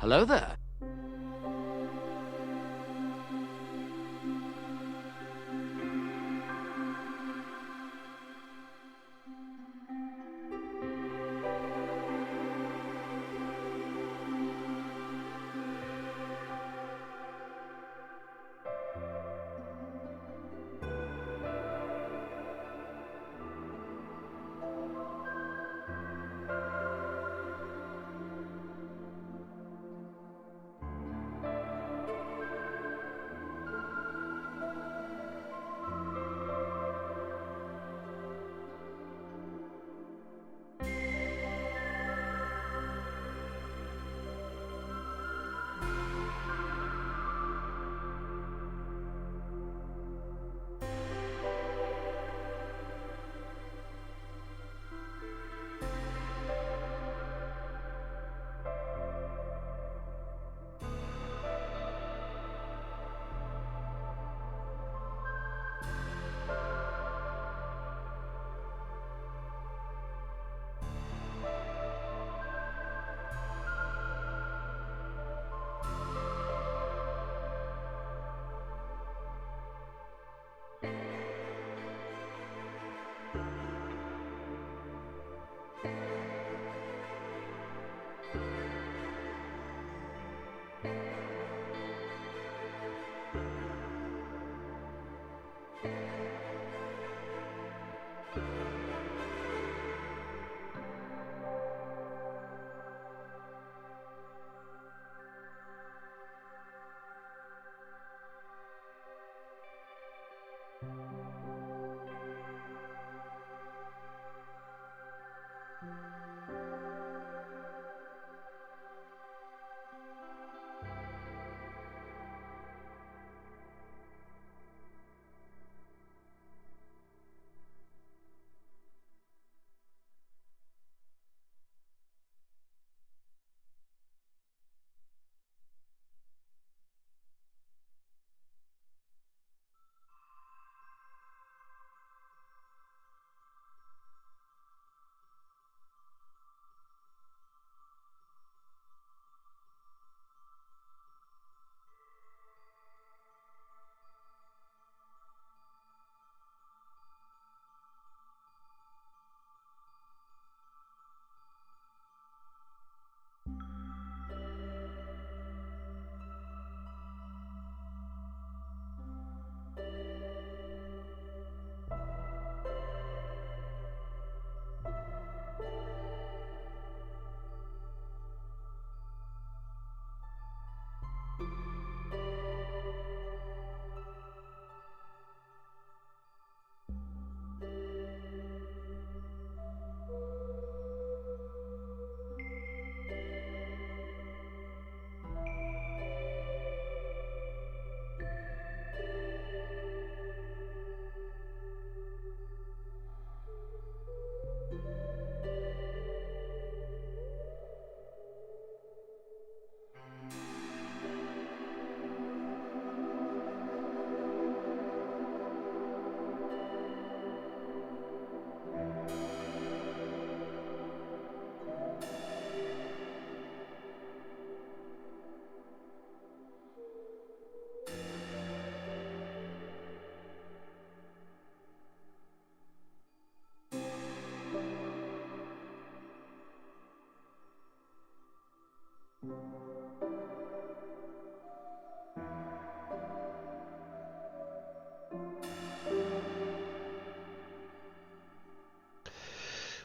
Hello there.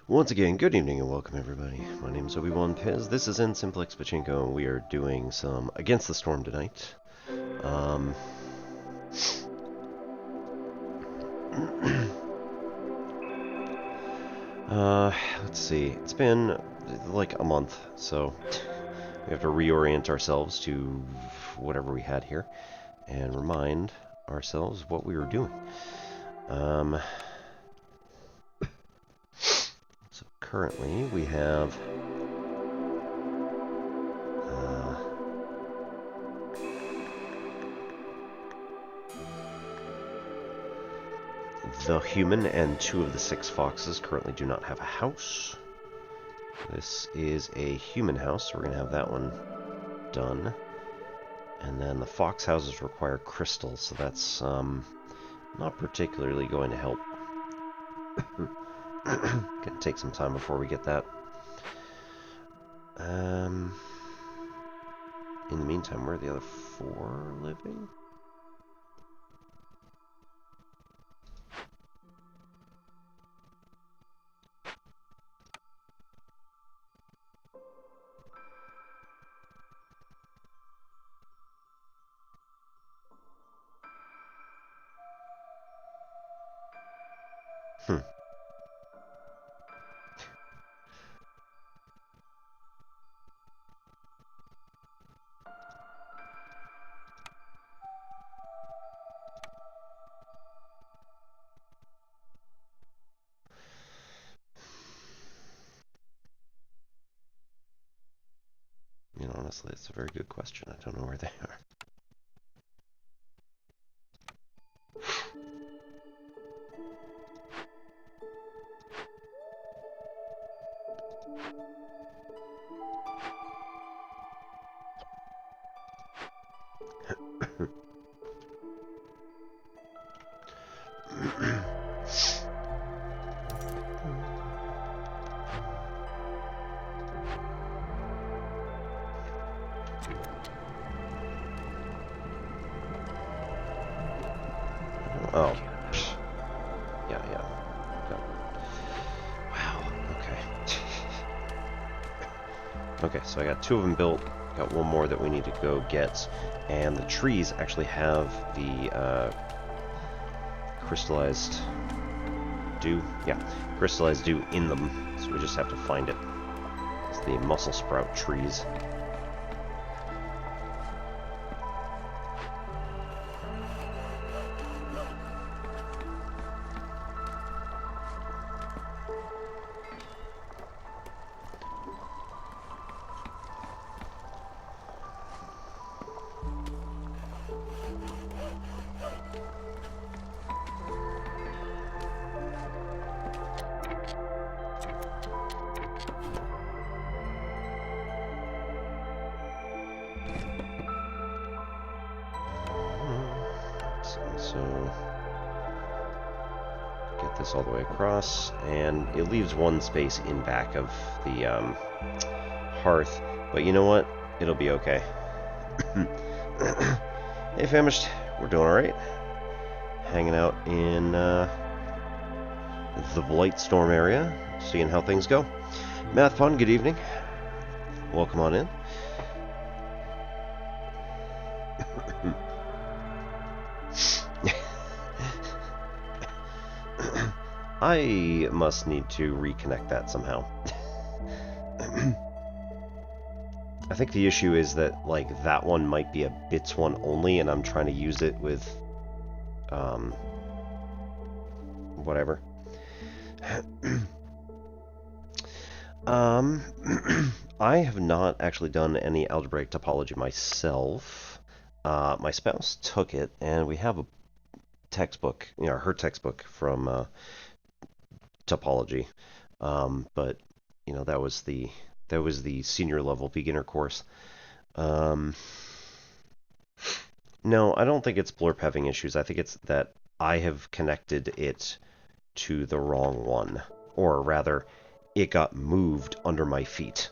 Once again, good evening and welcome everybody. My name is Obi-Wan Pez. This is N Simplex Pachinko and we are doing some Against the Storm tonight. Let's see. It's been like a month, so we have to reorient ourselves to whatever we had here and remind ourselves what we were doing. So currently we have the human and 2 of the 6 foxes currently do not have a house. This is a human house, so we're going to have that one done. And then the fox houses require crystals, so that's not particularly going to help. Gonna take some time before we get that. In the meantime, where are the other 4 living? You know, honestly, it's a very good question. I don't know where they are. Oh. Yeah. Got it. Wow, okay. Okay, so I got 2 of them built, got 1 more that we need to go get, and the trees actually have the crystallized dew. Yeah, crystallized dew in them, so we just have to find it. It's the muscle sprout trees. So get this all the way across, and it leaves 1 space in back of the hearth, but you know what? It'll be okay. Hey, Famished, we're doing alright. Hanging out in the Blightstorm area, seeing how things go. Math Pun, good evening. Welcome on in. I must need to reconnect that somehow. I think the issue is that, like, that one might be a bits one only, and I'm trying to use it with, whatever. I have not actually done any algebraic topology myself. My spouse took it, and we have a textbook, you know, her textbook from, topology, but you know, that was the senior level beginner course. No, I don't think it's Blurp having issues. I think it's that I have connected it to the wrong one, or rather, it got moved under my feet,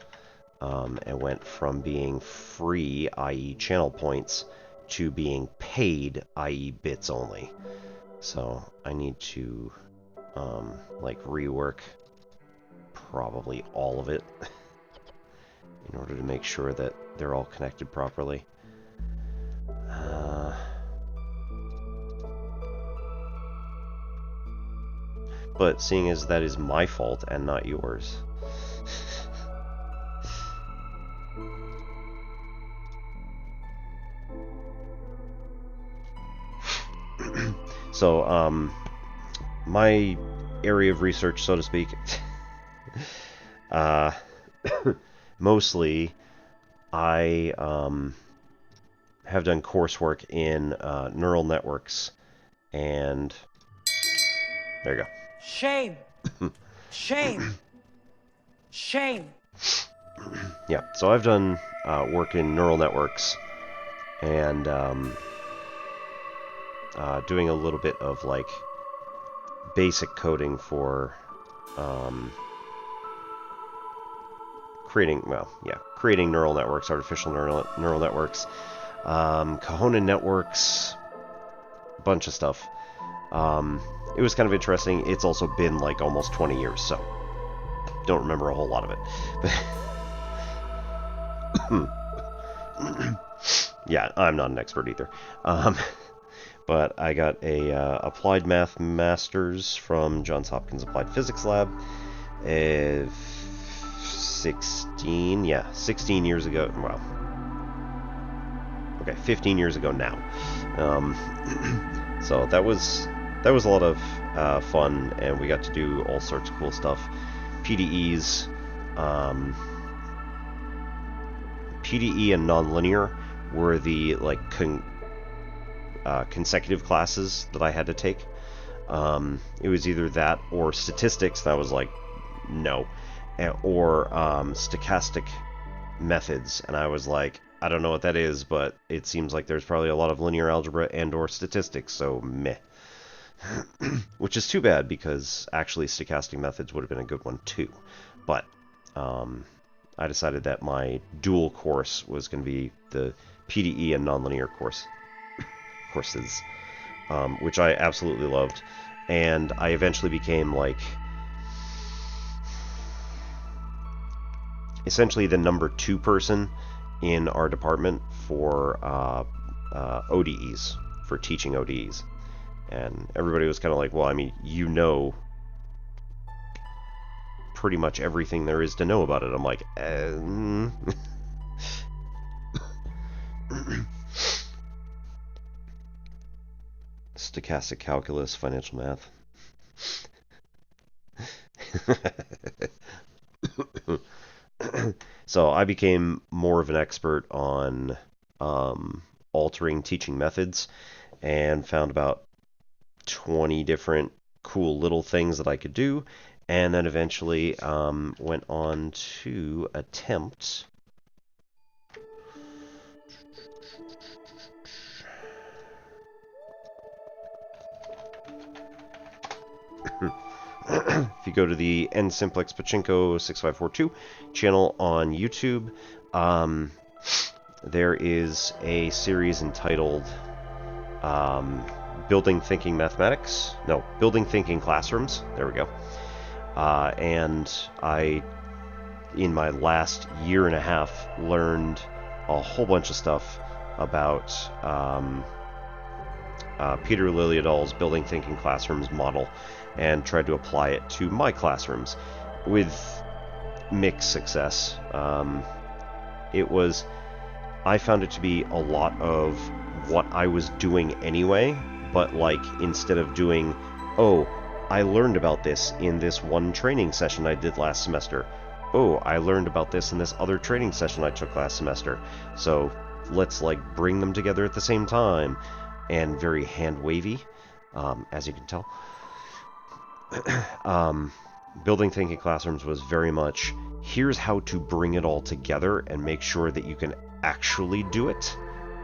and went from being free, i.e. channel points, to being paid, i.e. bits only. So I need to like rework probably all of it in order to make sure that they're all connected properly. But seeing as that is my fault and not yours. So, my area of research, so to speak, mostly I have done coursework in neural networks, and there you go. Shame! Shame! Shame! Yeah, so I've done work in neural networks and doing a little bit of like basic coding for creating neural networks, artificial neural networks, Kahona networks, bunch of stuff. It was kind of interesting. It's also been like almost 20 years, so don't remember a whole lot of it. Yeah, I'm not an expert either. But I got a applied math master's from Johns Hopkins Applied Physics Lab. 16 years ago. Well, okay, 15 years ago now. So that was a lot of fun, and we got to do all sorts of cool stuff. PDEs, PDE and nonlinear were the like consecutive classes that I had to take. It was either that or statistics, and I was like, no, or stochastic methods, and I was like, I don't know what that is, but it seems like there's probably a lot of linear algebra and or statistics, so meh. Which is too bad, because actually stochastic methods would have been a good one too. But I decided that my dual course was going to be the PDE and nonlinear courses, which I absolutely loved. And I eventually became like essentially the number 2 person in our department for ODEs, for teaching ODEs. And everybody was kind of like, well, I mean, you know pretty much everything there is to know about it. I'm like, stochastic calculus, financial math. So I became more of an expert on altering teaching methods, and found about 20 different cool little things that I could do, and then eventually went on to attempt if you go to the nSimplex Pachinko 6542 channel on YouTube, there is a series entitled Building Thinking Mathematics. No, Building Thinking Classrooms. There we go. And I, in my last year and a half, learned a whole bunch of stuff about Peter Liljedahl's Building Thinking Classrooms model, and tried to apply it to my classrooms with mixed success. I found it to be a lot of what I was doing anyway, but like instead of doing, oh, I learned about this in this one training session I did last semester. Oh, I learned about this in this other training session I took last semester. So let's like bring them together at the same time. And very hand wavy, as you can tell. Building Thinking Classrooms was very much, here's how to bring it all together and make sure that you can actually do it.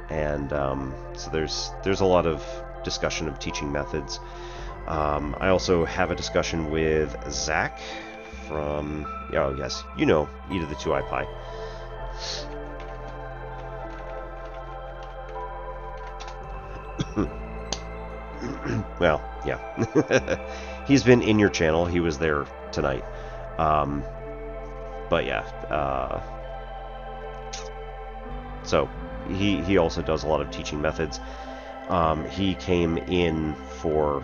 And so there's a lot of discussion of teaching methods. I also have a discussion with Zach from, oh yes, you know, E to the 2i pi. Well, yeah. He's been in your channel. He was there tonight. But yeah. So he also does a lot of teaching methods. He came in for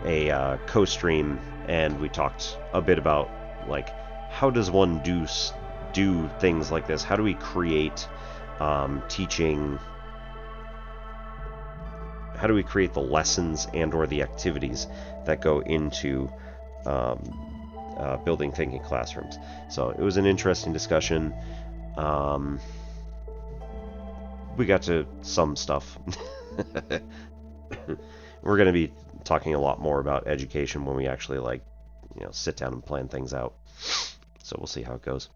a co-stream, and we talked a bit about like how does one do things like this? How do we create teaching? How do we create the lessons and or the activities that go into building thinking classrooms? So it was an interesting discussion. We got to some stuff. We're going to be talking a lot more about education when we actually sit down and plan things out. So we'll see how it goes.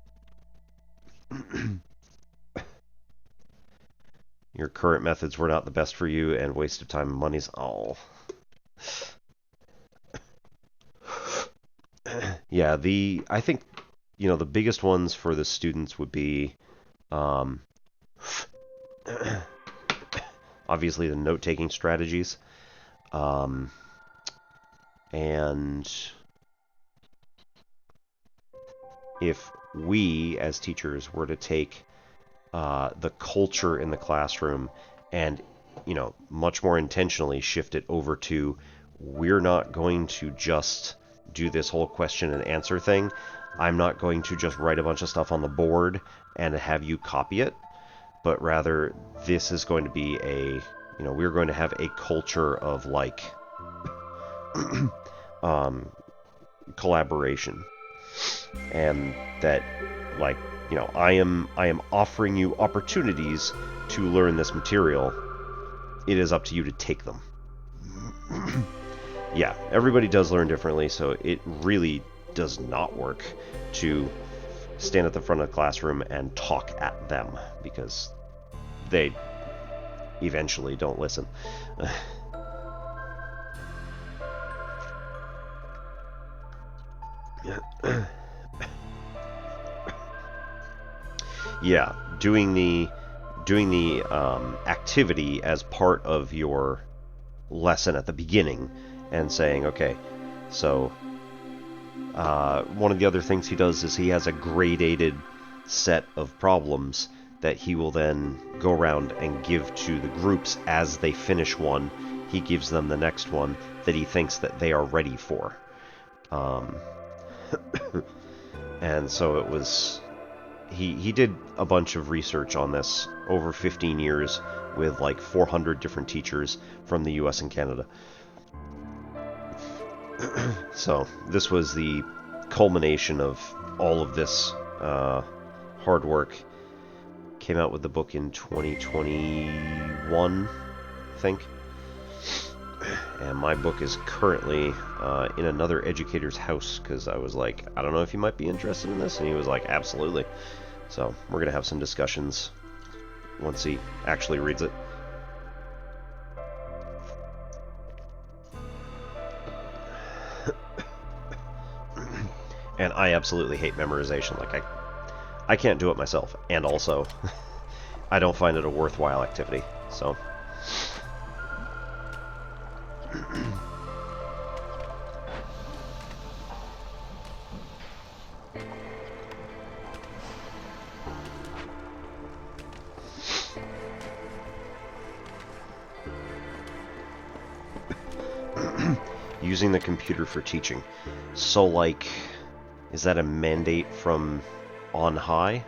Your current methods were not the best for you and waste of time and money's all. Yeah, I think, the biggest ones for the students would be, obviously the note-taking strategies, and if we, as teachers, were to take the culture in the classroom and, much more intentionally shift it over to, we're not going to just do this whole question and answer thing. I'm not going to just write a bunch of stuff on the board and have you copy it, but rather this is going to be we're going to have a culture of collaboration, and that I am offering you opportunities to learn this material. It is up to you to take them. Yeah, everybody does learn differently, so it really does not work to stand at the front of the classroom and talk at them, because they eventually don't listen. Yeah, doing the activity as part of your lesson at the beginning, and saying, okay, so one of the other things he does is he has a gradated set of problems that he will then go around and give to the groups as they finish one. He gives them the next one that he thinks that they are ready for. And so it was... He did a bunch of research on this over 15 years with 400 different teachers from the US and Canada. So this was the culmination of all of this hard work. Came out with the book in 2021, I think. And my book is currently in another educator's house, because I was like, I don't know if you might be interested in this, and he was like, absolutely. So we're going to have some discussions once he actually reads it. And I absolutely hate memorization. I can't do it myself, and also I don't find it a worthwhile activity, so... Using the computer for teaching. So, is that a mandate from on high?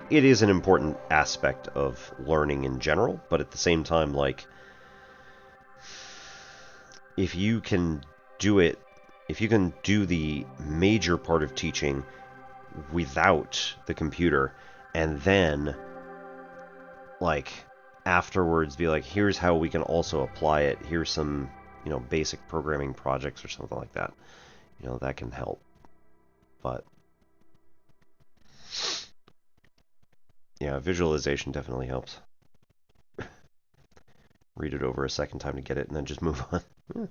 It is an important aspect of learning in general, but at the same time, if you can do it, if you can do the major part of teaching without the computer, and then, afterwards be like, here's how we can also apply it, here's some, basic programming projects or something like that, that can help. But yeah, visualization definitely helps. Read it over a second time to get it, and then just move on. Okay,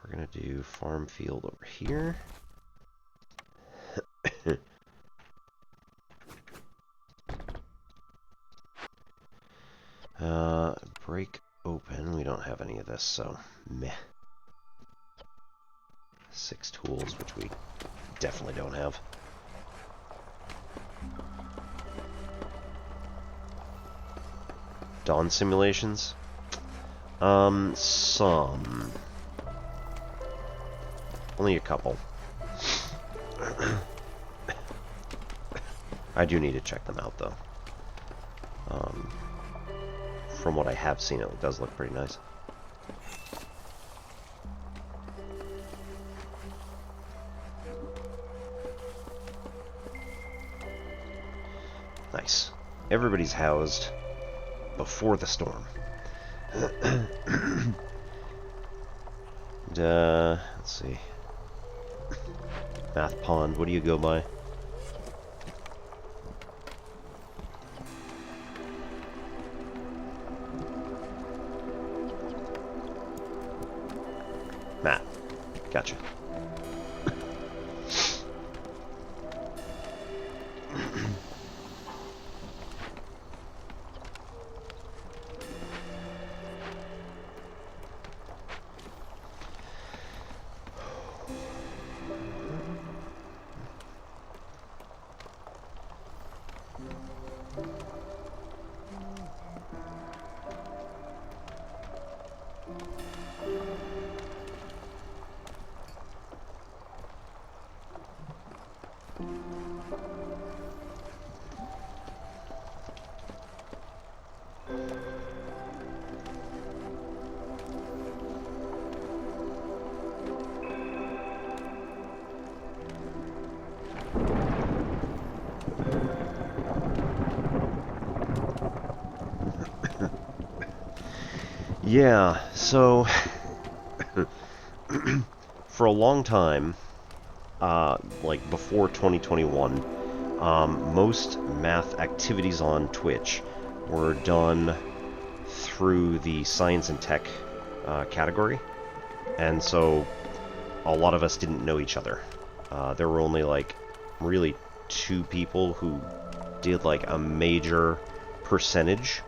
we're gonna do farm field over here. Break open. We don't have any of this, so meh. 6 tools, which we definitely don't have. Dawn simulations? Some. Only a couple. I do need to check them out, though. From what I have seen, it does look pretty nice. Nice. Everybody's housed before the storm. And, let's see. Math Pond, what do you go by? Matt. Gotcha. Yeah, so for a long time, like before 2021, most math activities on Twitch were done through the science and tech category, and so a lot of us didn't know each other. There were only like really 2 people who did like a major percentage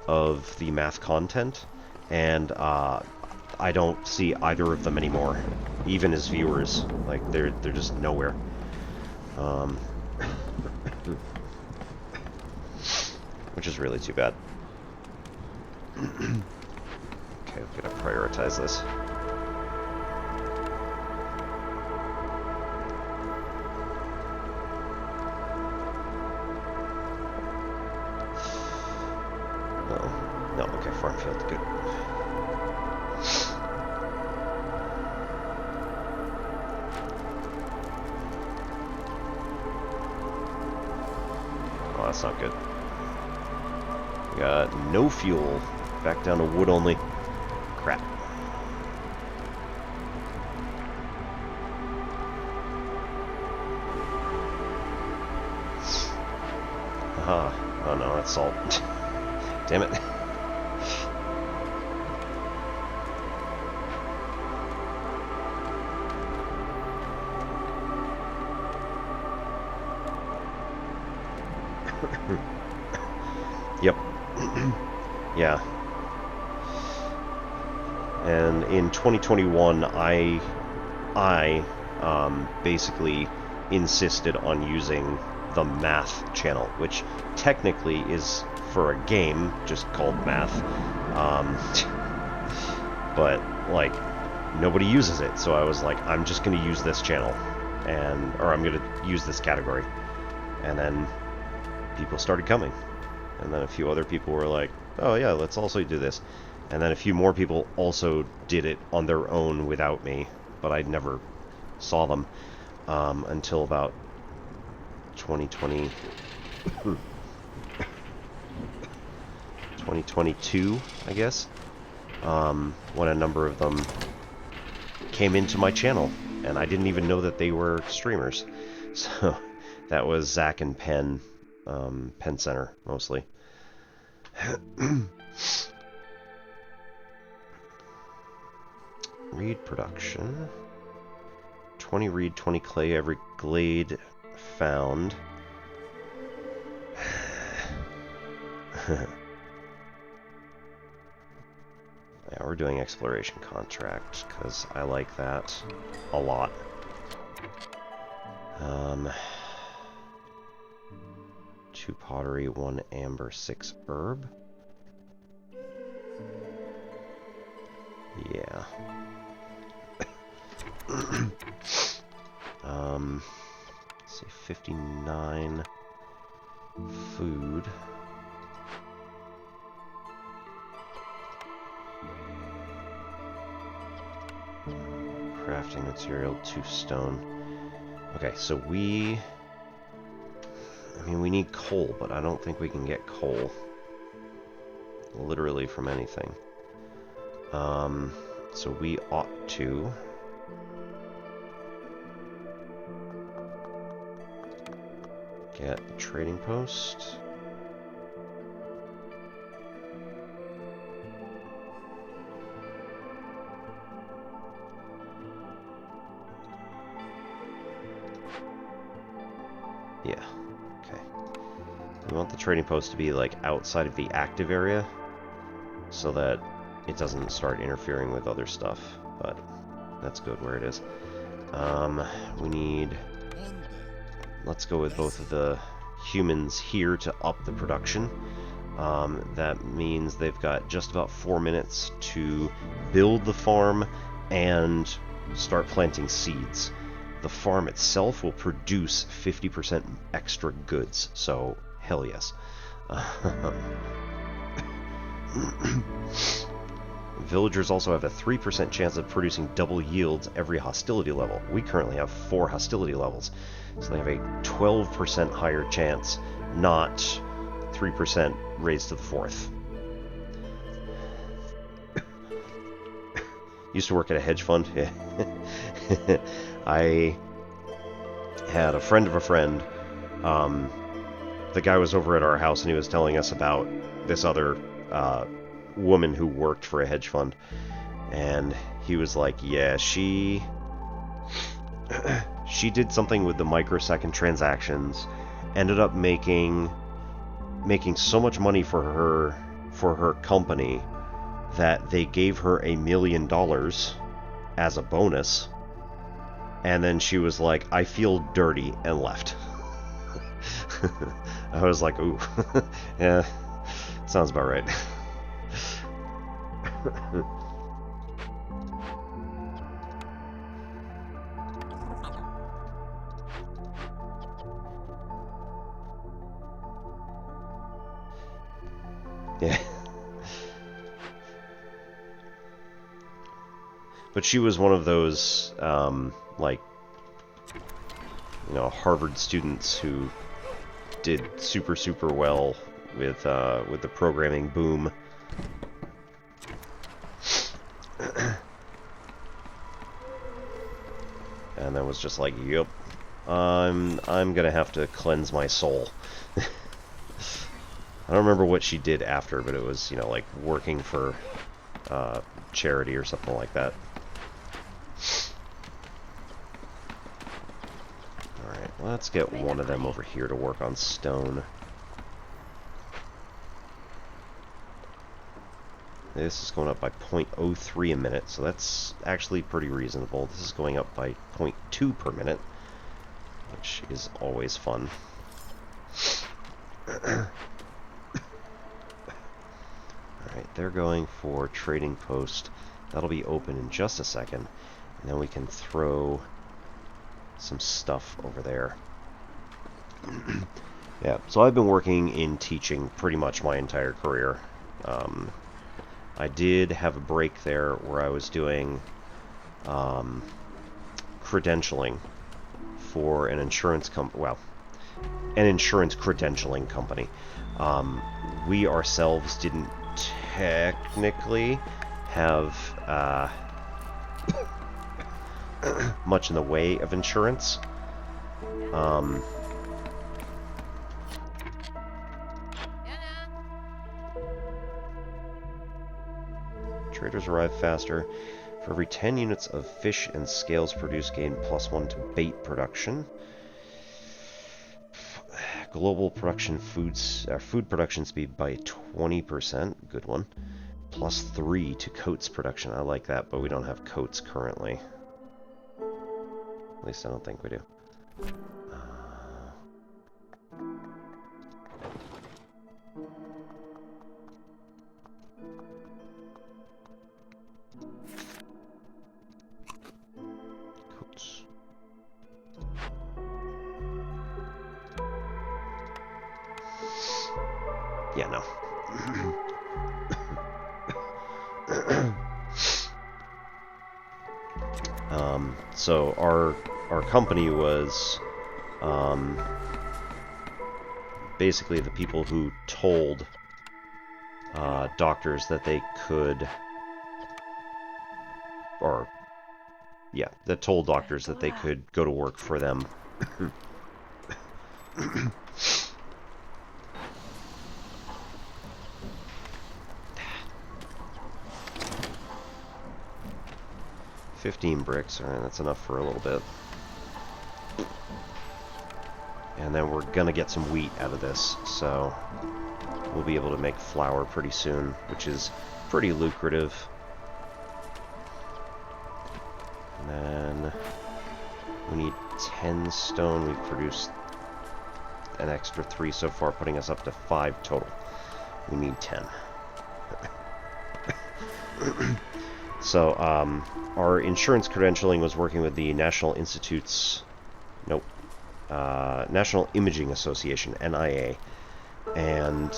of the math content, and I don't see either of them anymore, even as viewers. Like they're just nowhere. Which is really too bad. Okay, I'm gonna prioritize this. No, okay, farm field, good. Oh, that's not good. We got no fuel. Back down to wood only. Crap. Aha. Oh no, that's salt. Damn it. Yep. Yeah. And in 2021, I basically insisted on using the math channel, which technically is for a game just called math. But like nobody uses it, so I was like, I'm just going to use this channel, or I'm going to use this category, and then people started coming. And then a few other people were like, oh yeah, let's also do this. And then a few more people also did it on their own without me, but I never saw them until about 2020, 2022, I guess, when a number of them came into my channel, and I didn't even know that they were streamers. So that was Zach and Penn. Penn Center, mostly. Reed production. 20 reed, 20 clay, every glade found. Yeah, we're doing exploration contract, because I like that a lot. 2 pottery, 1 amber, 6 herb. Yeah. Let's see, 59 food. Crafting material, 2 stone. Okay, so we need coal, but I don't think we can get coal literally from anything. So we ought to... get a trading post. Yeah, okay. We want the trading post to be like outside of the active area so that it doesn't start interfering with other stuff, but that's good where it is. We need... Let's go with both of the humans here to up the production. That means they've got just about 4 minutes to build the farm and start planting seeds. The farm itself will produce 50% extra goods, so hell yes. Villagers also have a 3% chance of producing double yields every hostility level. We currently have 4 hostility levels, so they have a 12% higher chance, not 3% raised to the 4th. Used to work at a hedge fund. I had a friend of a friend. The guy was over at our house and he was telling us about this other woman who worked for a hedge fund, and he was like, yeah, she did something with the microsecond transactions, ended up making so much money for her company that they gave her $1 million as a bonus, and then she was like, I feel dirty, and left. I was like, ooh. Yeah, sounds about right. Yeah. But she was one of those, like, you know, Harvard students who did super well with the programming boom. And then was just like, yep, I'm gonna have to cleanse my soul. I don't remember what she did after, but it was, you know, like working for charity or something like that. Alright, let's get one of them over here to work on stone. This is going up by 0.03 a minute, so that's actually pretty reasonable. This is going up by 0.2 per minute, which is always fun. Alright, they're going for trading post. That'll be open in just a second, and then we can throw some stuff over there. Yeah, so I've been working in teaching pretty much my entire career. I did have a break there where I was doing credentialing for an insurance company. Well, an insurance credentialing company. We ourselves didn't technically have much in the way of insurance. Traders arrive faster. For every 10 units of fish and scales produced, gain +1 to bait production. Global production food production speed by 20%. Good one. +3 to coats production. I like that, but we don't have coats currently. At least I don't think we do. Coats. Yeah, no. So our company was basically the people who told doctors that they could or yeah, that told doctors that they could go to work for them. 15 bricks, alright, that's enough for a little bit. And then we're gonna get some wheat out of this, so we'll be able to make flour pretty soon, which is pretty lucrative. And then we need 10 stone. We've produced an extra 3 so far, putting us up to 5 total. We need 10. So, our insurance credentialing was working with the National Imaging Association, NIA, and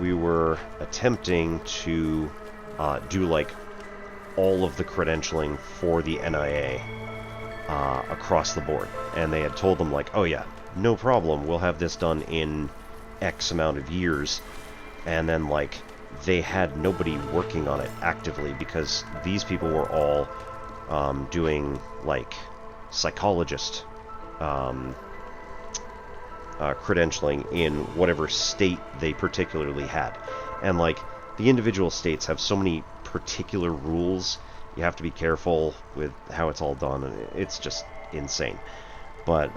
we were attempting to do like all of the credentialing for the NIA across the board, and they had told them like, oh yeah, no problem, we'll have this done in X amount of years, and then like they had nobody working on it actively because these people were all doing like psychologist credentialing in whatever state they particularly had, and like the individual states have so many particular rules. You have to be careful with how it's all done, and it's just insane. But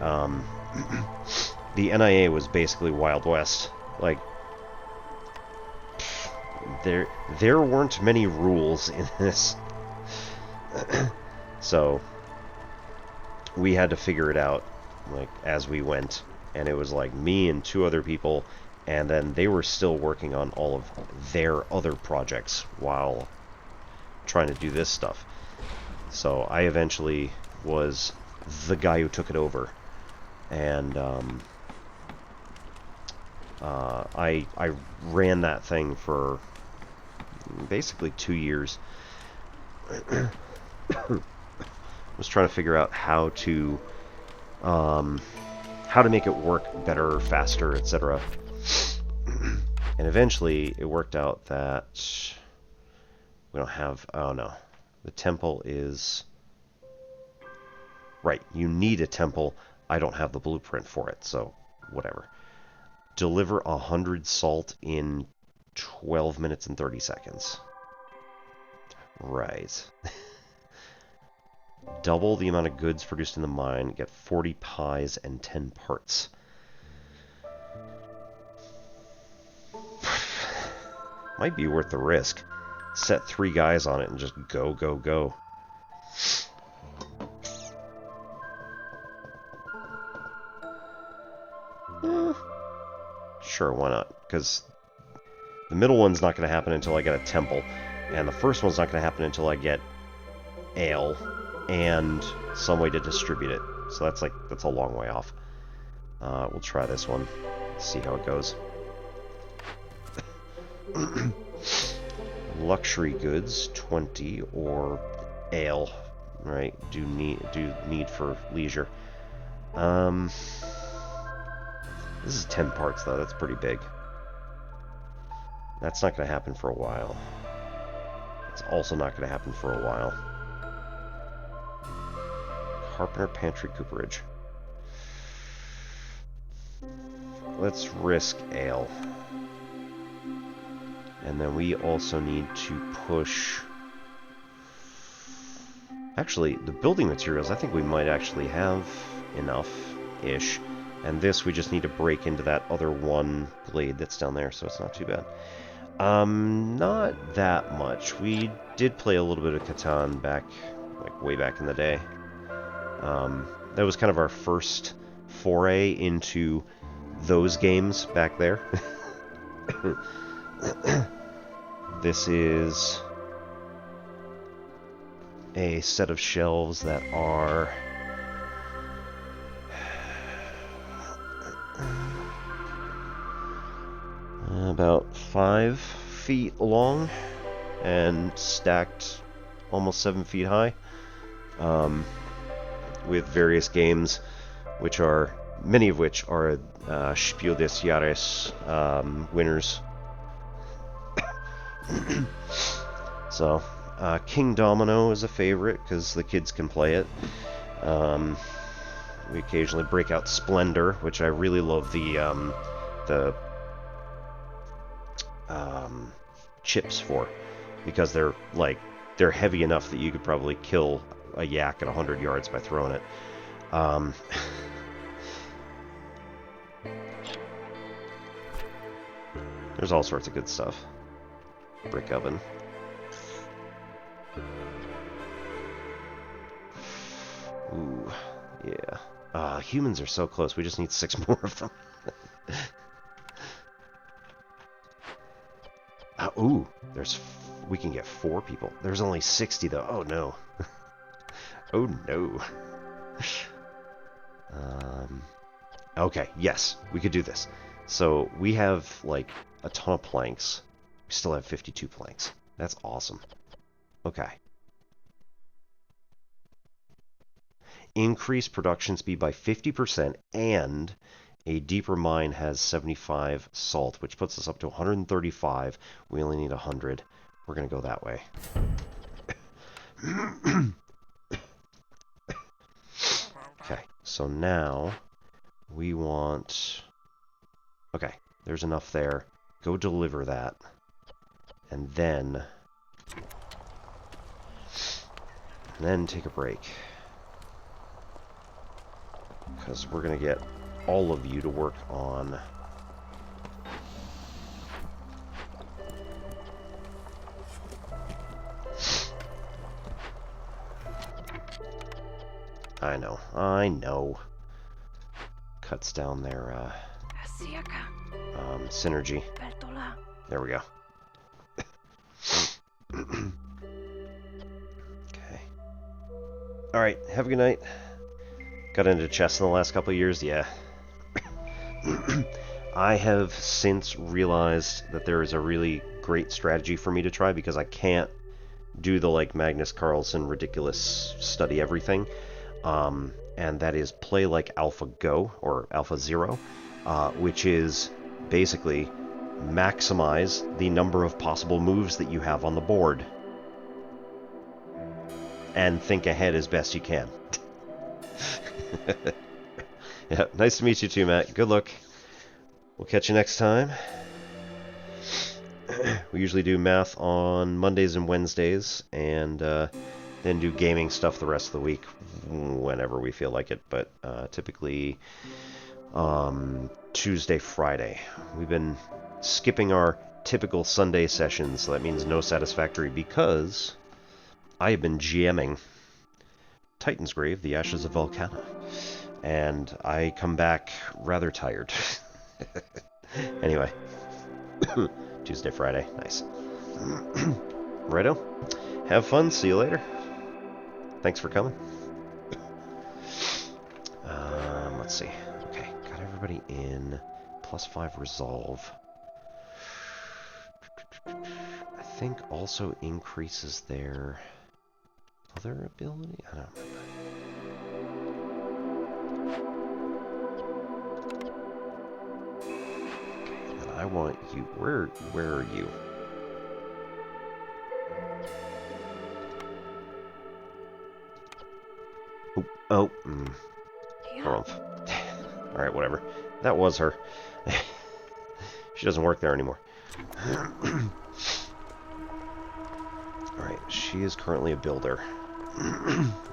the NIA was basically Wild West. Like there weren't many rules in this. So we had to figure it out like as we went, and it was like me and 2 other people, and then they were still working on all of their other projects while trying to do this stuff. So I eventually was the guy who took it over, and I ran that thing for basically 2 years. Was trying to figure out how to make it work better, faster, etc. And eventually it worked out that we don't have... Oh no, the temple is... Right, you need a temple. I don't have the blueprint for it, so whatever. Deliver 100 salt in 12 minutes and 30 seconds. Right. Double the amount of goods produced in the mine, get 40 pies and 10 parts. Might be worth the risk. Set 3 guys on it and just go, go, go. Sure, why not? Because the middle one's not going to happen until I get a temple, and the first one's not going to happen until I get ale and some way to distribute it. So that's a long way off. We'll try this one, see how it goes. Luxury goods, 20, or ale, right? Do need for leisure. This is 10 parts though. That's pretty big. That's not going to happen for a while. It's also not going to happen for a while. Carpenter Pantry Cooperage. Let's risk ale. And then we also need to push... Actually, the building materials, I think we might actually have enough-ish. And this, we just need to break into that other one glade that's down there, so it's not too bad. Not that much. We did play a little bit of Catan back, like, way back in the day. That was kind of our first foray into those games back there. This is a set of shelves that are about 5 feet long and stacked almost 7 feet high, with various games, which are many of which are Spiel des Jahres winners. So, King Domino is a favorite because the kids can play it. We occasionally break out Splendor, which I really love the chips for, because they're heavy enough that you could probably kill a yak at 100 yards by throwing it. There's all sorts of good stuff. Brick oven. Ooh, yeah. Humans are so close. We just need 6 more of them. Ooh, we can get 4 people. There's only 60 though. Oh no. Oh no. Okay, yes, we could do this. So we have like a ton of planks. We still have 52 planks. That's awesome. Okay. Increase production speed by 50%, and a deeper mine has 75 salt, which puts us up to 135. We only need 100. We're going to go that way. Okay, so now we want... Okay, there's enough there. Go deliver that. And then take a break. Because we're going to get all of you to work on... I know. Cuts down their, synergy. There we go. Okay. Alright, have a good night. Got into chess in the last couple of years, yeah. I have since realized that there is a really great strategy for me to try, because I can't do the, like, Magnus Carlsen ridiculous study everything. And that is play like Alpha Go, or Alpha Zero, which is basically maximize the number of possible moves that you have on the board. And think ahead as best you can. Yeah, nice to meet you too, Matt. Good luck. We'll catch you next time. We usually do math on Mondays and Wednesdays, and then do gaming stuff the rest of the week whenever we feel like it, but typically Tuesday, Friday. We've been skipping our typical Sunday sessions, so that means no Satisfactory, because I have been GMing Titan's Grave, The Ashes of Volcana, and I come back rather tired. Anyway, Tuesday, Friday, nice. Righto, have fun, see you later. Thanks for coming. Let's see. Okay, got everybody in. +5 resolve. I think also increases their other ability? I don't remember. Okay, and I want you. Where are you? Oh, Alright, whatever. That was her. She doesn't work there anymore. Alright, she is currently a builder.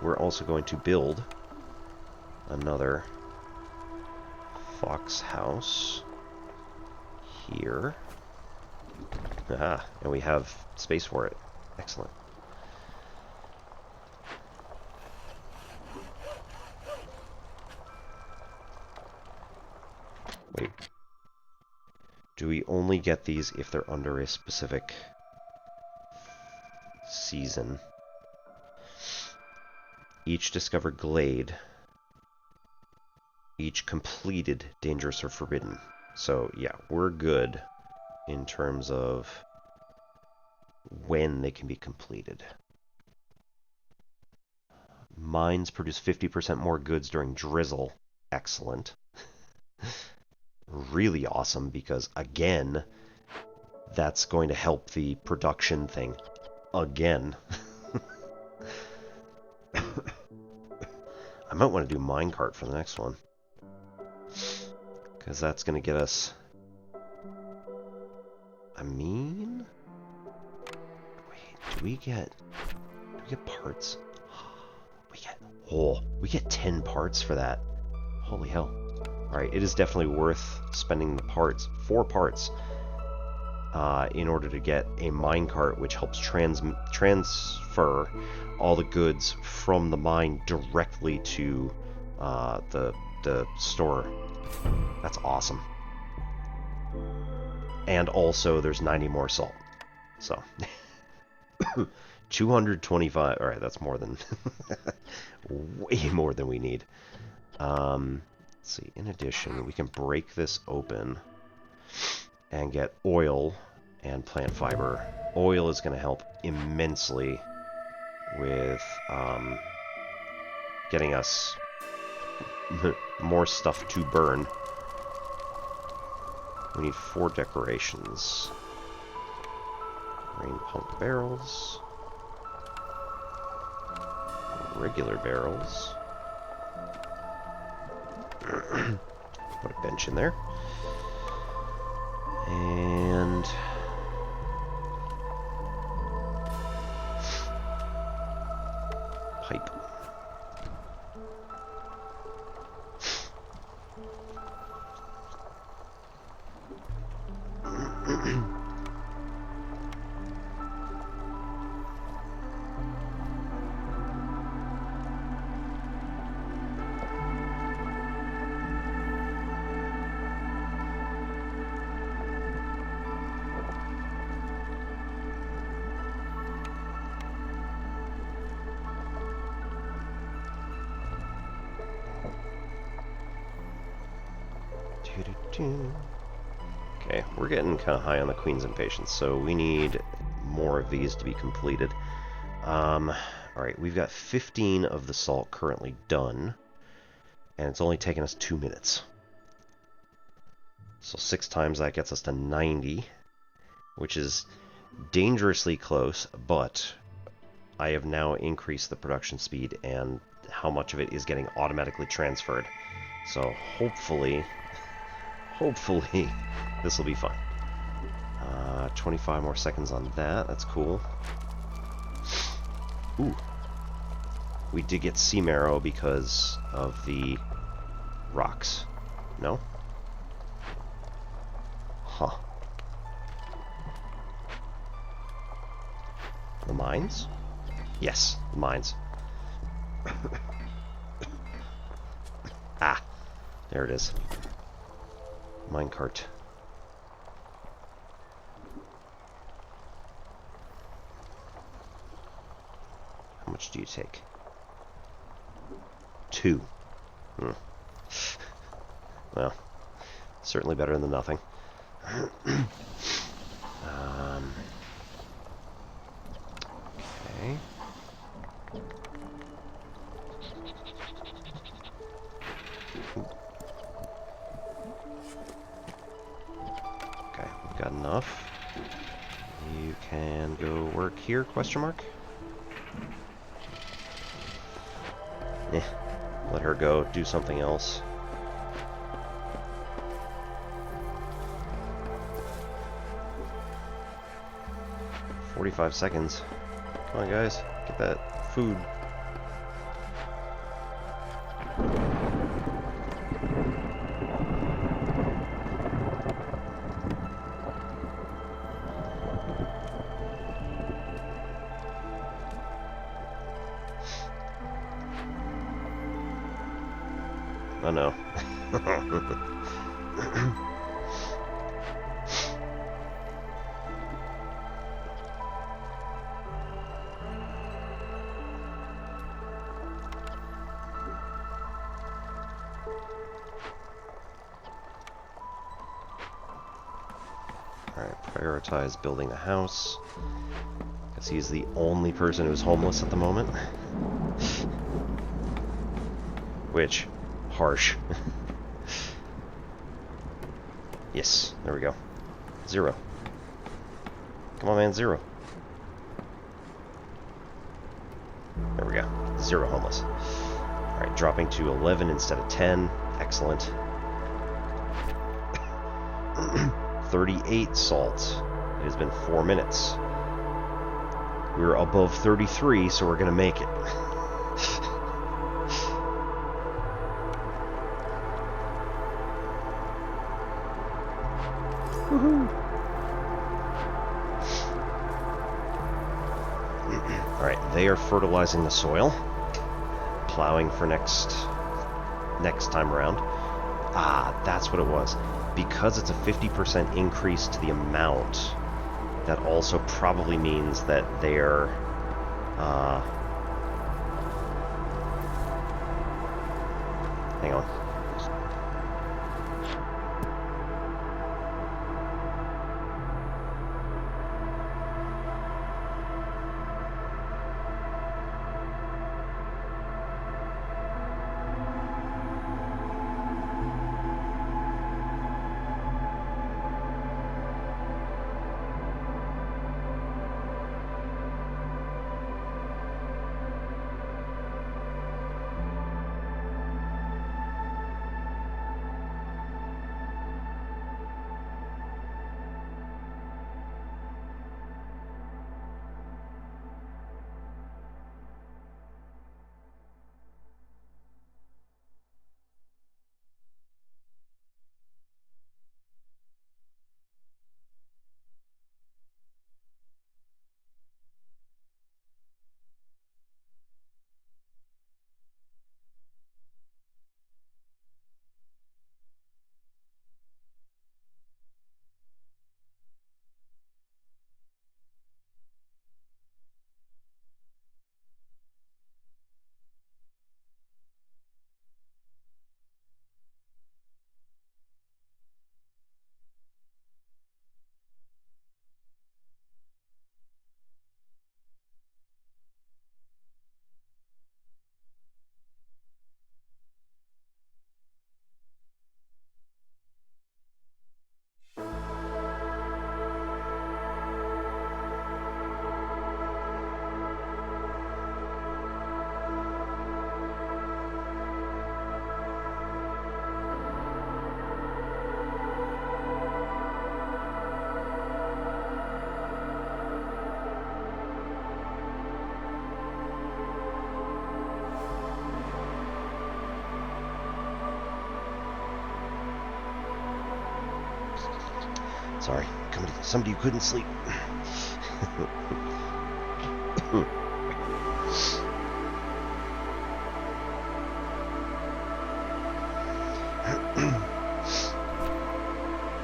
We're also going to build another fox house here. Ah, and we have space for it. Excellent. Wait. Do we only get these if they're under a specific season? Each discovered glade. Each completed dangerous or forbidden. So, yeah, we're good in terms of when they can be completed. Mines produce 50% more goods during drizzle. Excellent. Really awesome, because again, that's going to help the production thing. again. I might want to do minecart for the next one. Because that's going to get us... I mean... Wait, do we get parts? We get 10 parts for that. Holy hell. Alright, it is definitely worth spending the parts, 4 parts, in order to get a minecart which helps transfer all the goods from the mine directly to the store. That's awesome. And also there's 90 more salt. So 225. Alright, that's more than way more than we need. Let's see, in addition, we can break this open and get oil and plant fiber. Oil is going to help immensely with getting us more stuff to burn. We need 4 decorations. Rain punk barrels. Regular barrels. Put a bench in there. And... pipe. Okay, we're getting kind of high on the Queen's Impatience, so we need more of these to be completed. Alright, we've got 15 of the salt currently done, and it's only taken us 2 minutes. So 6 times that gets us to 90, which is dangerously close, but I have now increased the production speed and how much of it is getting automatically transferred. So hopefully this will be fine. 25 more seconds on that. That's cool. Ooh. We did get sea marrow because of the rocks. No? Huh. The mines? Yes, the mines. Ah, there it is. Minecart. How much do you take? 2. Well, certainly better than nothing. Okay. Okay, we've got enough. You can go work here, question mark? Let her go, do something else. "45 seconds. Come on, guys. Get that food." Oh no. Alright, prioritize building the house. Because he's the only person who's homeless at the moment. Which, harsh. Yes, there we go. 0. Come on, man, 0. There we go. 0 homeless. Alright, dropping to 11 instead of 10. Excellent. 38 salt. It has been 4 minutes. We're above 33, so we're going to make it. Woohoo! Alright, they are fertilizing the soil. Plowing for next time around. Ah, that's what it was. Because it's a 50% increase to the amount, that also probably means that they're hang on. Sorry, coming to somebody who couldn't sleep.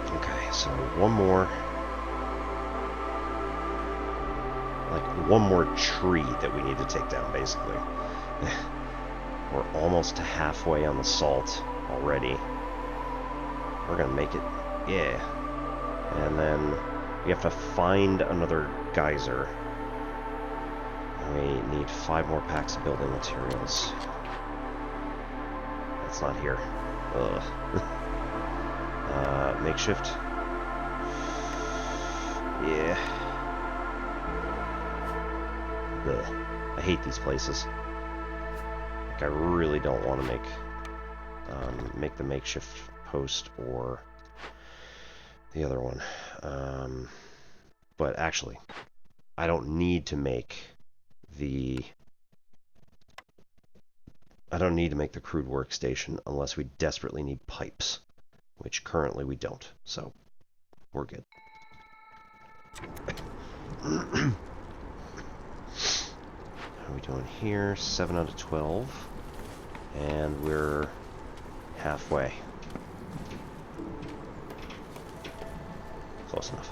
Okay, so one more tree that we need to take down, basically. We're almost to halfway on the salt already. We're gonna make it. Yeah. And then we have to find another geyser. We need 5 more packs of building materials. That's not here. Ugh. Makeshift. Yeah. Ugh. I hate these places. Like, I really don't want to make the makeshift post or the other one. But actually, I don't need to make the crude workstation unless we desperately need pipes, which currently we don't. So we're good. How are we doing here? 7 out of 12. And we're halfway. Close enough.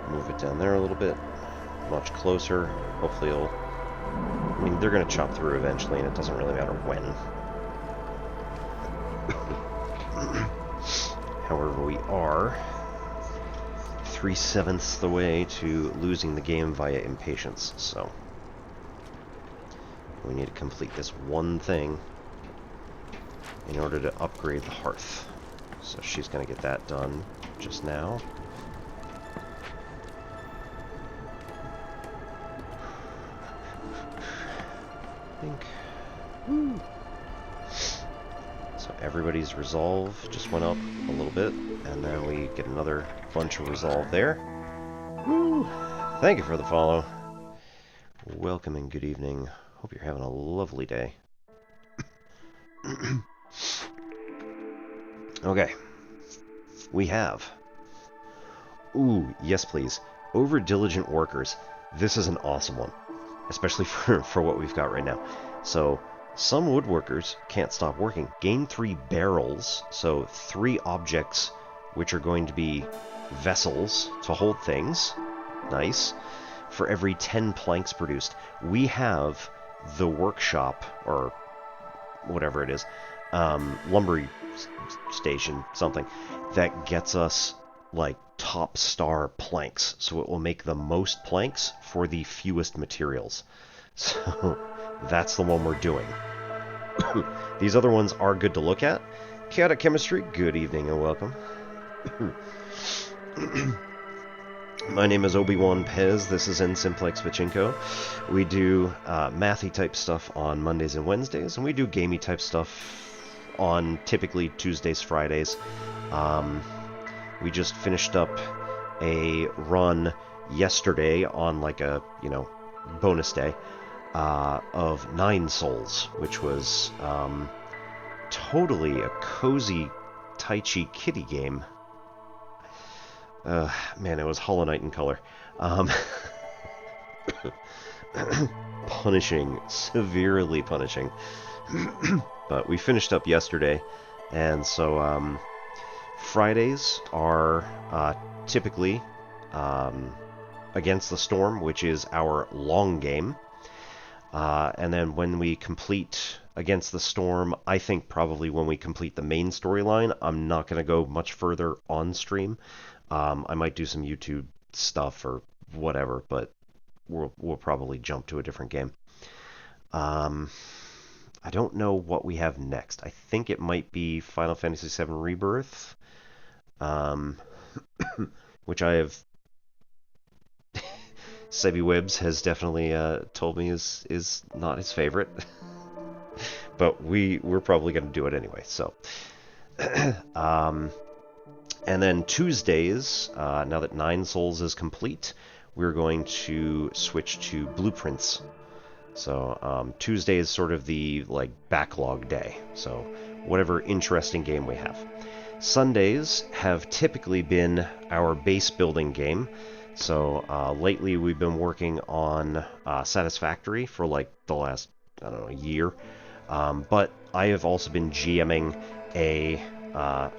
Move it down there a little bit, much closer. Hopefully it'll I mean, they're going to chop through eventually, and it doesn't really matter when. However, we are 3/7 the way to losing the game via impatience, so we need to complete this one thing in order to upgrade the hearth. So she's going to get that done just now. Woo. So everybody's resolve just went up a little bit, and then we get another bunch of resolve there. Woo. Thank you for the follow. Welcome and good evening. Hope you're having a lovely day. Okay. We have... Ooh, yes please. Over diligent workers. This is an awesome one. Especially for what we've got right now. So, some woodworkers can't stop working. Gain 3 barrels, so 3 objects which are going to be vessels to hold things. Nice. For every 10 planks produced. We have the workshop, or whatever it is, lumber station, something, that gets us, like, top star planks. So it will make the most planks for the fewest materials. So that's the one we're doing. These other ones are good to look at. Chaotic Chemistry, good evening and welcome. My name is Obi-Wan Pez. This is in Simplex Pachinko. We do mathy type stuff on Mondays and Wednesdays, and we do gamey type stuff on typically Tuesdays, Fridays. We just finished up a run yesterday on like a, bonus day of 9 Souls, which was totally a cozy Tai Chi kitty game. Man, it was Hollow Knight in color. Punishing, severely punishing. But we finished up yesterday, and so Fridays are typically Against the Storm, which is our long game. And then when we complete Against the Storm, I think probably when we complete the main storyline, I'm not going to go much further on stream. I might do some YouTube stuff or whatever, but we'll probably jump to a different game. I don't know what we have next. I think it might be Final Fantasy VII Rebirth, which I have... Sebi Webbs has definitely told me is not his favorite. But we're probably going to do it anyway, so... And then Tuesdays, now that 9 Souls is complete, we're going to switch to Blueprints. So Tuesday is sort of the backlog day, so whatever interesting game we have. Sundays have typically been our base building game. So lately we've been working on Satisfactory for the last, year. But I have also been GMing a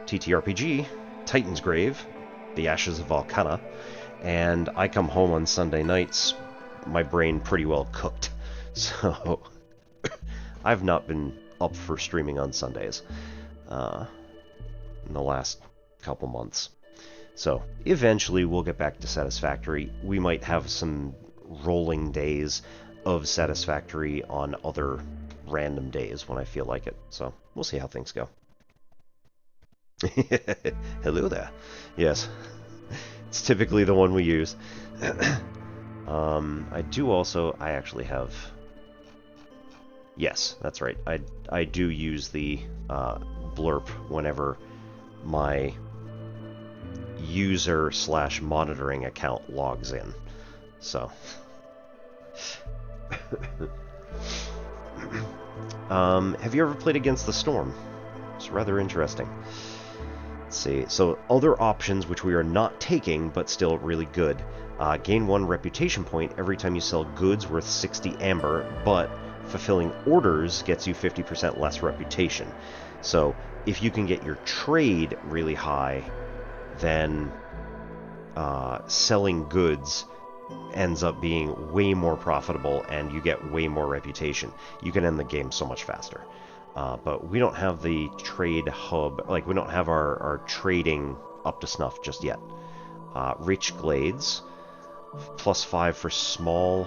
TTRPG, Titan's Grave, The Ashes of Volcana, and I come home on Sunday nights, my brain pretty well cooked. So I've not been up for streaming on Sundays in the last couple months. So eventually we'll get back to Satisfactory. We might have some rolling days of Satisfactory on other random days when I feel like it. So we'll see how things go. Hello there. Yes. It's typically the one we use. I actually have... Yes, that's right. I do use the blurp whenever my user/monitoring account logs in. So... have you ever played Against the Storm? It's rather interesting. Let's see. So, other options which we are not taking, but still really good. Gain 1 reputation point every time you sell goods worth 60 amber, but fulfilling orders gets you 50% less reputation. So, if you can get your trade really high, then selling goods ends up being way more profitable and you get way more reputation. You can end the game so much faster. But we don't have the trade hub, like we don't have our trading up to snuff just yet. Rich glades, +5 for small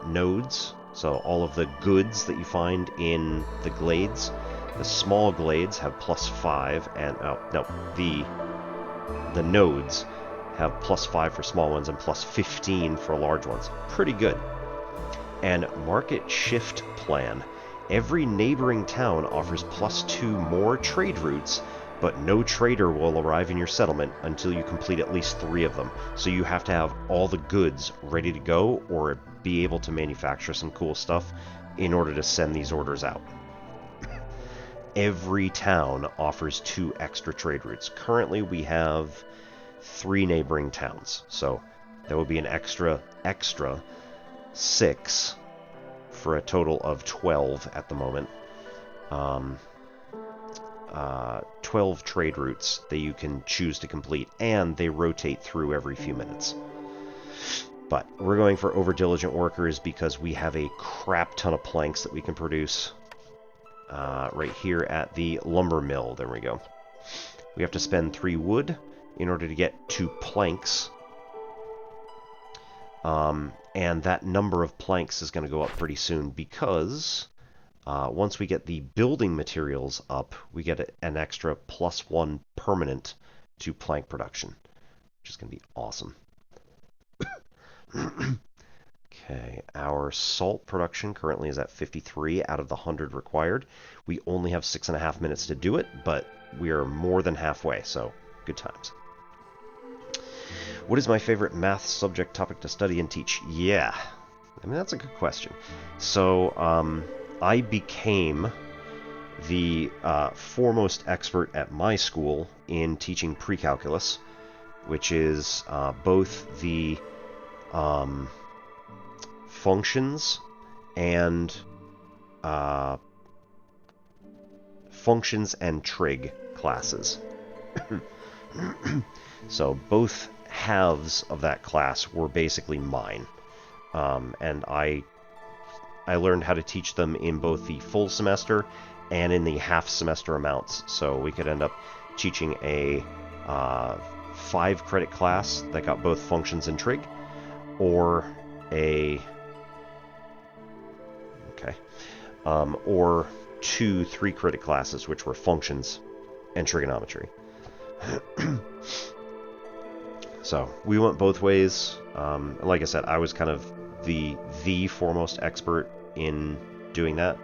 nodes, so all of the goods that you find in the glades. The small glades have +5, and the nodes have +5 for small ones and +15 for large ones. Pretty good. And market shift plan. Every neighboring town offers +2 more trade routes, but no trader will arrive in your settlement until you complete at least 3 of them. So you have to have all the goods ready to go or be able to manufacture some cool stuff in order to send these orders out. Every town offers 2 extra trade routes. Currently we have 3 neighboring towns, so there will be an extra 6 for a total of 12 at the moment. 12 trade routes that you can choose to complete, and they rotate through every few minutes. But we're going for over-diligent workers because we have a crap ton of planks that we can produce right here at the lumber mill. There we go. We have to spend 3 wood in order to get 2 planks. And that number of planks is going to go up pretty soon because once we get the building materials up, we get an extra +1 permanent to plank production, which is going to be awesome. Okay, our salt production currently is at 53 out of the 100 required. We only have 6.5 minutes to do it, but we are more than halfway, so good times. What is my favorite math subject topic to study and teach? Yeah, I mean, that's a good question. So, I became the foremost expert at my school in teaching pre-calculus, which is both the functions and trig classes. So both halves of that class were basically mine, and I learned how to teach them in both the full semester and in the half semester amounts. So we could end up teaching a 5-credit class that got both functions and trig, or or 2 3-credit classes which were functions and trigonometry. So we went both ways. Like I said, I was kind of the foremost expert in doing that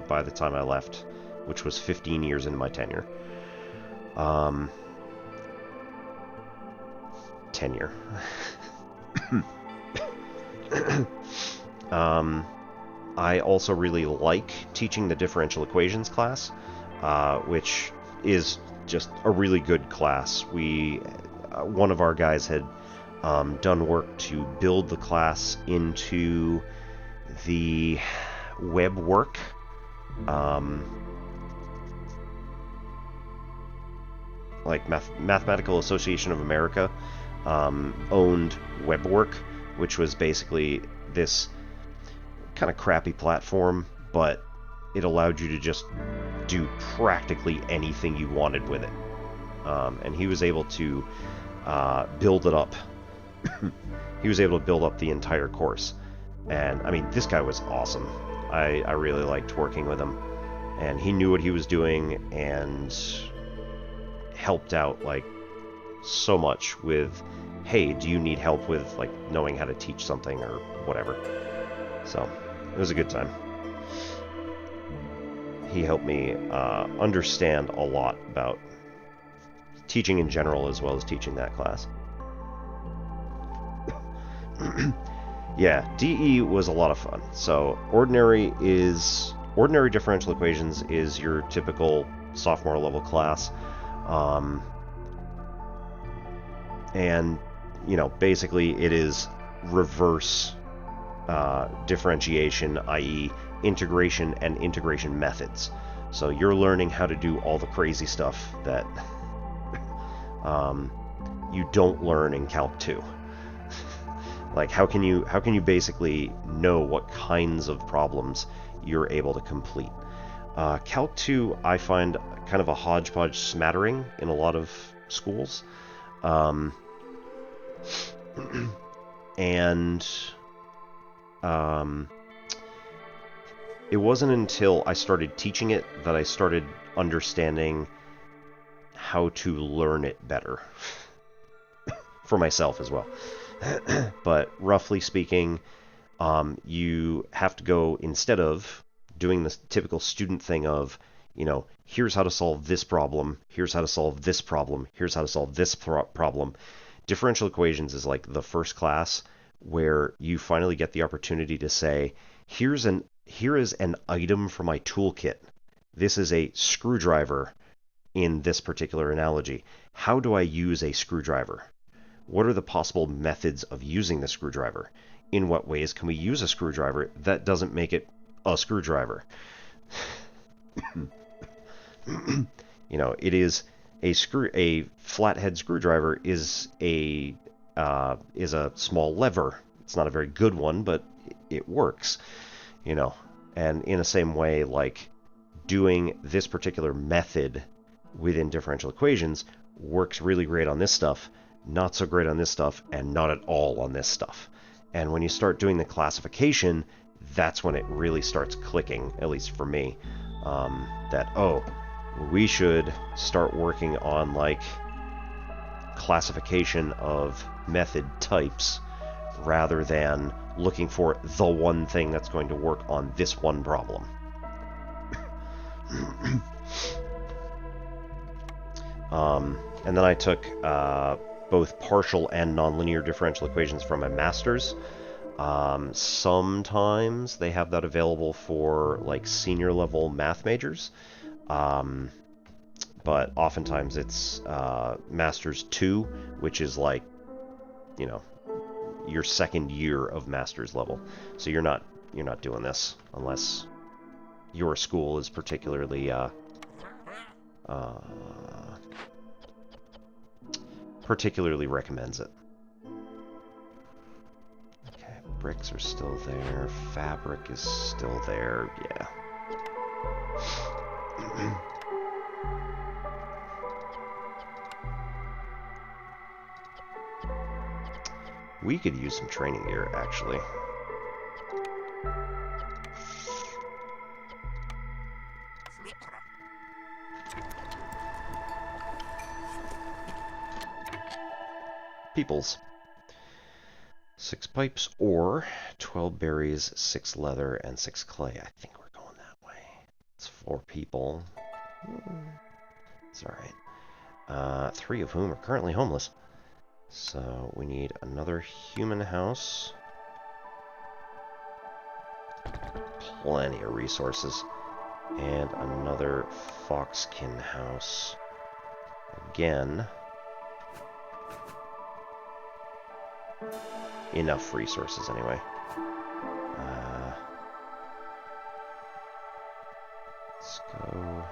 by the time I left, which was 15 years into my tenure. I also really like teaching the differential equations class, which is just a really good class. One of our guys had done work to build the class into the web work. Like Mathematical Association of America owned WebWork, which was basically this kind of crappy platform, but it allowed you to just do practically anything you wanted with it. And he was able to build it up. He was able to build up the entire course. And, I mean, this guy was awesome. I really liked working with him. And he knew what he was doing and helped out, like, so much with, hey, do you need help with, like, knowing how to teach something or whatever. So, it was a good time. He helped me understand a lot about teaching in general as well as teaching that class. Yeah, DE was a lot of fun. So ordinary differential equations is your typical sophomore level class, and basically it is reverse differentiation, i.e. integration and integration methods. So you're learning how to do all the crazy stuff that you don't learn in Calc 2. Like, how can you basically know what kinds of problems you're able to complete? Calc 2, I find kind of a hodgepodge smattering in a lot of schools. And it wasn't until I started teaching it that I started understanding how to learn it better. For myself as well. But roughly speaking, you have to go, instead of doing the typical student thing of, here's how to solve this problem, here's how to solve this problem, here's how to solve this problem. Differential equations is like the first class where you finally get the opportunity to say, here is an item for my toolkit. This is a screwdriver in this particular analogy. How do I use a screwdriver? What are the possible methods of using the screwdriver? In what ways can we use a screwdriver that doesn't make it a screwdriver? It is a flathead screwdriver is a small lever. It's not a very good one, but it works. And in the same way, like, doing this particular method within differential equations works really great on this stuff, not so great on this stuff, and not at all on this stuff. And when you start doing the classification, that's when it really starts clicking, at least for me, that, we should start working on, like, classification of method types rather than looking for the one thing that's going to work on this one problem. And then I took both partial and nonlinear differential equations from my master's. Sometimes they have that available for like senior level math majors, but oftentimes it's master's 2, which is like, your second year of master's level. So you're not doing this unless your school is particularly recommends it. Okay, bricks are still there. Fabric is still there. Yeah. We could use some training gear, actually. Peoples. 6 pipes or 12 berries, 6 leather, and 6 clay. I think we're going that way. It's 4 people. It's alright. 3 of whom are currently homeless. So we need another human house. Plenty of resources. And another foxkin house. Again. Enough resources anyway. Let's go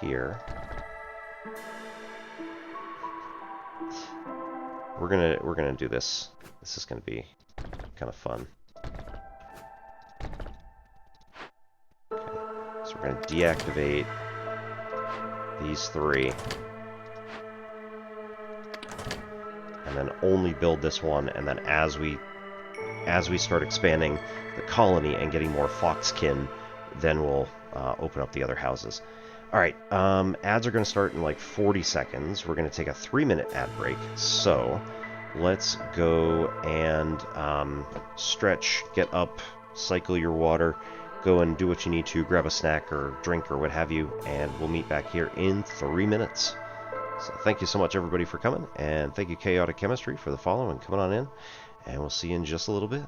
here. We're gonna do this. This is gonna be kind of fun. Okay. So we're gonna deactivate these 3. And then only build this one, and then as we start expanding the colony and getting more foxkin, then we'll open up the other houses. Alright, ads are going to start in like 40 seconds. We're going to take a 3-minute ad break, so let's go and stretch, get up, cycle your water, go and do what you need to, grab a snack or drink or what have you, and we'll meet back here in 3 minutes. So thank you so much, everybody, for coming, and thank you, Chaotic Chemistry, for the follow and coming on in, and we'll see you in just a little bit.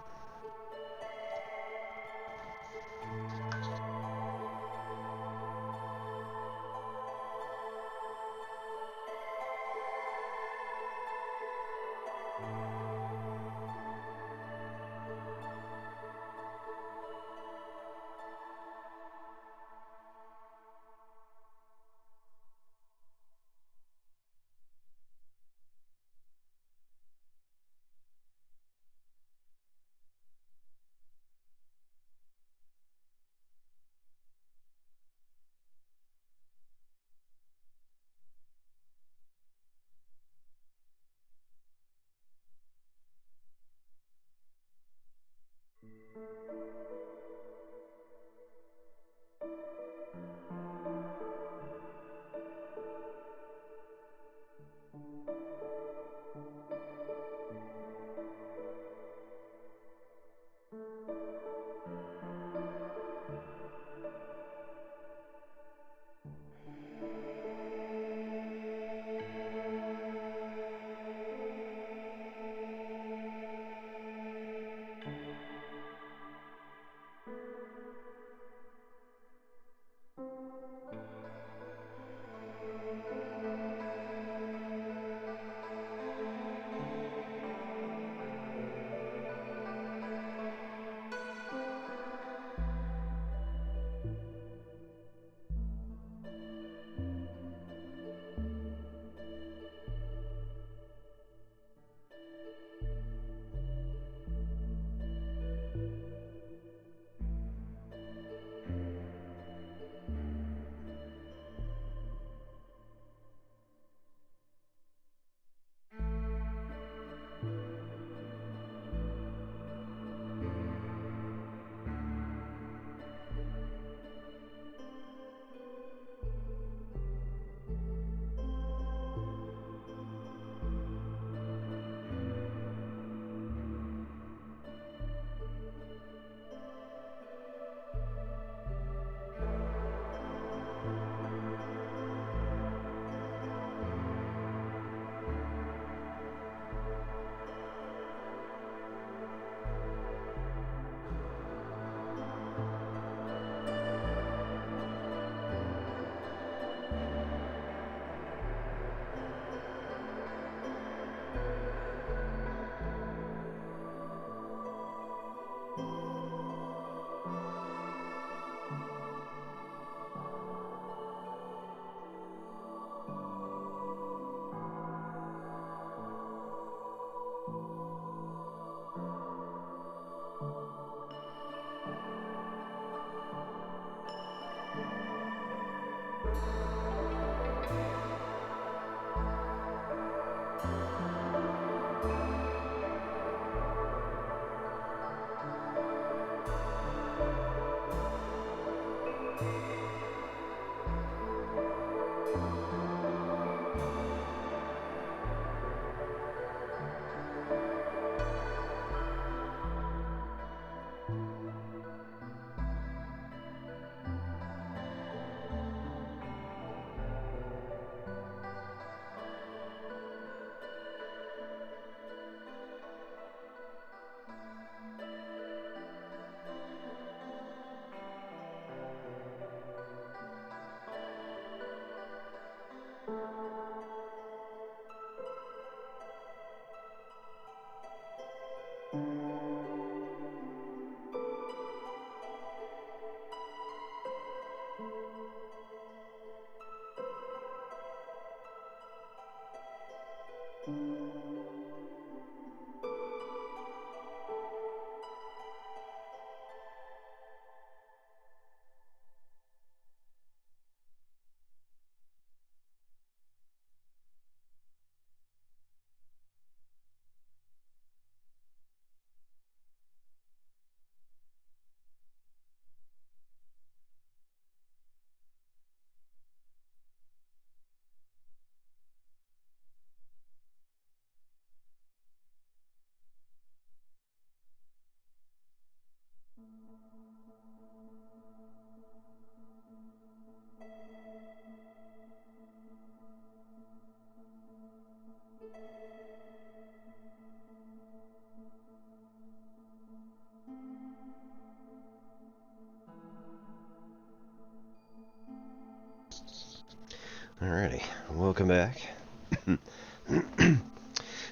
Alrighty, welcome back.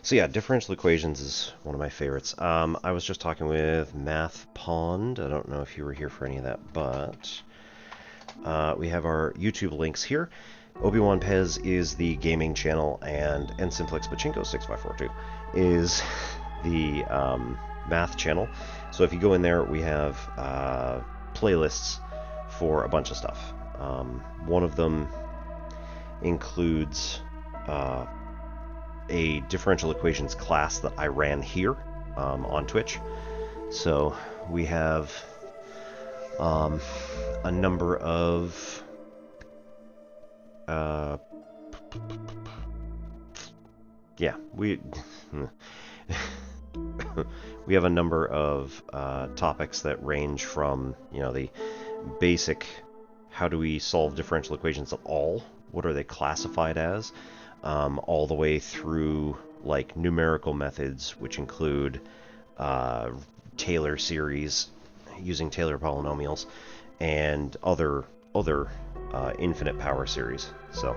So yeah, differential equations is one of my favorites. I was just talking with Math Pond. I don't know if you were here for any of that, but we have our YouTube links here. Obi-Wan Pez is the gaming channel, and Ensimplex Pachinko 6542 is the math channel. So if you go in there, we have playlists for a bunch of stuff. One of them includes a differential equations class that I ran here on Twitch. So we have a number of we have a number of topics that range from, you know, the basic how do we solve differential equations at all, what are they classified as, all the way through like numerical methods, which include Taylor series using Taylor polynomials and other infinite power series. So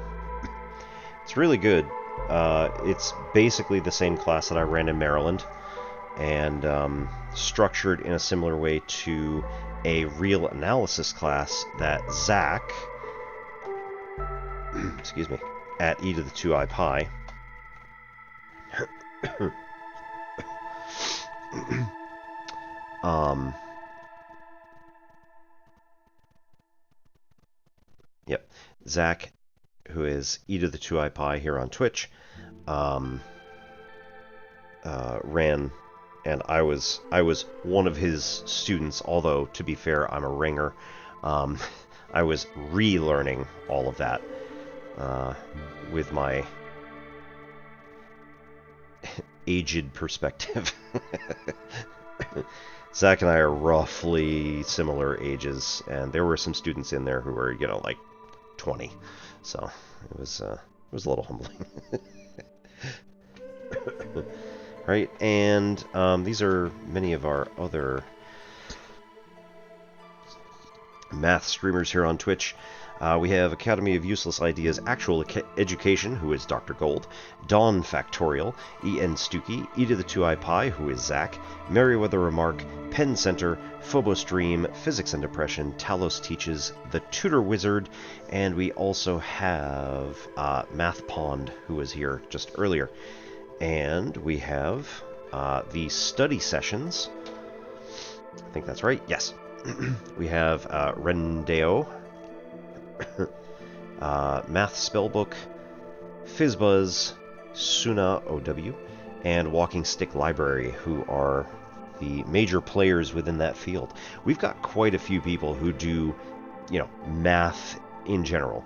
it's really good. It's basically the same class that I ran in Maryland, and structured in a similar way to a real analysis class that Zach, excuse me, at e to the 2I pi yep, Zach, who is e to the 2I pi here on Twitch, ran, and I was one of his students, although to be fair, I'm a ringer. I was relearning all of that with my aged perspective. Zach and I are roughly similar ages, and there were some students in there who were, you know, like 20, so it was a little humbling. Right, and these are many of our other math streamers here on Twitch. We have Academy of Useless Ideas Actual Education, who is Dr. Gold, Dawn Factorial, E.N. Stuckey, e to the 2I pi, who is Zach, Meriwether Remark, Penn Center, Phobos Dream, Physics and Depression, Talos Teaches, The Tutor Wizard, and we also have Math Pond, who was here just earlier. And we have the study sessions. I think that's right. Yes. We have Rendeo, Math Spellbook, Fizzbuzz, Suna OW, and Walking Stick Library, who are the major players within that field. We've got quite a few people who do, you know, math in general.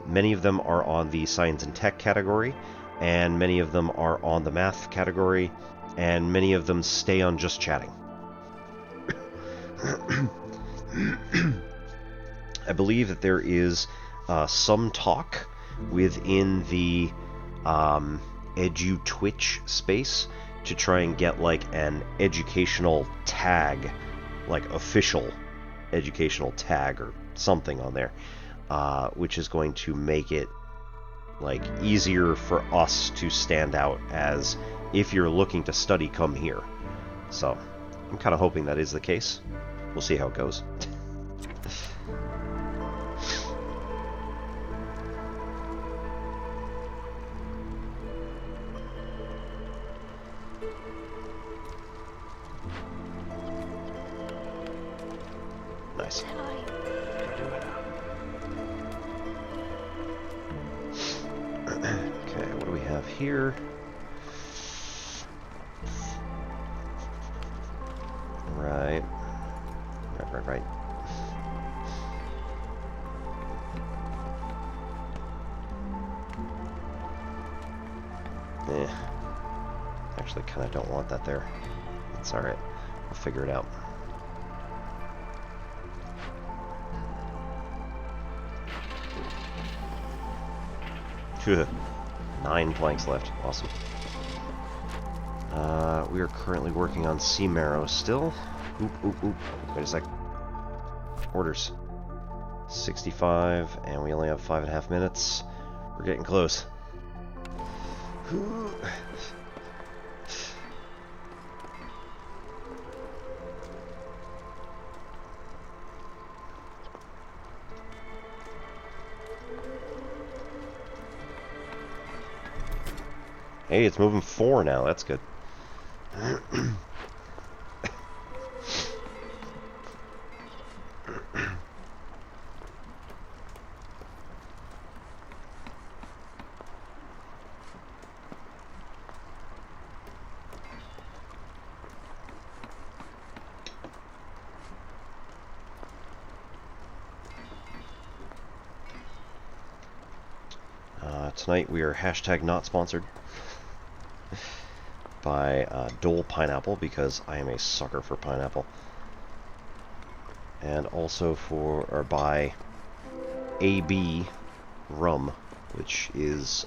Many of them are on the science and tech category, and many of them are on the math category, and many of them stay on just chatting. I believe that there is some talk within the Edu Twitch space to try and get like an educational tag, like official educational tag or something on there, which is going to make it like easier for us to stand out as, if you're looking to study, come here. So I'm kind of hoping that is the case. We'll see how it goes. Nice. Okay, what do we have here? Right. Right. Actually, kind of don't want that there. It's alright. I'll figure it out. Phew. 9 planks left. Awesome. We are currently working on Sea Marrow still. Oop. Wait a sec. Orders. 65, and we only have 5.5 minutes. We're getting close. Hey, it's moving 4 now. That's good. Tonight we are hashtag not sponsored by Dole Pineapple, because I am a sucker for pineapple, and also by AB Rum, which is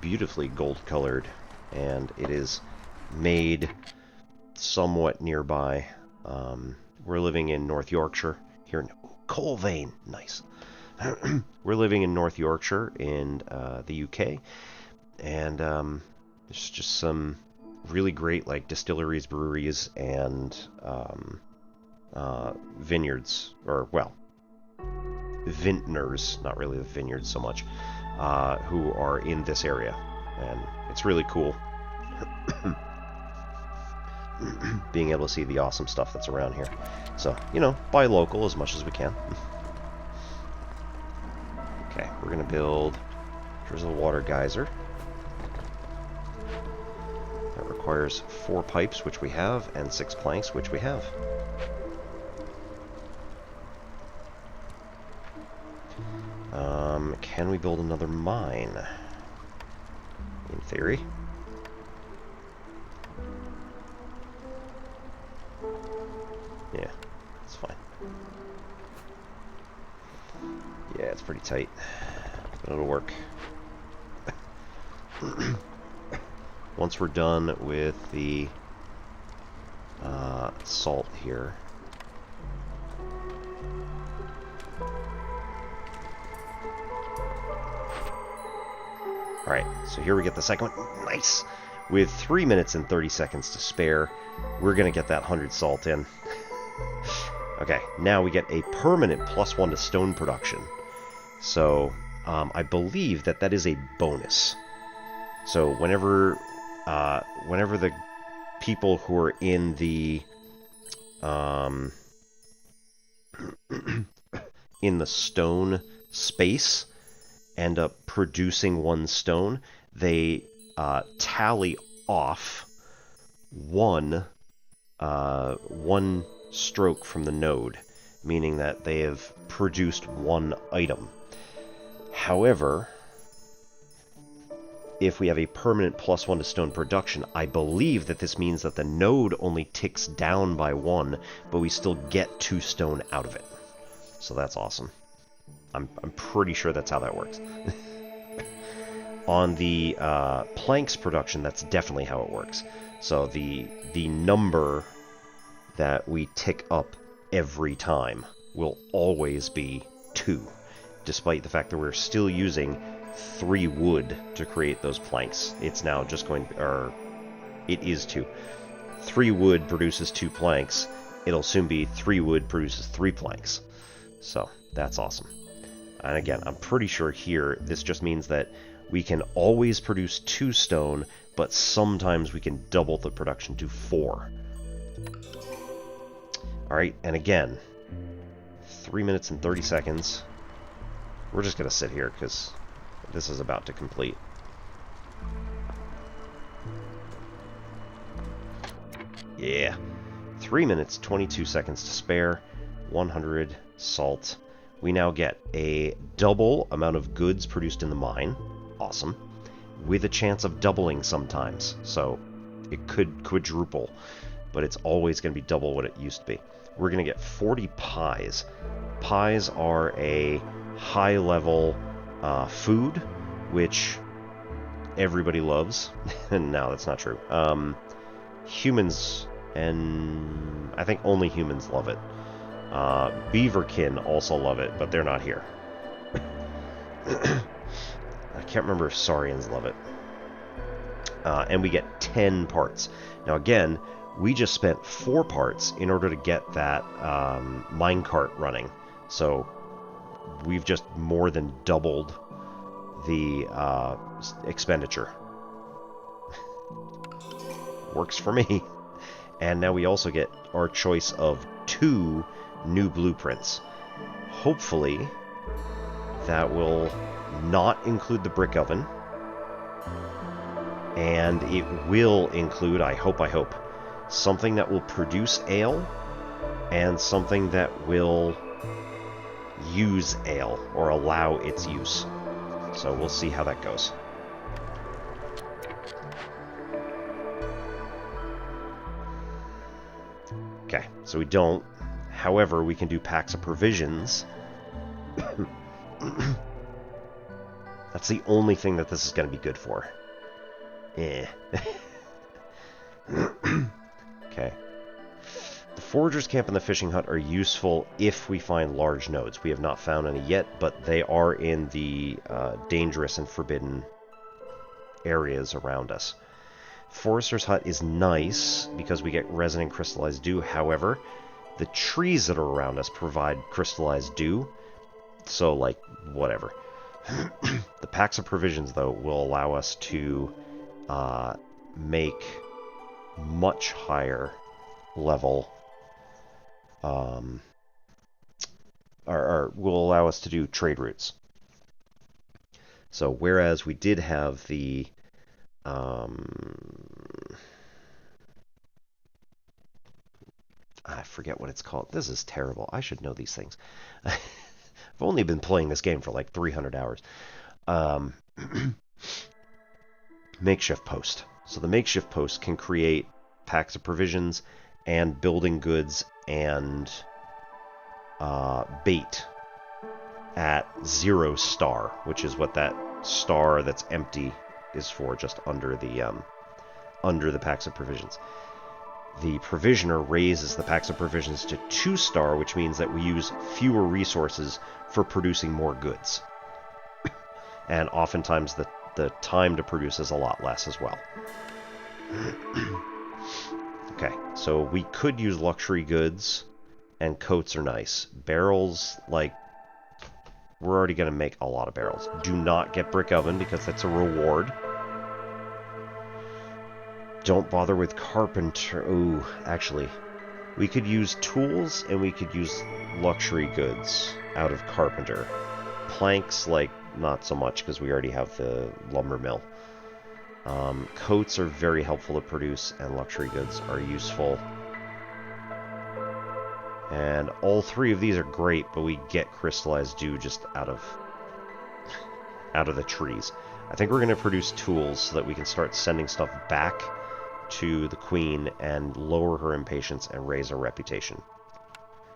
beautifully gold colored, and it is made somewhat nearby. We're living in North Yorkshire here in Coal Vein. Nice. We're living in North Yorkshire in the UK, and there's just some really great like distilleries, breweries, and vineyards, or well, vintners, not really the vineyards so much, who are in this area, and it's really cool being able to see the awesome stuff that's around here. So, you know, buy local as much as we can. Okay, we're going to build drizzle water geyser. That requires 4 pipes, which we have, and 6 planks, which we have. Can we build another mine? In theory. Yeah, it's fine. Yeah, it's pretty tight, but it'll work. Once we're done with the salt here, alright, so here we get the second one. Nice! With 3 minutes and 30 seconds to spare, we're going to get that 100 salt in. Okay, now we get a permanent +1 to stone production. So, I believe that that is a bonus. So whenever the people who are in the in the stone space end up producing 1 stone, they tally off one stroke from the node, meaning that they have produced 1 item. However, if we have a permanent +1 to stone production, I believe that this means that the node only ticks down by 1, but we still get 2 stone out of it. So that's awesome. I'm pretty sure that's how that works. On the planks production, that's definitely how it works. So the number that we tick up every time will always be 2, despite the fact that we're still using 3 wood to create those planks. It's now just going, or it is 2. 3 wood produces 2 planks. It'll soon be 3 wood produces 3 planks. So that's awesome. And again, I'm pretty sure here this just means that we can always produce 2 stone, but sometimes we can double the production to 4. Alright, and again, 3 minutes and 30 seconds. We're just going to sit here because this is about to complete. Yeah. 3 minutes, 22 seconds to spare. 100 salt. We now get a double amount of goods produced in the mine. Awesome. With a chance of doubling sometimes. So it could quadruple, but it's always going to be double what it used to be. We're going to get 40 pies. Pies are a high-level food, which everybody loves. No, that's not true. Humans, and I think only humans love it. Beaverkin also love it, but they're not here. I can't remember if Saurians love it. And we get 10 parts. Now again, we just spent 4 parts in order to get that minecart running. So we've just more than doubled the expenditure. Works for me. And now we also get our choice of 2 new blueprints. Hopefully that will not include the brick oven. And it will include, I hope, something that will produce ale and something that will use ale or allow its use. So we'll see how that goes. Okay, so we don't. However, we can do packs of provisions. That's the only thing that this is going to be good for. Okay. The foragers camp and the fishing hut are useful if we find large nodes. We have not found any yet, but they are in the dangerous and forbidden areas around us. Forester's hut is nice because we get resin and crystallized dew. However, the trees that are around us provide crystallized dew. So, like, whatever. The packs of provisions, though, will allow us to make much higher level, or will allow us to do trade routes. So whereas we did have the I forget what it's called. This is terrible. I should know these things. I've only been playing this game for like 300 hours. Makeshift post. So the makeshift post can create packs of provisions and building goods and bait at 0 star, which is what that star that's empty is for, just under the packs of provisions. The provisioner raises the packs of provisions to 2 star, which means that we use fewer resources for producing more goods. And oftentimes the time to produce is a lot less as well. Okay, so we could use luxury goods, and coats are nice. Barrels, like, we're already going to make a lot of barrels. Do not get brick oven because that's a reward. Don't bother with carpenter. Ooh, actually, we could use tools and we could use luxury goods out of carpenter. Planks, like, not so much because we already have the lumber mill. Coats are very helpful to produce, and luxury goods are useful. And all 3 of these are great, but we get crystallized dew just out of the trees. I think we're going to produce tools so that we can start sending stuff back to the queen and lower her impatience and raise her reputation.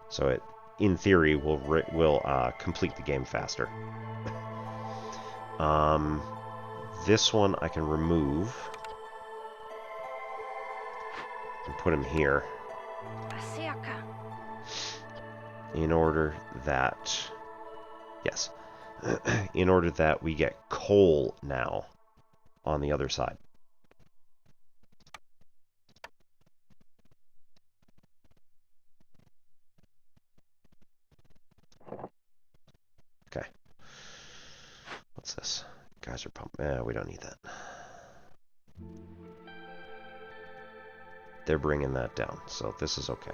So it, in theory, will complete the game faster. This one I can remove and put him here in order that, yes, in order that we get coal now on the other side. Okay. What's this? Geyser pump. We don't need that. They're bringing that down, so this is okay.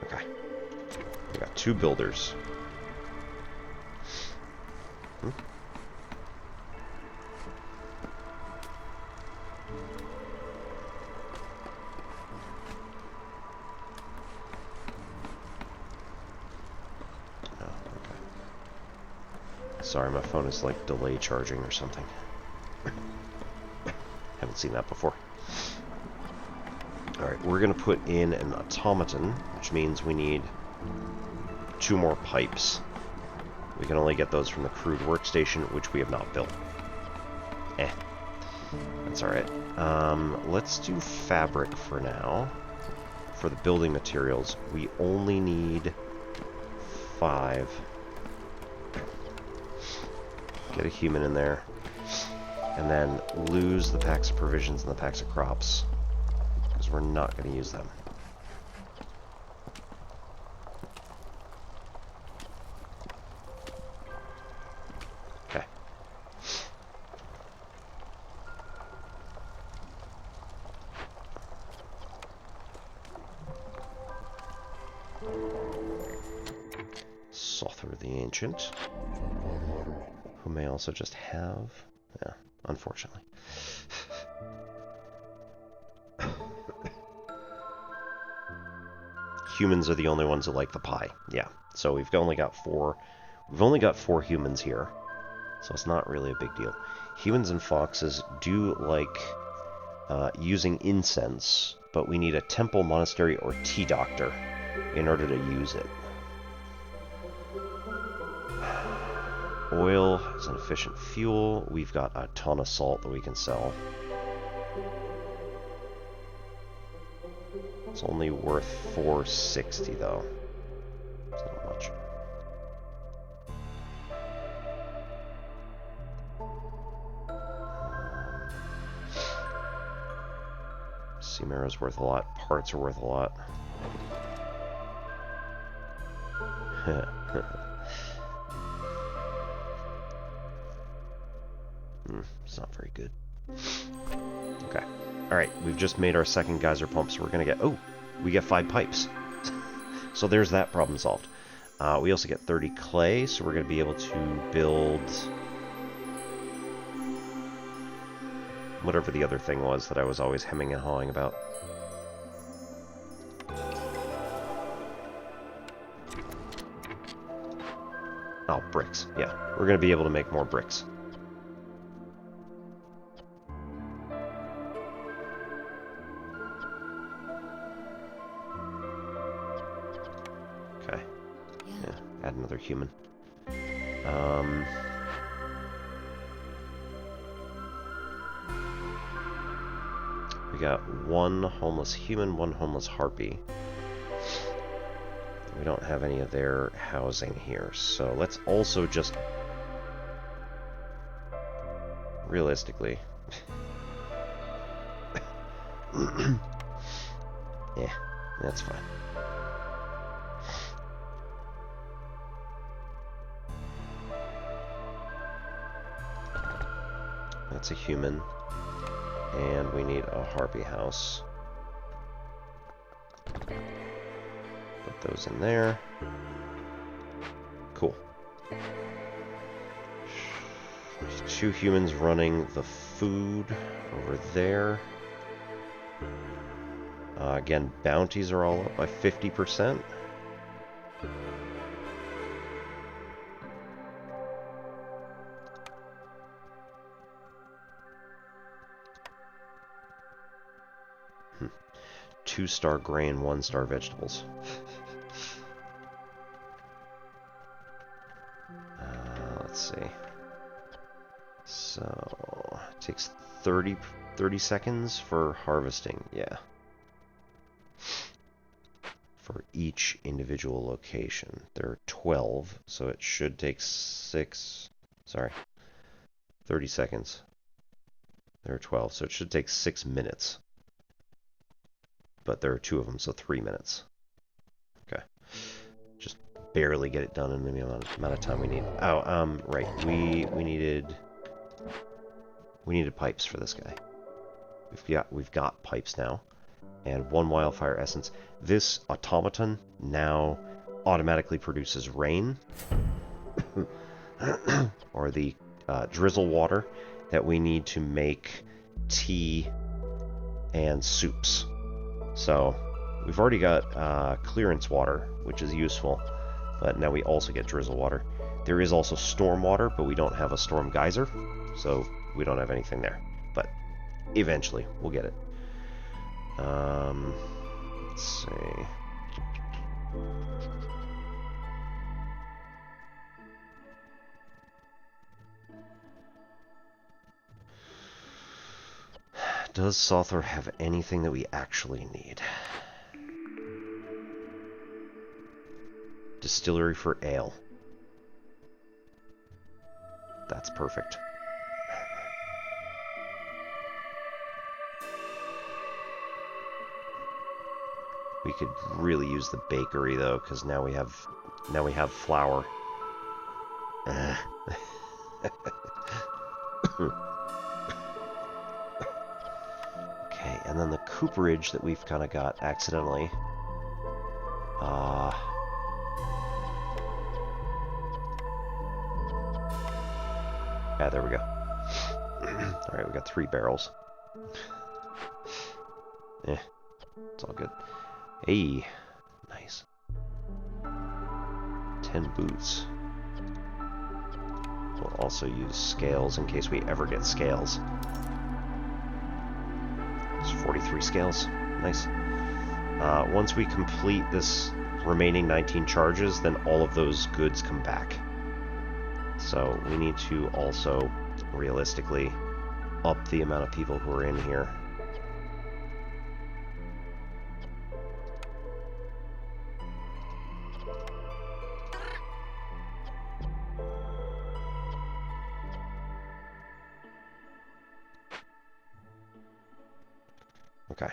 Okay. We got 2 builders. Sorry, my phone is like delay charging or something. Haven't seen that before. Alright, we're going to put in an automaton, which means we need 2 more pipes. We can only get those from the crude workstation, which we have not built. That's alright. Let's do fabric for now. For the building materials, we only need 5. Get a human in there. And then lose the packs of provisions and the packs of crops. Because we're not going to use them. Okay. Sother the Ancient. Who may also just have... Yeah, unfortunately. Humans are the only ones who like the pie. Yeah, so we've only got 4. We've only got 4 humans here, so it's not really a big deal. Humans and foxes do like using incense, but we need a temple, monastery, or tea doctor in order to use it. Oil is an efficient fuel. We've got a ton of salt that we can sell. It's only worth 460 though. It's not much. Seam arrow's worth a lot. Parts are worth a lot. It's not very good. Okay. Alright, we've just made our second geyser pump, so we're gonna get... Oh! We get 5 pipes. So there's that problem solved. We also get 30 clay, so we're gonna be able to build... whatever the other thing was that I was always hemming and hawing about. Oh, bricks. Yeah, we're gonna be able to make more bricks. Okay. Yeah, add another human. We got 1 homeless human, 1 homeless harpy. We don't have any of their housing here, so let's also just... realistically... yeah, that's fine. That's a human. And we need a harpy house. Put those in there. Cool. 2 humans running the food over there. Again, bounties are all up by 50%. Two-star grain, 1-star vegetables. Let's see. So, it takes 30 seconds for harvesting, yeah. For each individual location. There are 12, so it should take 30 seconds. There are 12, so it should take 6 minutes. But there are 2 of them, so 3 minutes. Okay. Just barely get it done in the amount of time we need. Oh, right. We needed pipes for this guy. We've got pipes now. And 1 wildfire essence. This automaton now automatically produces rain. Or the drizzle water that we need to make tea and soups. So, we've already got clearance water, which is useful, but now we also get drizzle water. There is also storm water, but we don't have a storm geyser, so we don't have anything there. But eventually, we'll get it. Let's see. Does Sothor have anything that we actually need? Distillery for ale. That's perfect. We could really use the bakery though, because now we have flour. Okay, and then the cooperage that we've kind of got accidentally. Yeah, there we go. Alright, we got 3 barrels. It's all good. Hey, nice. 10 boots. We'll also use scales in case we ever get scales. It's 43 scales. Nice. Once we complete this remaining 19 charges, then all of those goods come back. So we need to also, realistically, up the amount of people who are in here. Okay.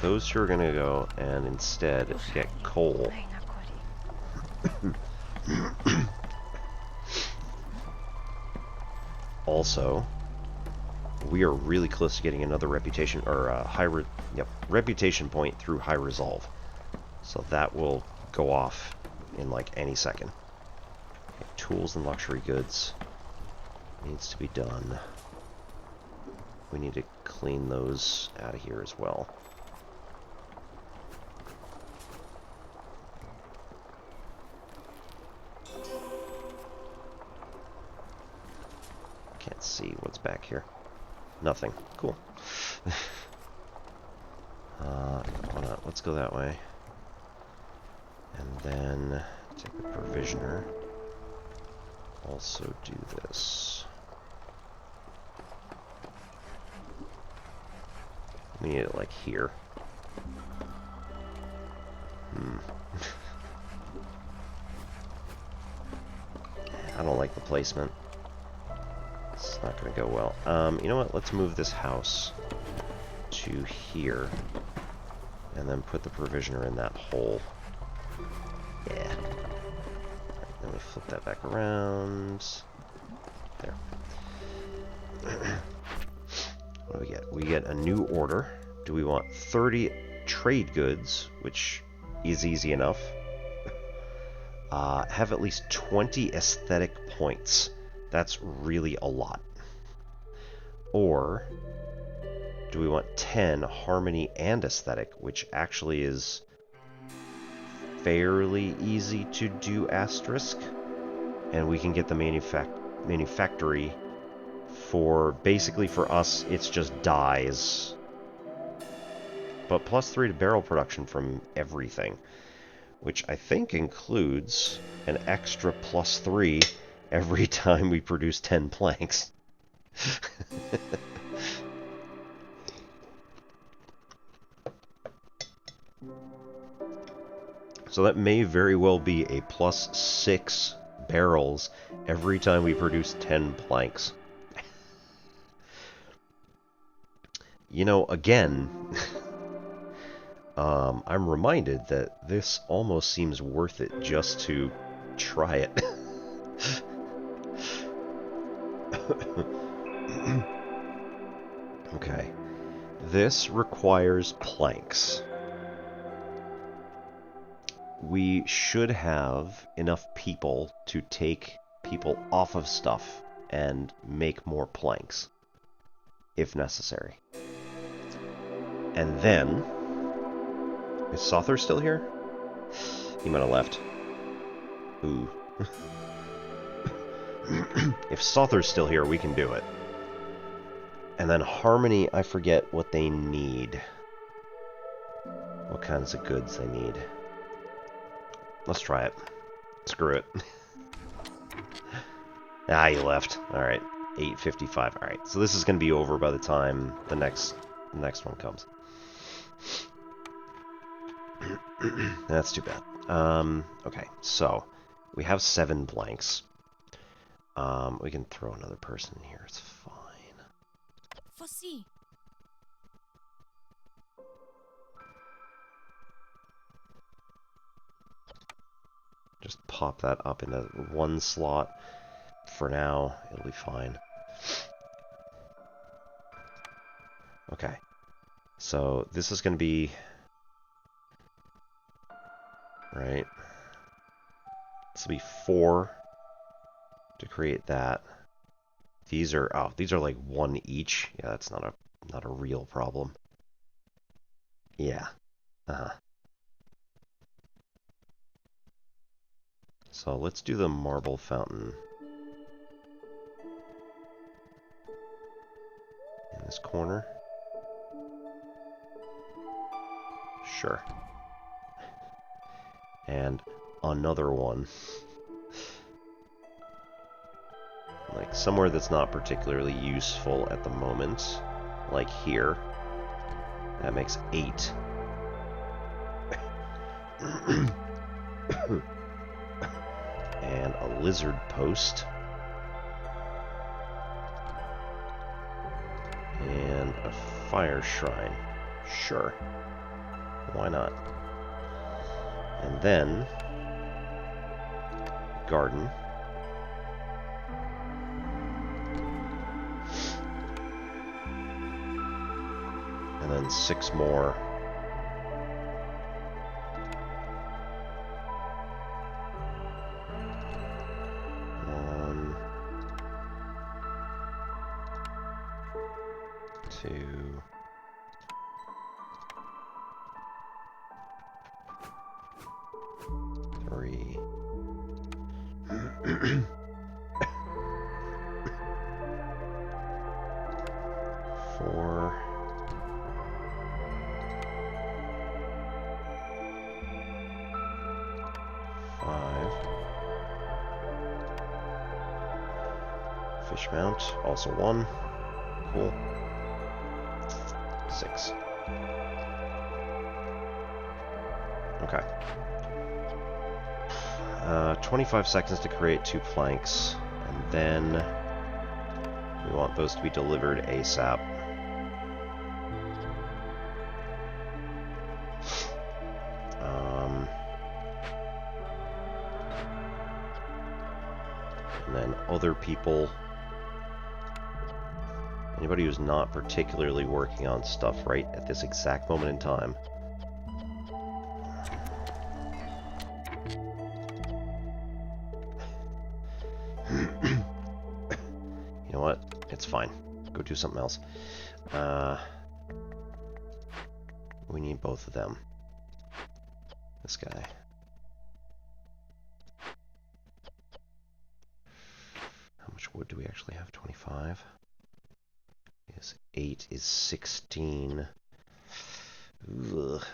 Those two are going to go and instead get coal. Also, we are really close to getting another reputation or reputation point through high resolve. So that will go off in like any second. Okay, tools and luxury goods needs to be done. We need to clean those out of here as well. Can't see what's back here. Nothing. Cool. Let's go that way. And then take the provisioner. Also do this. We need it like here. I don't like the placement. It's not going to go well. You know what? Let's move this house to here. And then put the provisioner in that hole. Yeah. Right, then we flip that back around. There. What do we get? We get a new order. Do we want 30 trade goods, which is easy enough. Have at least 20 aesthetic points. That's really a lot. Or do we want 10 harmony and aesthetic, which actually is fairly easy to do asterisk, and we can get the manufactory for basically for us it's just dyes, but +3 to barrel production from everything, which I think includes an extra +3 every time we produce 10 planks. So that may very well be a +6 barrels every time we produce 10 planks. You know, again, I'm reminded that this almost seems worth it just to try it. Okay. This requires planks. We should have enough people to take people off of stuff and make more planks, if necessary. And then... Is Sother still here? He might have left. Ooh. If Sother's still here, we can do it. And then Harmony, I forget what they need. What kinds of goods they need. Let's try it. Screw it. Ah, he left. Alright. 8:55. Alright, so this is going to be over by the time the next one comes. That's too bad. Okay, so we have 7 blanks. We can throw another person in here. It's fine. Foresee. Just pop that up into one slot. For now, it'll be fine. Okay. So this is going to be... Right. This will be 4 to create that. These are like 1 each. Yeah, that's not a real problem. Yeah. So let's do the marble fountain in this corner. Sure. And another one. Like somewhere that's not particularly useful at the moment. Like here. That makes 8. And a lizard post. And a fire shrine. Sure. Why not? And then... garden. And then 6 more. Fish mount, also 1. Cool. 6. Okay. 25 seconds to create 2 planks, and then we want those to be delivered ASAP. And then other people... Anybody who's not particularly working on stuff right at this exact moment in time. You know what? It's fine. Go do something else. We need both of them. This guy. How much wood do we actually have? 25? 8 is 16. Ugh.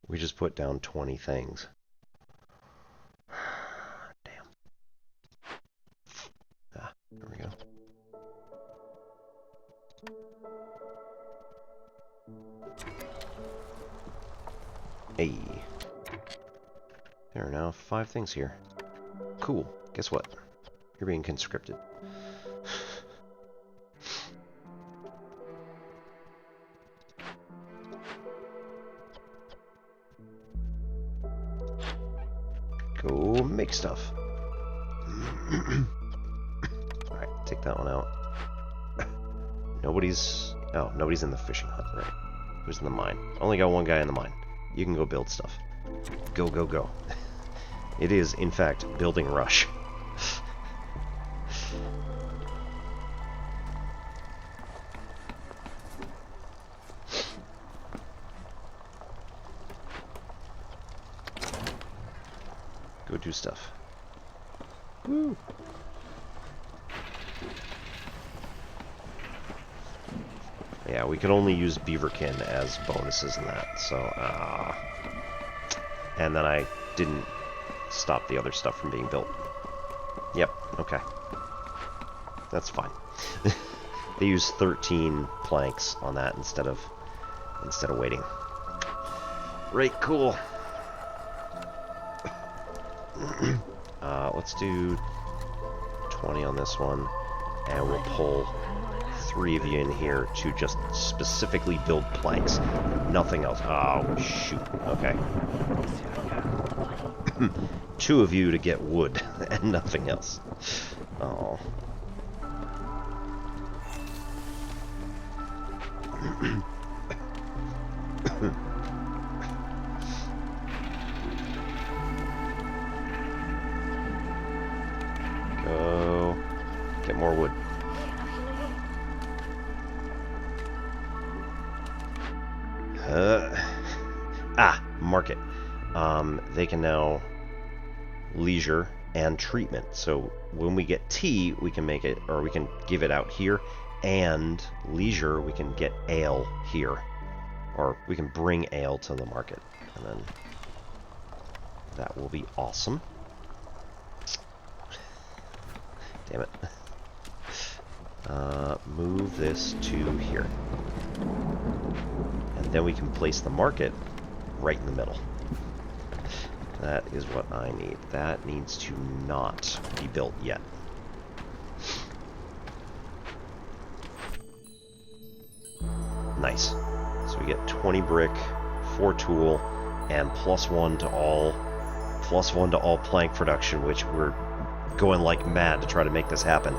We just put down 20 things. Damn. Ah, there we go. Hey. There are now 5 things here. Cool. Guess what? You're being conscripted. Go make stuff. Alright, take that one out. Nobody's in the fishing hut, right? Who's in the mine? Only got one guy in the mine. You can go build stuff. Go, go, go. It is, in fact, building rush. do stuff. Woo! Yeah, we can only use beaverkin as bonuses in that, so, and then I didn't stop the other stuff from being built. Yep, okay. That's fine. They use 13 planks on that instead of waiting. Right, cool. Let's do 20 on this one, and we'll pull 3 of you in here to just specifically build planks. Nothing else. Oh, shoot. Okay. 2 of you to get wood, and nothing else. Oh. Go. Get more wood. Market. They can now leisure and treatment. So when we get tea, we can make it, or we can give it out here, and leisure, we can get ale here. Or we can bring ale to the market. And then that will be awesome. Damn it. Move this to here. And then we can place the market right in the middle. That is what I need. That needs to not be built yet. Nice. So we get 20 brick, 4 tool, and +1 to all plank production, which we're going like mad to try to make this happen.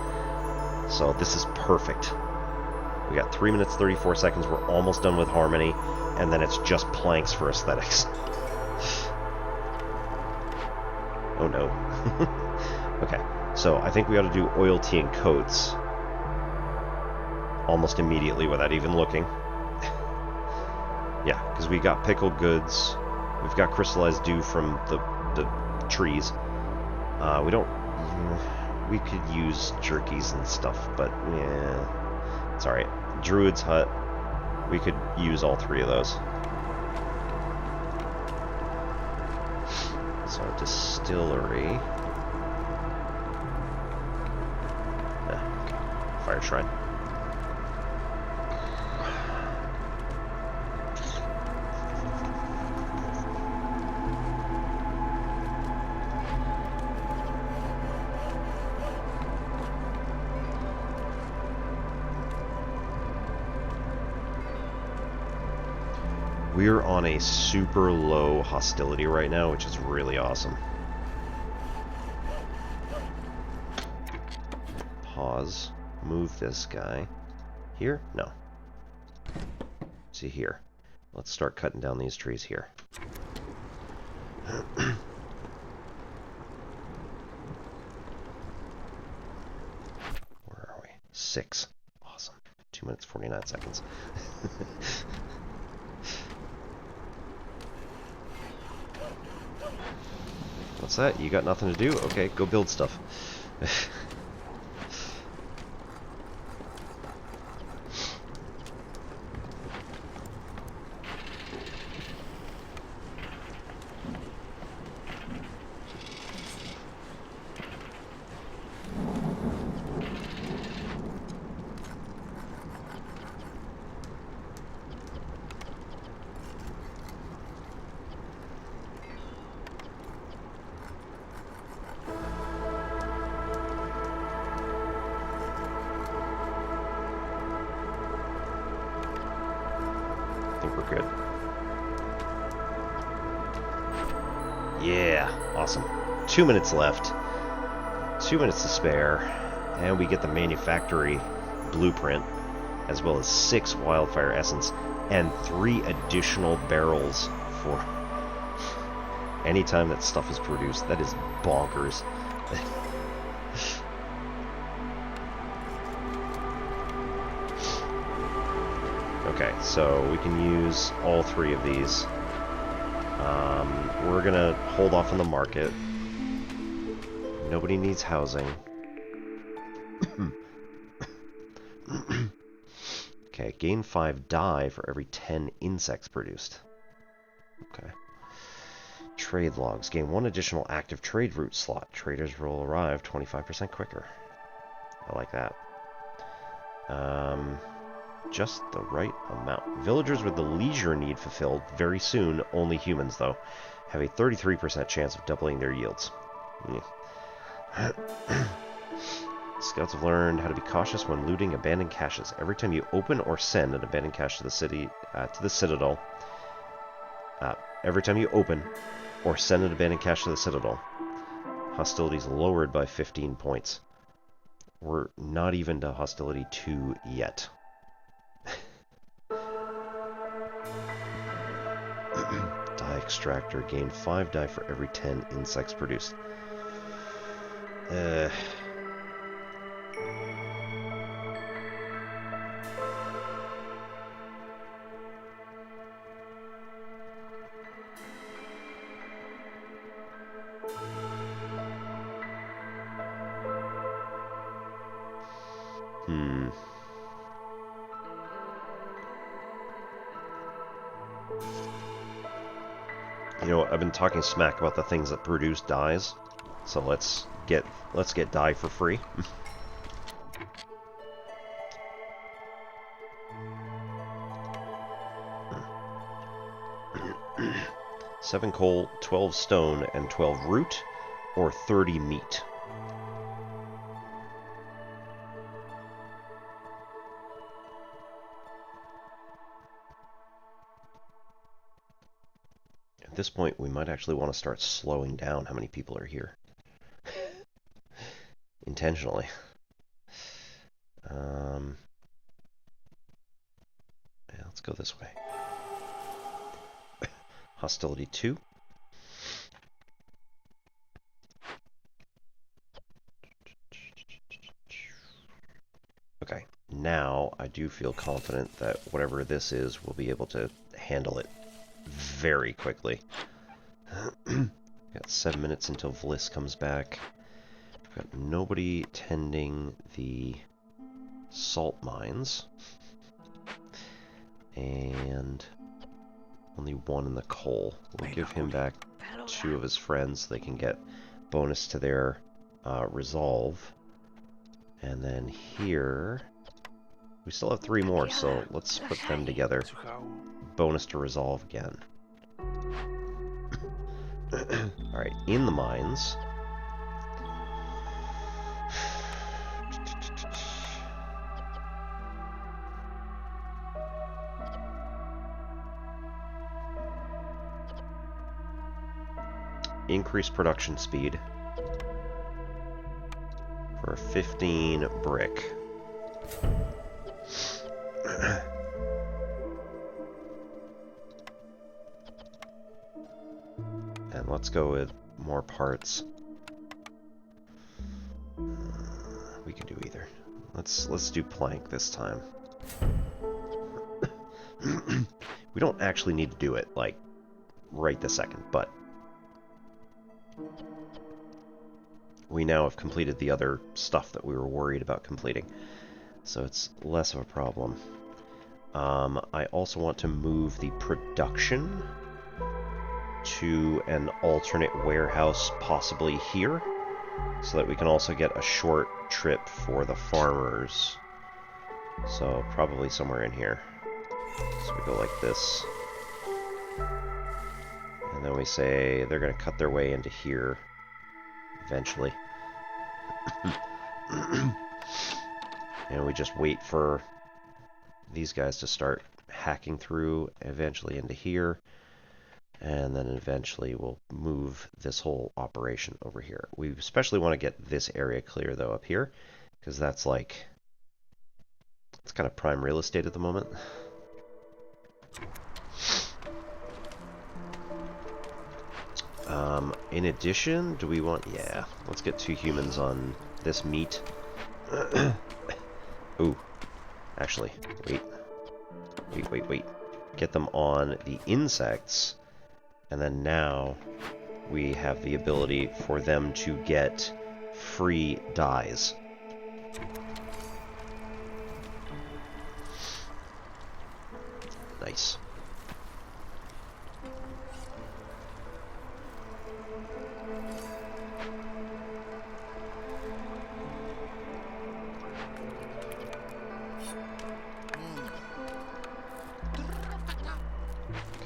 So this is perfect. We got 3 minutes 34 seconds. We're almost done with harmony, and then it's just planks for aesthetics. Oh no. Okay, so I think we ought to do oil, tea, and coats almost immediately without even looking. Yeah, because we got pickled goods. We've got crystallized dew from the trees. We could use jerkies and stuff, but yeah, it's alright. Druid's hut. We could use all 3 of those. So distillery. Okay. Fire shrine. We're on a super low hostility right now, which is really awesome. Pause. Move this guy. Here? No. See here. Let's start cutting down these trees here. Where are we? 6. Awesome. 2 minutes 49 seconds. What's that? You got nothing to do? Okay, go build stuff. We're good. Yeah, awesome. 2 minutes left. 2 minutes to spare. And we get the manufactory blueprint, as well as 6 wildfire essence, and 3 additional barrels for anytime that stuff is produced. That is bonkers. Okay, so we can use all 3 of these. We're gonna hold off on the market. Nobody needs housing. Okay, gain 5 die for every 10 insects produced. Okay. Trade logs. Gain 1 additional active trade route slot. Traders will arrive 25% quicker. I like that. Just the right amount. Villagers with the leisure need fulfilled very soon, only humans though, have a 33% chance of doubling their yields. Scouts have learned how to be cautious when looting abandoned caches. Every time you open or send an abandoned cache to the Citadel, every time you open or send an abandoned cache to the Citadel, hostility's lowered by 15 points. We're not even to hostility 2 yet. Die extractor. Gain 5 die for every 10 insects produced. You know, I've been talking smack about the things that produce dyes, so let's get dye for free. 7 coal, 12 stone, and 12 root, or 30 meat. At this point, we might actually want to start slowing down how many people are here. Intentionally. Yeah, let's go this way. Hostility 2. Okay, now I do feel confident that whatever this is, we'll be able to handle it very quickly. Got 7 minutes until Vliss comes back. Got nobody tending the salt mines. And only 1 in the coal. We'll give him back 2 of his friends so they can get bonus to their resolve. And then here, we still have 3 more, so let's put them together. Bonus to resolve again. Alright, in the mines. Increase production speed for 15 brick. And let's go with more parts. We can do either. Let's do plank this time. We don't actually need to do it like right this second, but we now have completed the other stuff that we were worried about completing, so it's less of a problem. I also want to move the production to an alternate warehouse, possibly here, so that we can also get a short trip for the farmers. So probably somewhere in here. So we go like this. And then we say they're going to cut their way into here eventually. And we just wait for these guys to start hacking through eventually into here. And then eventually we'll move this whole operation over here. We especially want to get this area clear though up here, because that's like, it's kind of prime real estate at the moment. In addition, do we want... Yeah, let's get 2 humans on this meat. Ooh, actually, wait. Get them on the insects, and then now we have the ability for them to get free dies. Nice.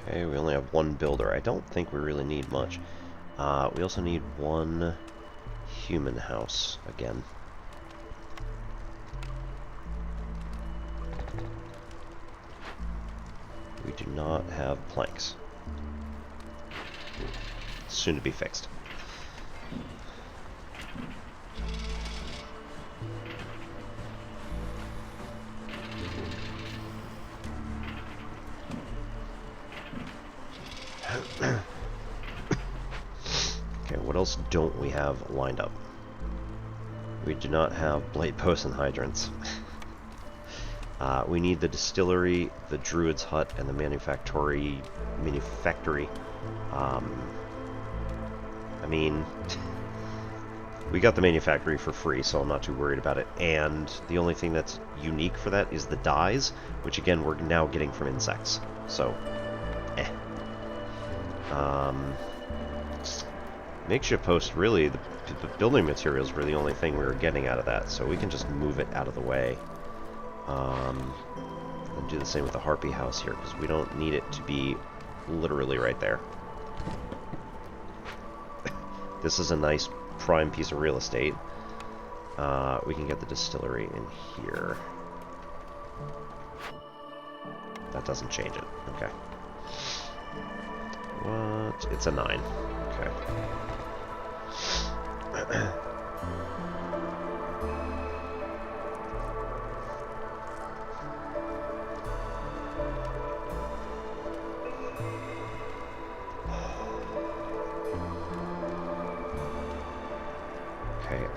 Okay, we only have one builder. I don't think we really need much. We also need one human house again. We do not have planks. Soon to be fixed. Okay, what else don't we have lined up? We do not have blade posts and hydrants. We need the distillery, the druid's hut, and the manufactory. I mean, we got the manufactory for free, so I'm not too worried about it. And the only thing that's unique for that is the dyes, which again we're now getting from insects. So, makeshift post, really, the building materials were the only thing we were getting out of that, so we can just move it out of the way. And do the same with the harpy house here, because we don't need it to be literally right there. This is a nice prime piece of real estate. We can get the distillery in here. That doesn't change it. Okay. What? It's a 9. Okay.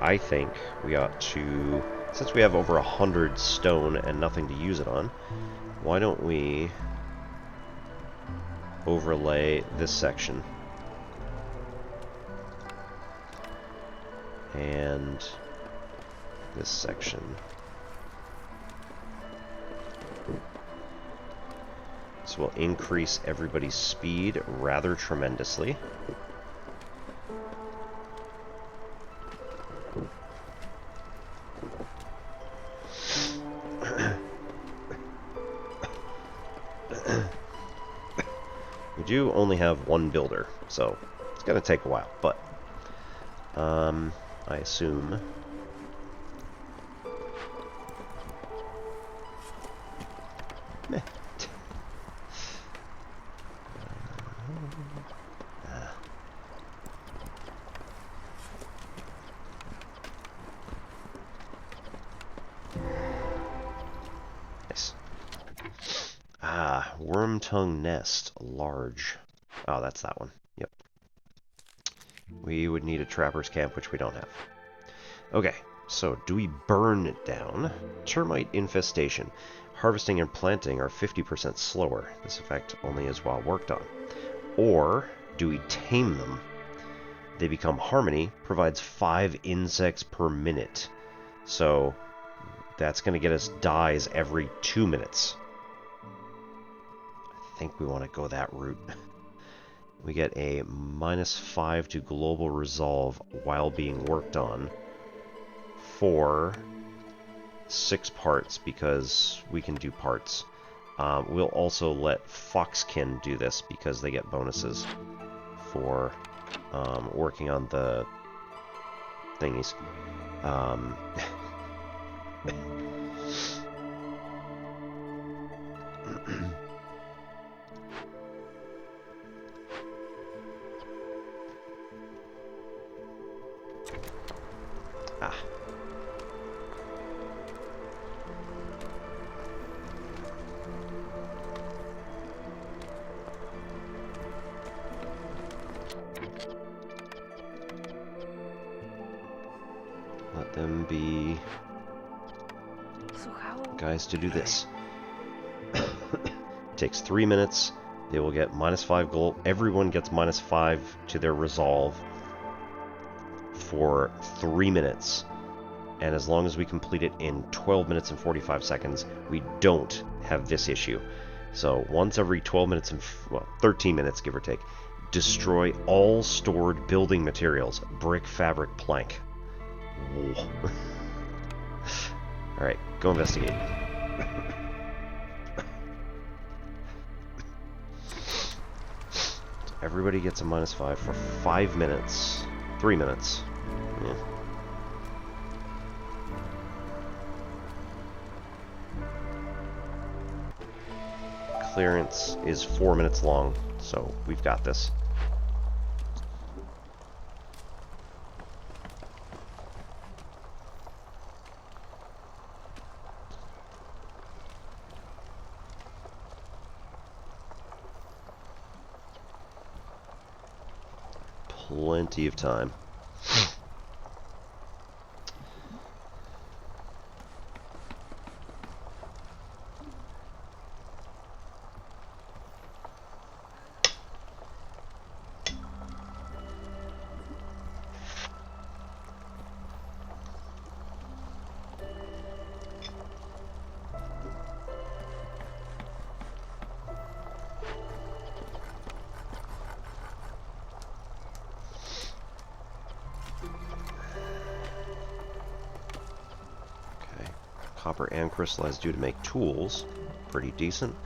I think we ought to, since we have over 100 stone and nothing to use it on, why don't we overlay this section and this section. This will increase everybody's speed rather tremendously. We do only have one builder, so it's going to take a while, but I assume nice. Worm tongue nest, large. Oh, that's that one. Yep. We would need a trapper's camp, which we don't have. Okay, so do we burn it down? Termite infestation. Harvesting and planting are 50% slower. This effect only is while worked on. Or do we tame them? They become harmony, provides 5 insects per minute. So that's going to get us dyes every 2 minutes. I think we want to go that route. We get a -5 to global resolve while being worked on for 6 parts, because we can do parts. We'll also let Foxkin do this because they get bonuses for working on the thingies. Let them be guys to do this. Takes 3 minutes. They will get -5 gold. Everyone gets -5 to their resolve for 3 minutes. And as long as we complete it in 12 minutes and 45 seconds, we don't have this issue. So once every 12 minutes and, 13 minutes, give or take, destroy all stored building materials. Brick, fabric, plank. Alright, go investigate. So everybody gets a -5 for 5 minutes. 3 minutes. Yeah. Clearance is 4 minutes long, so we've got this. Plenty of time. Copper and crystallized due to make tools. Pretty decent.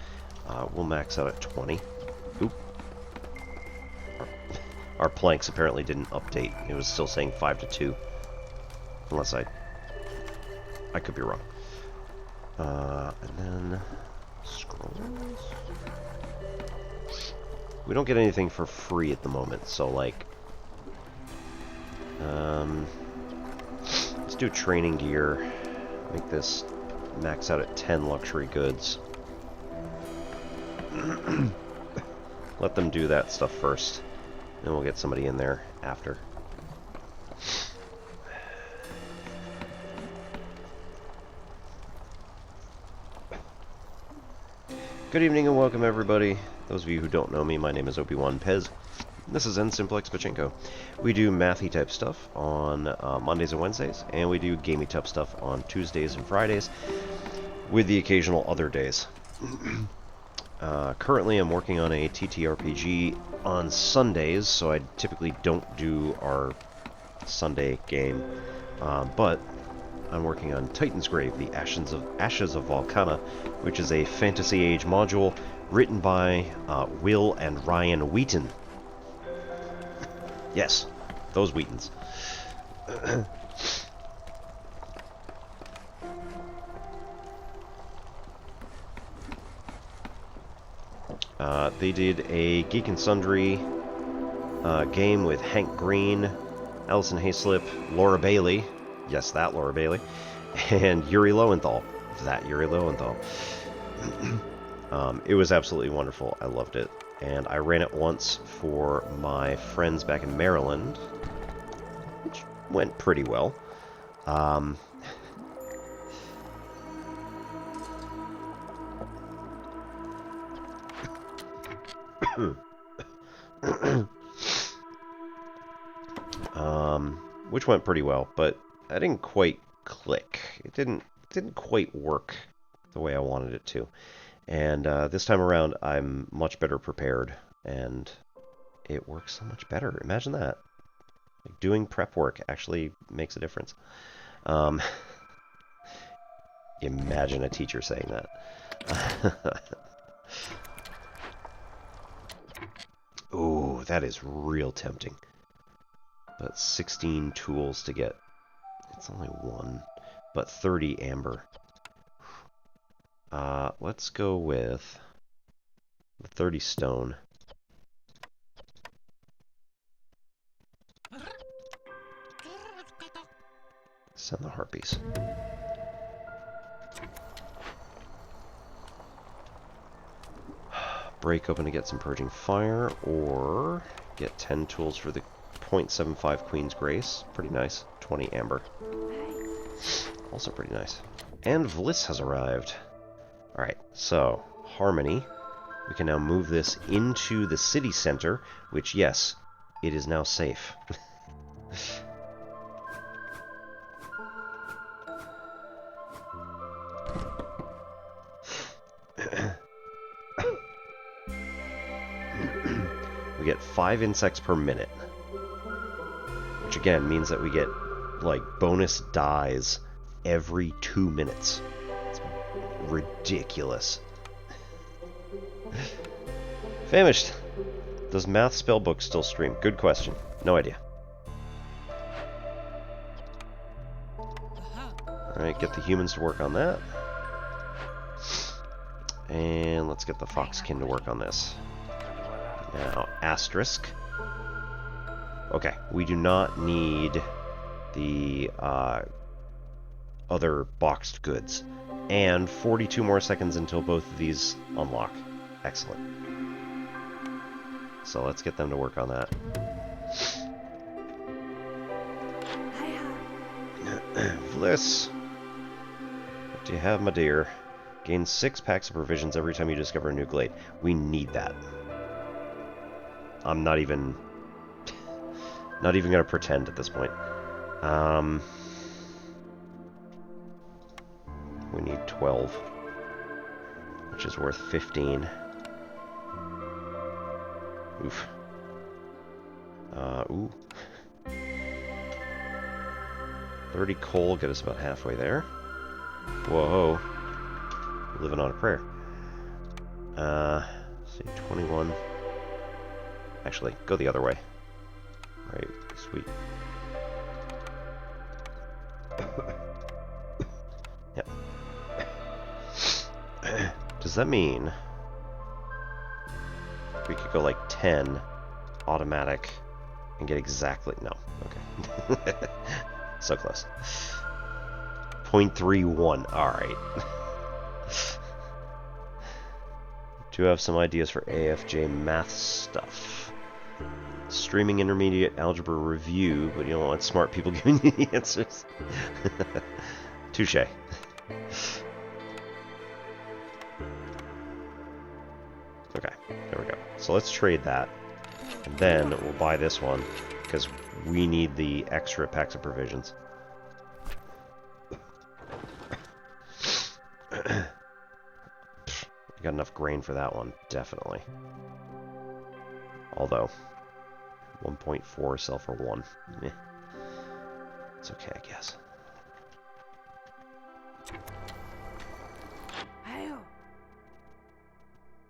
We'll max out at 20. Oop. Our planks apparently didn't update. It was still saying 5 to 2. Unless I could be wrong. And then scrolls. We don't get anything for free at the moment, so like let's do training gear. Make this max out at 10 luxury goods. Let them do that stuff first. Then we'll get somebody in there after. Good evening and welcome everybody. Those of you who don't know me, my name is Obi-Wan Pez. This is N Simplex Pachinko. We do mathy type stuff on Mondays and Wednesdays, and we do gamey type stuff on Tuesdays and Fridays, with the occasional other days. Currently I'm working on a TTRPG on Sundays, so I typically don't do our Sunday game, but I'm working on Titan's Grave, the Ashes of Volcana, which is a Fantasy Age module written by Will and Ryan Wheaton. Yes, those Wheatons. They did a Geek and Sundry game with Hank Green, Alison Hayslip, Laura Bailey, yes, that Laura Bailey, and Yuri Lowenthal, that Yuri Lowenthal. It was absolutely wonderful. I loved it. And I ran it once for my friends back in Maryland, which went pretty well. Which went pretty well, but I didn't quite click. It didn't quite work the way I wanted it to. And this time around, I'm much better prepared, and it works so much better. Imagine that. Like, doing prep work actually makes a difference. Imagine a teacher saying that. Ooh, that is real tempting. But 16 tools to get. It's only one, but 30 amber. Let's go with the 30 stone. Send the harpies. Break open to get some purging fire, or get 10 tools for the 0.75 Queen's Grace. Pretty nice. 20 amber. Also pretty nice. And Vliss has arrived. Alright, so, Harmony. We can now move this into the city center, which, yes, it is now safe. We get 5 insects per minute. Which again means that we get like bonus dies every 2 minutes. It's ridiculous. Famished. Does Math Spellbook still stream? Good question. No idea. Alright, get the humans to work on that. And let's get the Foxkin to work on this. Now, asterisk. Okay, we do not need the other boxed goods. And 42 more seconds until both of these unlock. Excellent. So let's get them to work on that. Bliss. What do you have, my dear? Gain 6 packs of provisions every time you discover a new glade. We need that. I'm not even going to pretend at this point. We need 12, which is worth 15. Oof. Ooh. 30 coal, get us about halfway there. Whoa. Living on a prayer. See, 21. Actually, go the other way. Right, sweet. Yep. Does that mean we could go like 10 automatic and get exactly... No, okay. So close. 0.31, alright. Do have some ideas for AFJ math stuff. Streaming intermediate algebra review, but you don't want smart people giving you the answers. Touche. Okay, there we go. So let's trade that. And then we'll buy this one, because we need the extra packs of provisions. Got enough grain for that one, definitely. Although, 1.4 sell for 1. Meh. It's okay, I guess.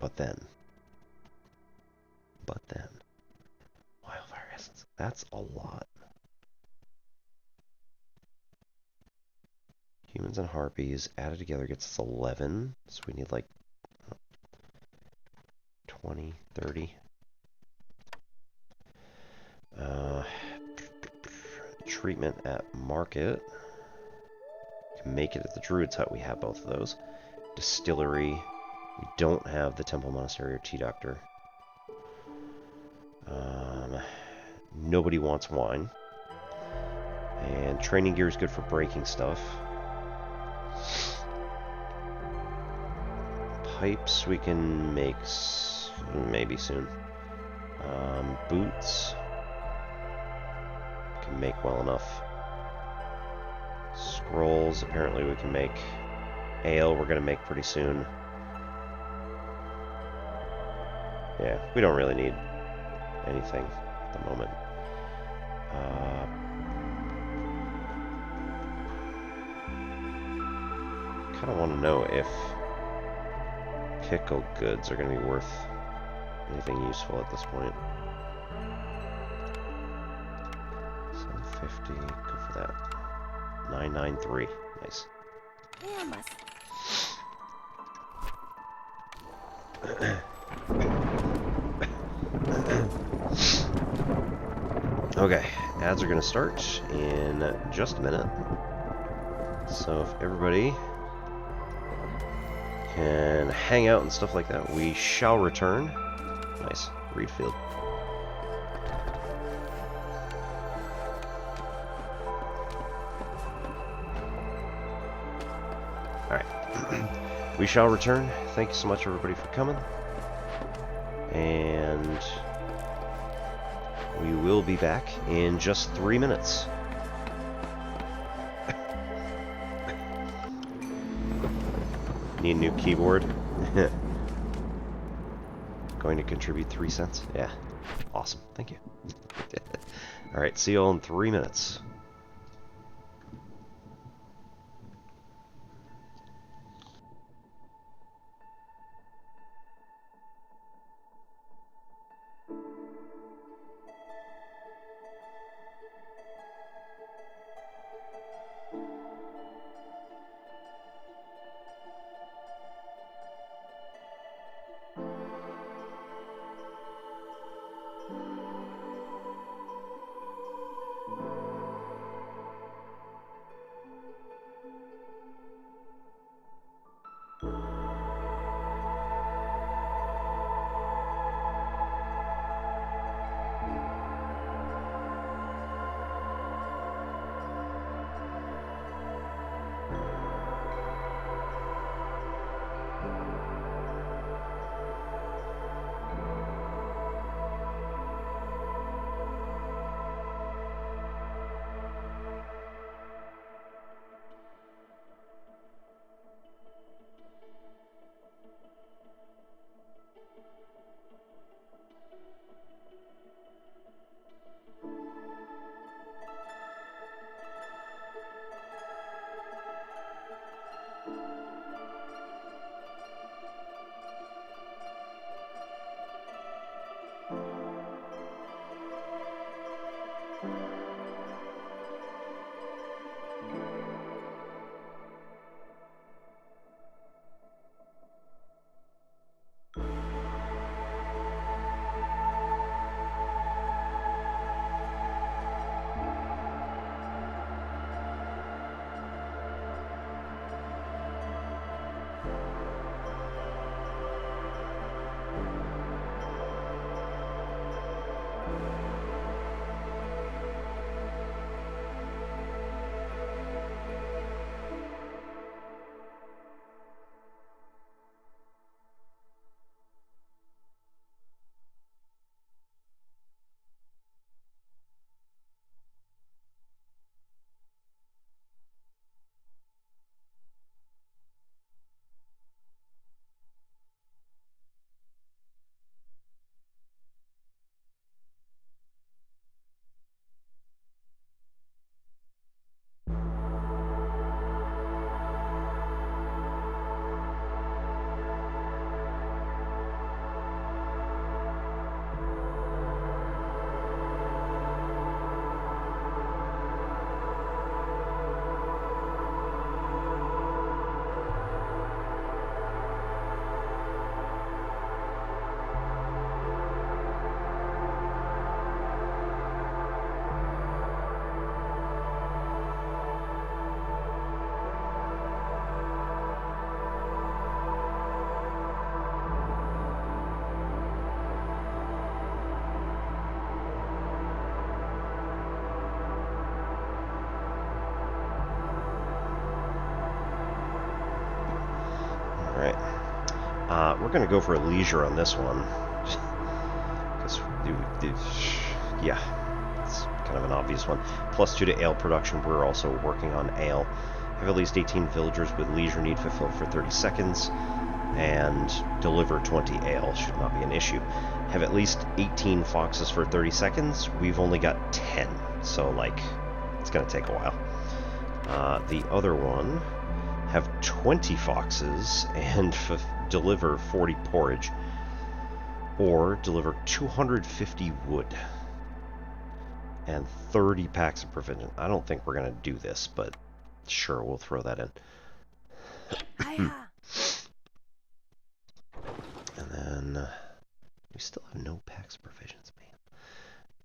But then, wildfire essence. That's a lot. Humans and harpies added together gets us 11. So we need like 20, 30. Treatment at market. Can make it at the Druid's Hut. We have both of those. Distillery. We don't have the Temple Monastery or Tea Doctor. Nobody wants wine. And training gear is good for breaking stuff. Pipes we can make maybe soon. Boots can make well enough. Scrolls apparently we can make. Ale we're gonna make pretty soon. Yeah, we don't really need anything at the moment. Kind of want to know if pickle goods are going to be worth anything useful at this point. 750, go for that. 993, nice. Okay, ads are going to start in just a minute. So if everybody can hang out and stuff like that, we shall return. Nice, reed field. Alright, we shall return. Thank you so much everybody for coming. And we will be back in just 3 minutes. Need a new keyboard? Going to contribute 3 cents? Yeah. Awesome. Thank you. Alright, see you all in 3 minutes. We're going to go for a leisure on this one. Because, yeah, it's kind of an obvious one. +2 to ale production. We're also working on ale. Have at least 18 villagers with leisure need fulfilled for 30 seconds. And deliver 20 ale. Should not be an issue. Have at least 18 foxes for 30 seconds. We've only got 10. So, like, it's going to take a while. The other one... have 20 foxes and deliver 40 porridge, or deliver 250 wood and 30 packs of provision. I don't think we're going to do this, but sure, we'll throw that in. And then we still have no packs of provisions, man.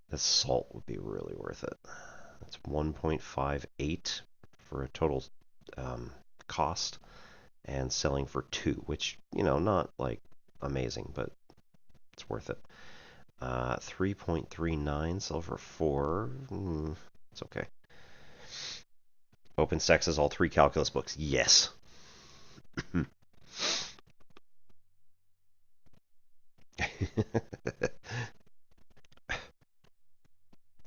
The salt would be really worth it. That's 1.58 for a total cost, and selling for 2, which, you know, not like amazing, but it's worth it. 3.39, sell for 4. It's okay. OpenStax has all 3 calculus books. Yes.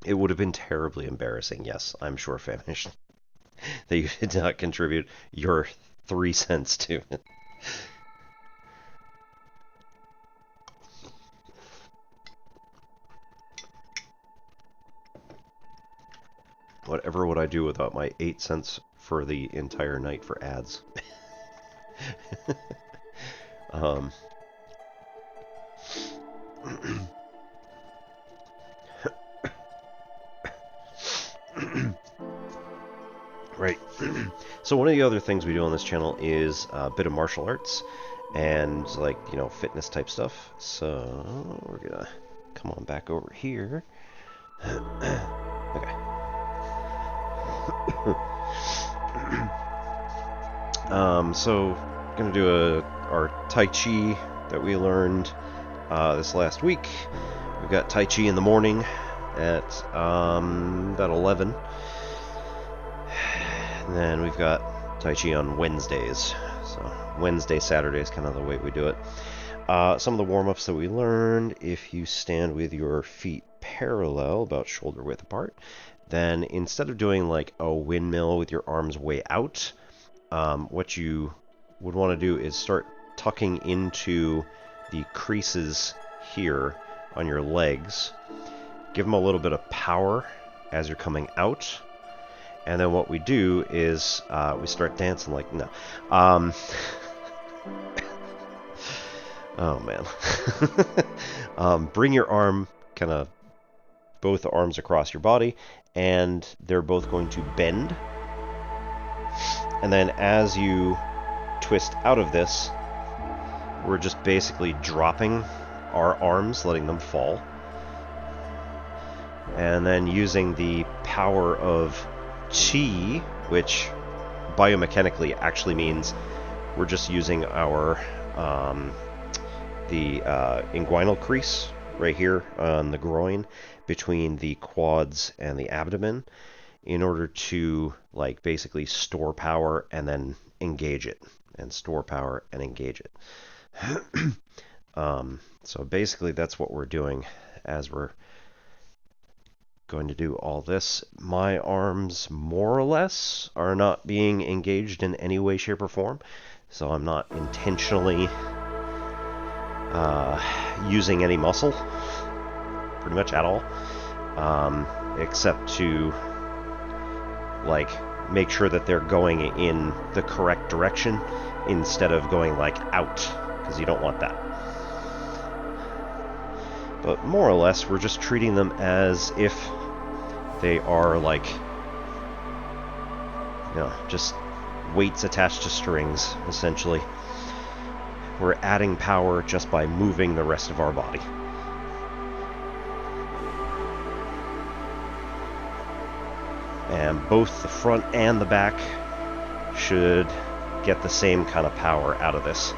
It would have been terribly embarrassing, yes, I'm sure, Famish, that you did not contribute your 3 cents to it. Whatever would I do without my 8 cents for the entire night for ads? um, right. So one of the other things we do on this channel is a bit of martial arts and, like, you know, fitness type stuff. So we're gonna come on back over here. Okay. So gonna do our Tai Chi that we learned this last week. We've got Tai Chi in the morning at about 11. And then we've got Tai Chi on Wednesdays. So Wednesday, Saturday is kind of the way we do it. Some of the warm-ups that we learned: if you stand with your feet parallel, about shoulder width apart, then instead of doing like a windmill with your arms way out, what you would want to do is start tucking into the creases here on your legs. Give them a little bit of power as you're coming out. And then what we do is we start dancing like, no. Oh, man. Bring your arm, kind of both arms across your body, and they're both going to bend. And then as you twist out of this, we're just basically dropping our arms, letting them fall. And then using the power of Chi, which biomechanically actually means we're just using our inguinal crease right here on the groin between the quads and the abdomen in order to, like, basically store power and then engage it, and store power and engage it. So basically that's what we're doing as we're going to do all this. My arms, more or less, are not being engaged in any way, shape, or form, so I'm not intentionally using any muscle, pretty much at all, except to, like, make sure that they're going in the correct direction instead of going, like, out, because you don't want that. But more or less, we're just treating them as if they are, like, you know, just weights attached to strings, essentially. We're adding power just by moving the rest of our body. And both the front and the back should get the same kind of power out of this.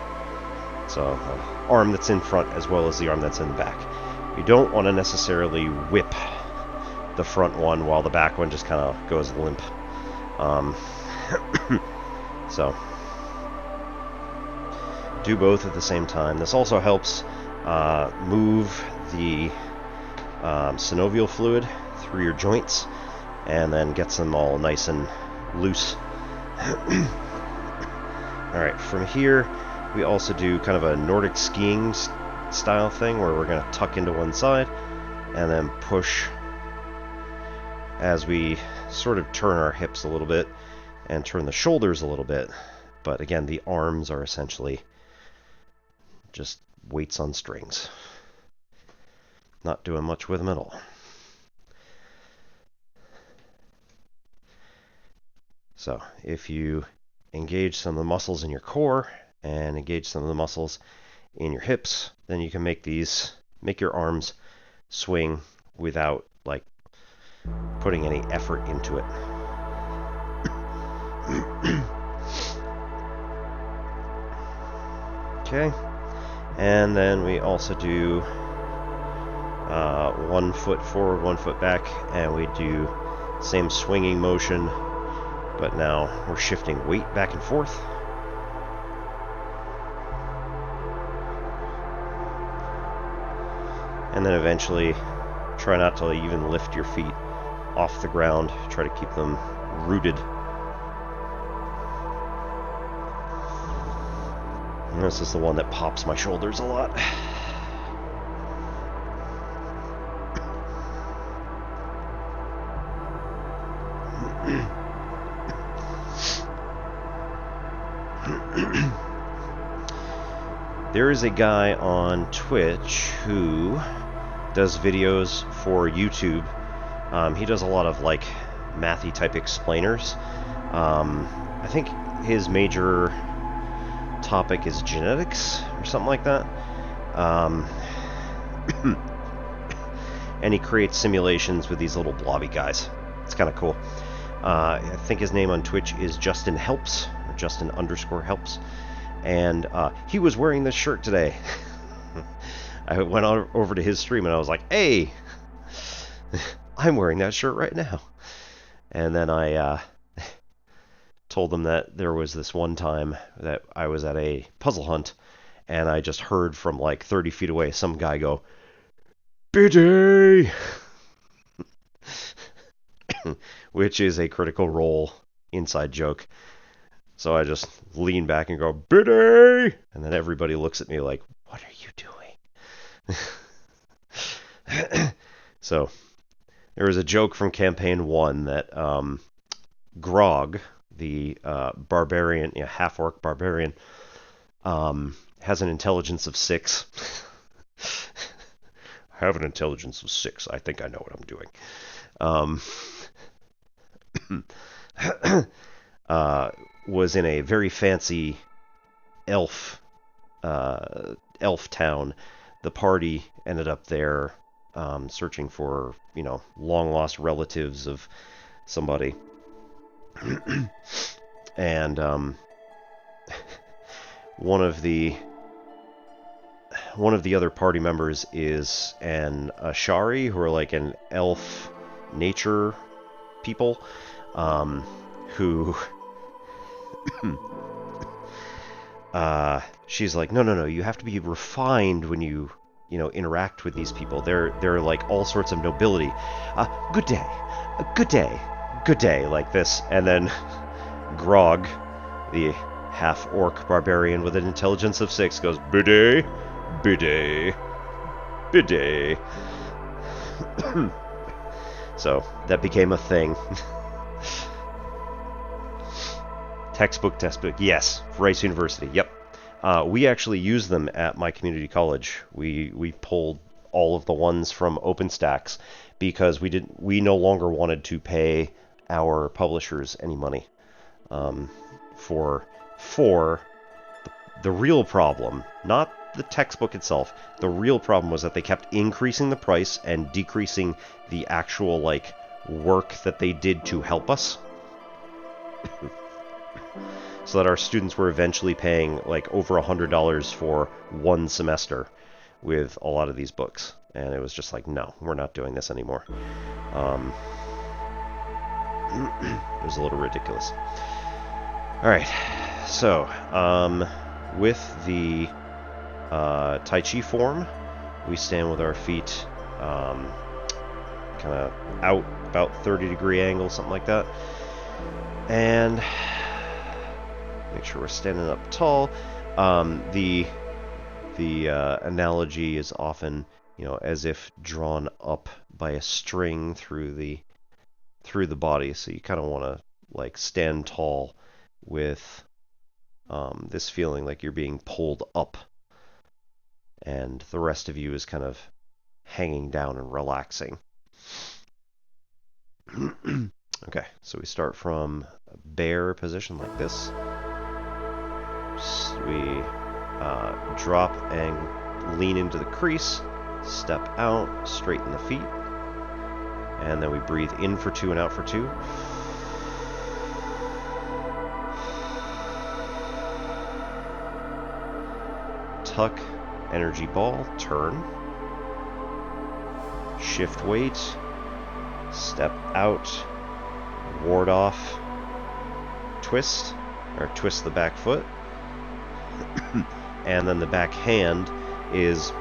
So, the arm that's in front as well as the arm that's in the back. You don't want to necessarily whip the front one while the back one just kind of goes limp. So, do both at the same time. This also helps move the synovial fluid through your joints and then gets them all nice and loose. Alright, from here we also do kind of a Nordic skiing style thing where we're going to tuck into one side and then push as we sort of turn our hips a little bit and turn the shoulders a little bit. But again, the arms are essentially just weights on strings. Not doing much with them at all. So if you engage some of the muscles in your core and engage some of the muscles in your hips, then you can make your arms swing without, like, putting any effort into it. Okay, and then we also do 1 foot forward, 1 foot back, and we do same swinging motion, but now we're shifting weight back and forth. And then eventually try not to even lift your feet off the ground. Try to keep them rooted. This is the one that pops my shoulders a lot. There is a guy on Twitch who does videos for YouTube. He does a lot of like mathy type explainers. I think his major topic is genetics or something like that. And he creates simulations with these little blobby guys. It's kind of cool. I think his name on Twitch is Justin Helps, or Justin_Helps. And he was wearing this shirt today. I went over to his stream and I was like, hey, I'm wearing that shirt right now. And then I told them that there was this one time that I was at a puzzle hunt and I just heard from like 30 feet away some guy go, Biddy! Which is a Critical Role inside joke. So I just lean back and go, Biddy! And then everybody looks at me like, what are you doing? So there was a joke from campaign 1 that Grog, the barbarian, half-orc barbarian, has an intelligence of 6. I have an intelligence of 6. I think I know what I'm doing. Was in a very fancy elf town. The party ended up there searching for, long-lost relatives of somebody. And one of the other party members is an Ashari, who are like an elf nature people, who she's like, no, you have to be refined when you interact with these people. They're like all sorts of nobility. Good day, like this. And then Grog, the half-orc barbarian with an intelligence of 6, goes, Biddy. So that became a thing. Textbook, yes, Rice University, yep. We actually use them at my community college. We pulled all of the ones from OpenStax because we no longer wanted to pay our publishers any money for the real problem, not the textbook itself. The real problem was that they kept increasing the price and decreasing the actual work that they did to help us. So that our students were eventually paying over $100 for one semester with a lot of these books. And it was just like, no, we're not doing this anymore. It was a little ridiculous. Alright, so, with the Tai Chi form, we stand with our feet kind of out, about 30-degree angle, something like that. And make sure we're standing up tall. The analogy is often, as if drawn up by a string through the body. So you kind of want to stand tall with this feeling like you're being pulled up, and the rest of you is kind of hanging down and relaxing. Okay, so we start from a bear position like this. We drop and lean into the crease, step out, straighten the feet, and then we breathe in for 2 and out for 2. Tuck, energy ball, turn, shift weight, step out, ward off, twist the back foot, and then the back hand is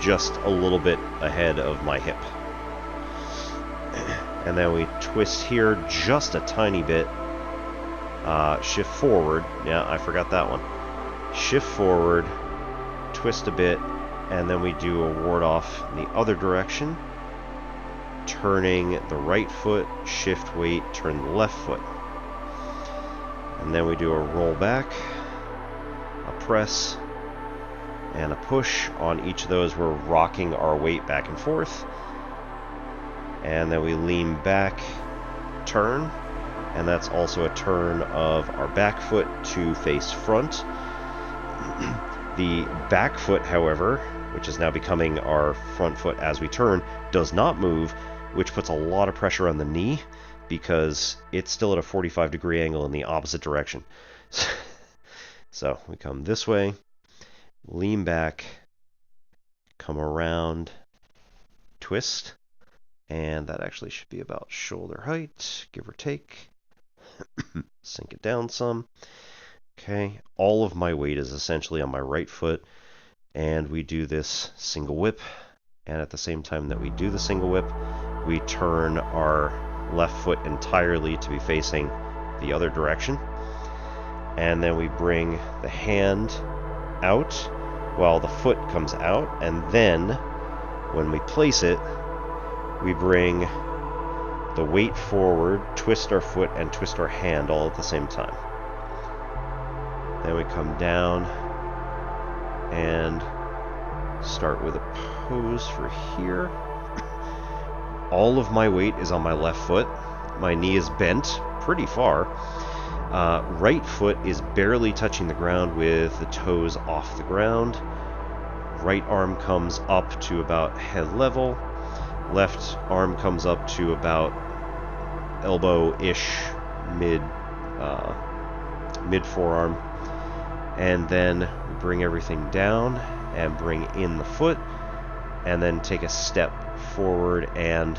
just a little bit ahead of my hip. And then we twist here just a tiny bit, shift forward, yeah, I forgot that one, shift forward, twist a bit, and then we do a ward off in the other direction, turning the right foot, shift weight, turn the left foot. And then we do a roll back, a press, and a push. On each of those, we're rocking our weight back and forth. And then we lean back, turn, and that's also a turn of our back foot to face front. The back foot, however, which is now becoming our front foot as we turn, does not move, which puts a lot of pressure on the knee because it's still at a 45-degree angle in the opposite direction. So we come this way, lean back, come around, twist, and that actually should be about shoulder height, give or take. Sink it down some. Okay, all of my weight is essentially on my right foot, and we do this single whip, and at the same time that we do the single whip, we turn our left foot entirely to be facing the other direction, and then we bring the hand out while the foot comes out, and then when we place it, we bring the weight forward, twist our foot, and twist our hand all at the same time. Then we come down and start with a pose for here. All of my weight is on my left foot. My knee is bent pretty far. Right foot is barely touching the ground with the toes off the ground. Right arm comes up to about head level. Left arm comes up to about elbow-ish, mid forearm. And then we bring everything down and bring in the foot, and then take a step forward and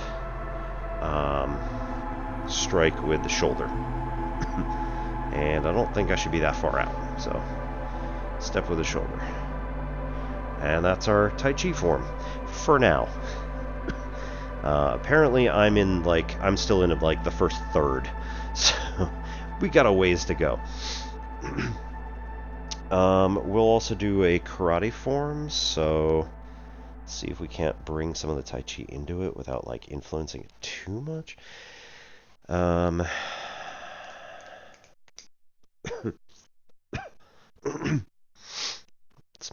strike with the shoulder. And I don't think I should be that far out, so step with the shoulder. And that's our Tai Chi form for now. Apparently I'm still in like the first third, so we got a ways to go. We'll also do a karate form, so let's see if we can't bring some of the Tai Chi into it without like influencing it too much. Let's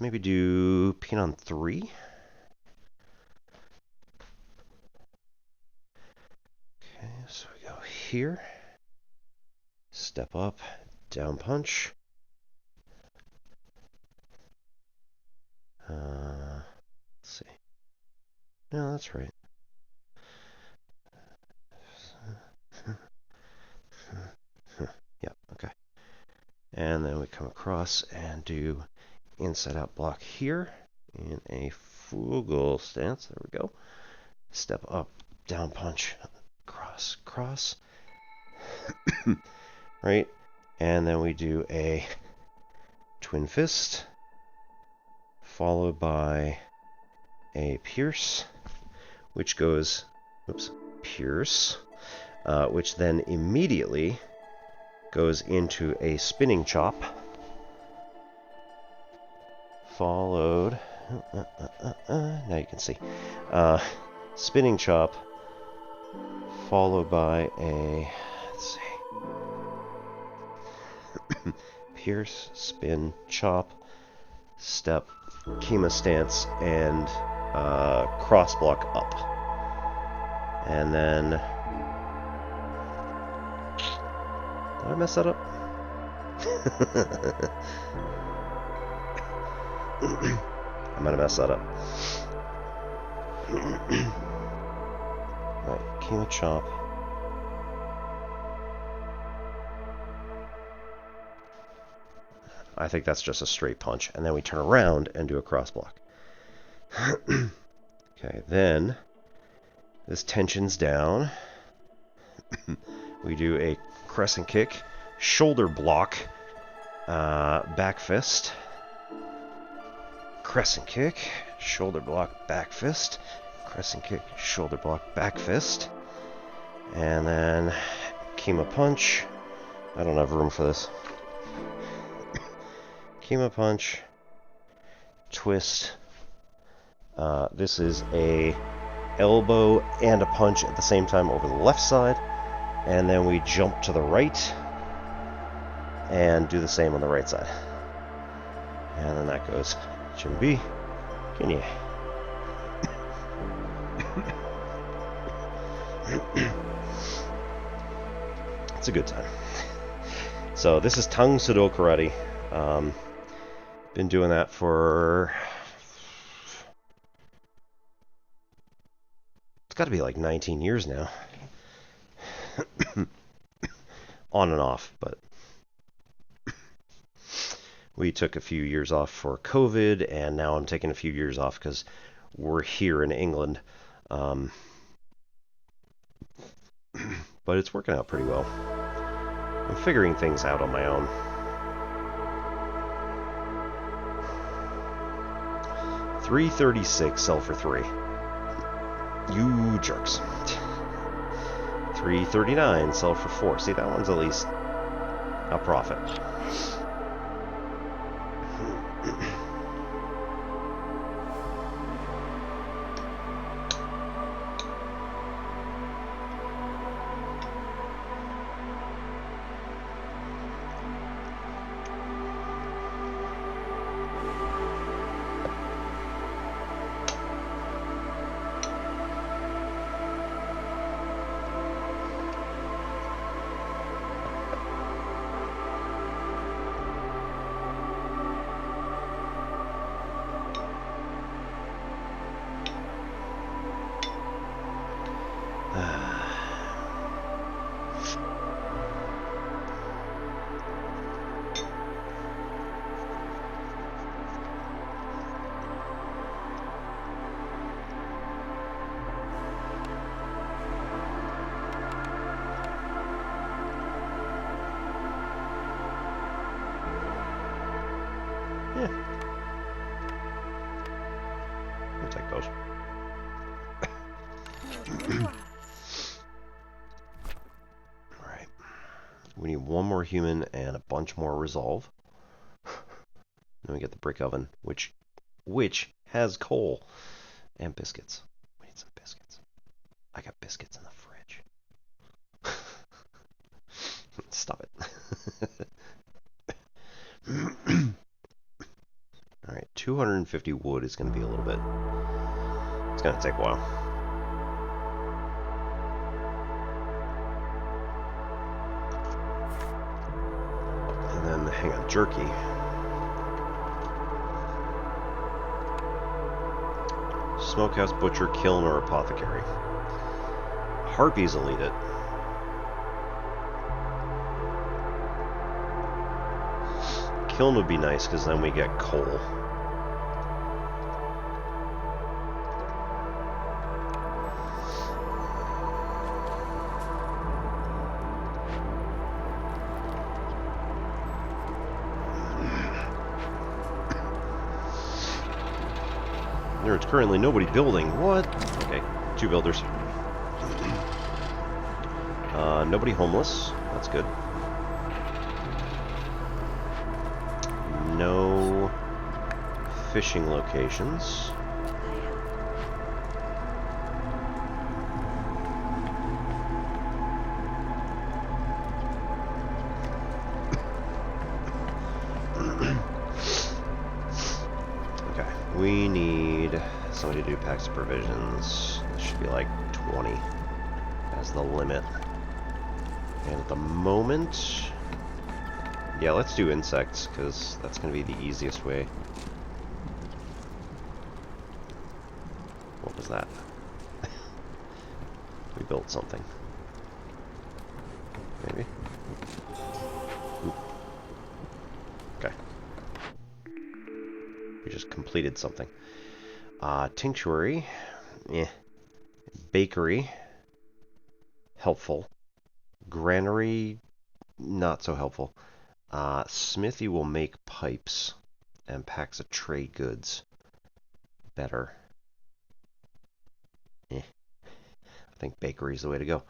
maybe do pin on 3. Okay, so we go here, step up, down punch. Let's see. No, that's right. Yeah, okay. And then we come across and do inside out block here in a Fugel stance. There we go. Step up, down punch, cross, cross. Right? And then we do a twin fist, followed by a pierce, which goes, pierce, which then immediately goes into a spinning chop, followed, now you can see, spinning chop, followed by a, let's see, pierce, spin, chop, step, Kima stance, and cross block up. And then, did I mess that up? I might have messed that up. Right, Kima chop. I think that's just a straight punch. And then we turn around and do a cross block. Okay, then this tension's down. We do a crescent kick, shoulder block, back fist, crescent kick, shoulder block, back fist, crescent kick, shoulder block, back fist, and then Kima punch. I don't have room for this. Kima punch. Twist. This is a elbow and a punch at the same time over the left side. And then we jump to the right and do the same on the right side. And then that goes Jimby, Kenya. It's a good time. So this is Tang Sado Karate. Been doing that for... It's got to be like 19 years now. On and off, but we took a few years off for COVID, and now I'm taking a few years off because we're here in England. But it's working out pretty well. I'm figuring things out on my own. $336 sell for 3. You jerks. $339 sell for 4. See, that one's at least a profit. Yeah. I'll take those. Alright. We need one more human and a bunch more resolve. Then we get the brick oven, which has coal and biscuits. We need some biscuits. I got biscuits in the fridge. Stop it. Alright, 250 wood is going to be a little bit... It's going to take a while. And then, hang on, jerky. Smokehouse, butcher, kiln, or apothecary. Harpies will eat it. Kiln would be nice, because then we get coal. There's currently nobody building. What? Okay, 2 builders. Nobody homeless. That's good. No fishing locations. Okay, we need somebody to do packs of provisions. This should be like 20 as the limit. And at the moment... Yeah, let's do insects, because that's going to be the easiest way. What was that? We built something. Maybe? Oop. Okay. We just completed something. Tinctuary. Eh. Bakery. Helpful. Granary. Not so helpful. Smithy will make pipes and packs of trade goods. Better. I think bakery is the way to go.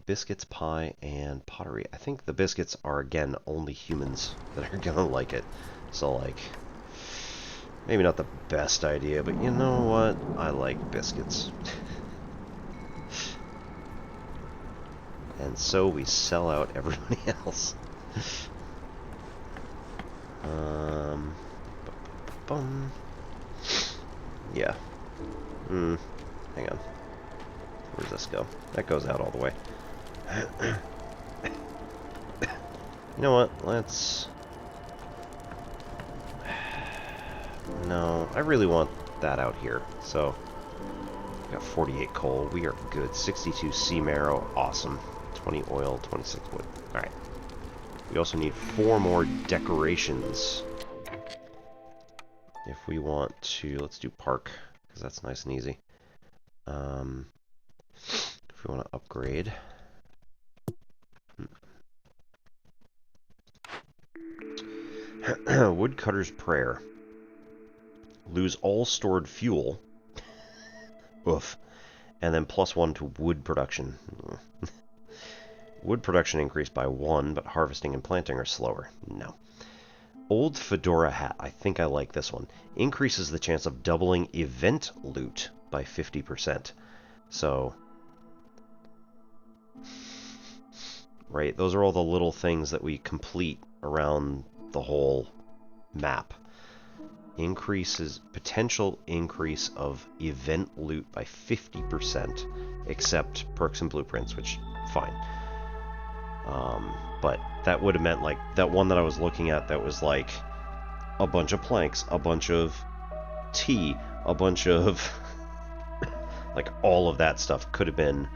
Biscuits, pie, and pottery. I think the biscuits are, again, only humans that are gonna like it. So, like, maybe not the best idea, but you know what? I like biscuits. And so we sell out everybody else. Yeah. Hang on. Where does this go? That goes out all the way. You know what? Let's... No, I really want that out here. So, we got 48 coal. We are good. 62 sea marrow. Awesome. 20 oil, 26 wood. Alright. We also need 4 more decorations. If we want to... Let's do park, because that's nice and easy. If we want to upgrade... Woodcutter's Prayer. Lose all stored fuel. Oof. And then +1 to wood production. Wood production increased by 1, but harvesting and planting are slower. No. Old Fedora Hat. I think I like this one. Increases the chance of doubling event loot by 50%. So... Right, those are all the little things that we complete around the whole map. Increases potential increase of event loot by 50%, except perks and blueprints, which fine. But that would have meant like that one that I was looking at that was like a bunch of planks, a bunch of tea, a bunch of like all of that stuff could have been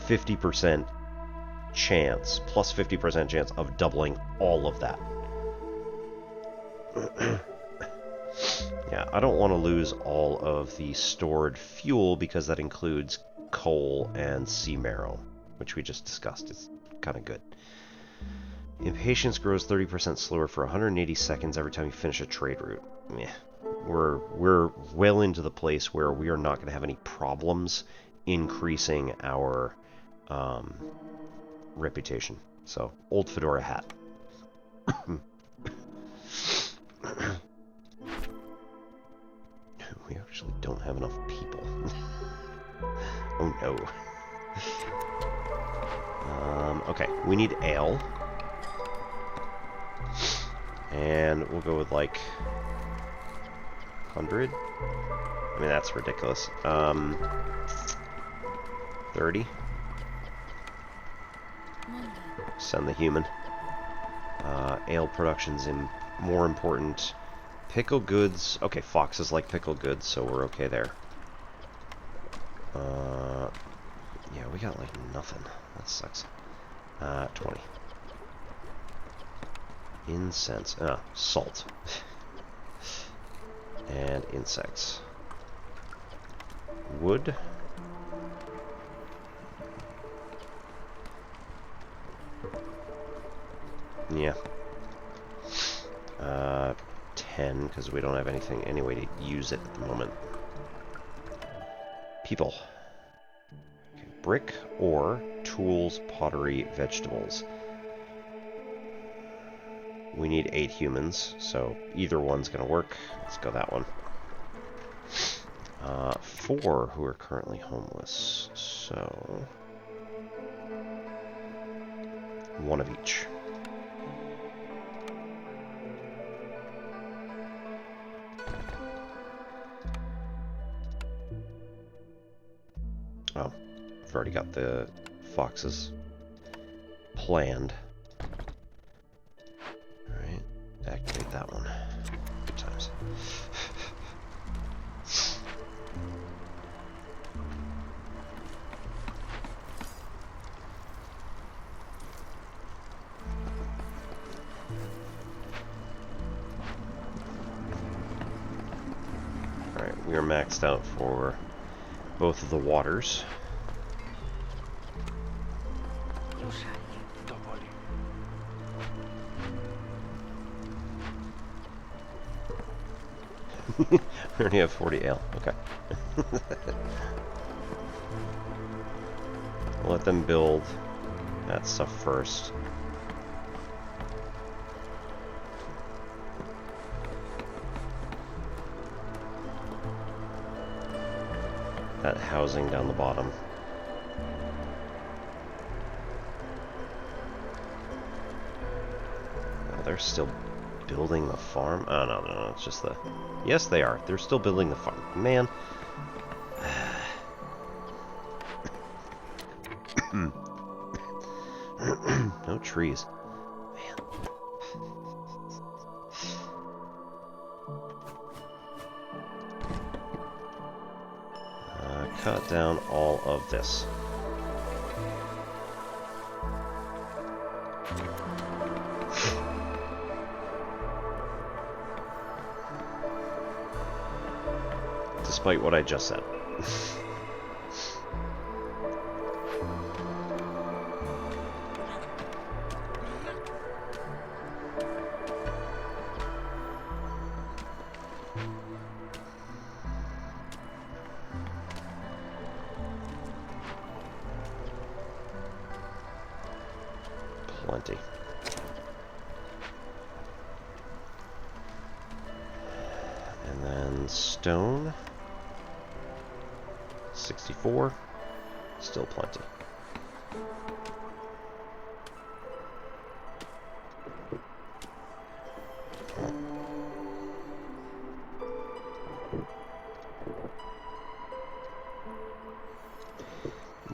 50% chance plus 50% chance of doubling all of that. Yeah, I don't want to lose all of the stored fuel because that includes coal and sea marrow, which we just discussed. It's kind of good. Impatience grows 30% slower for 180 seconds every time you finish a trade route. Meh. We're well into the place where we are not going to have any problems increasing our reputation. So, Old Fedora Hat. We actually don't have enough people. Oh no. Okay, we need ale. And we'll go with like 100. I mean, that's ridiculous. 30. Send the human. Ale production's more important. Pickle goods. Okay, foxes like pickle goods, so we're okay there. Yeah, we got like nothing. That sucks. 20. Incense. Salt. And insects. Wood. Yeah. 10, because we don't have anything, any way to use it at the moment. People. Okay, brick, ore, tools, pottery, vegetables. We need 8 humans, so either one's going to work. Let's go that one. 4 who are currently homeless, so... 1 of each. Oh, I've already got the foxes planned. Alright, activate that one. Good times. Alright, we are maxed out for both of the waters. We already have 40 ale. Okay. let them build that stuff first. That housing down the bottom. Oh, they're still building the farm? Oh, no, it's just the... Yes, they are. They're still building the farm. Man. No trees. Man. Cut down all of this. Despite what I just said. Plenty. And then stone. 64. Still plenty.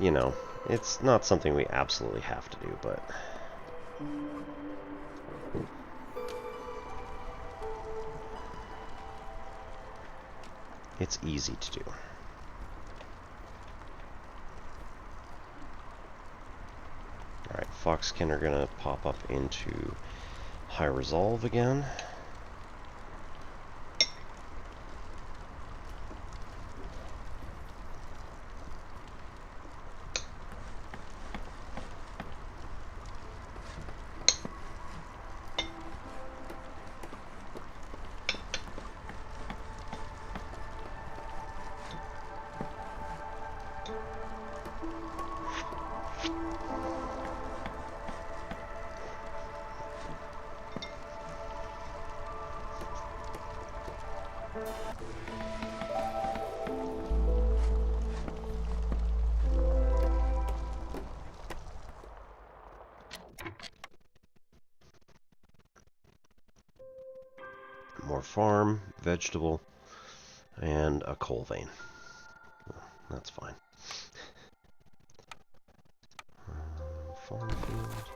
You know, it's not something we absolutely have to do, but... it's easy to do. Alright, Foxkin are gonna pop up into high resolve again. More farm, vegetable, and a coal vein. That's fine. Farm field.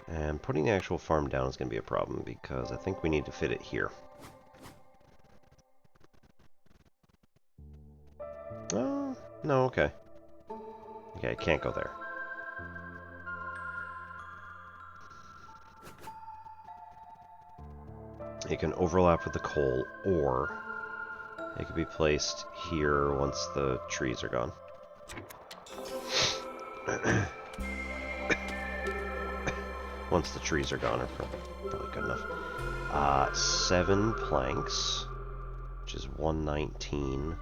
And putting the actual farm down is going to be a problem because I think we need to fit it here. Oh, no, okay. Okay, I can't go there. It can overlap with the coal, or it could be placed here once the trees are gone. Once the trees are gone, are probably good enough. 7 planks, which is 119,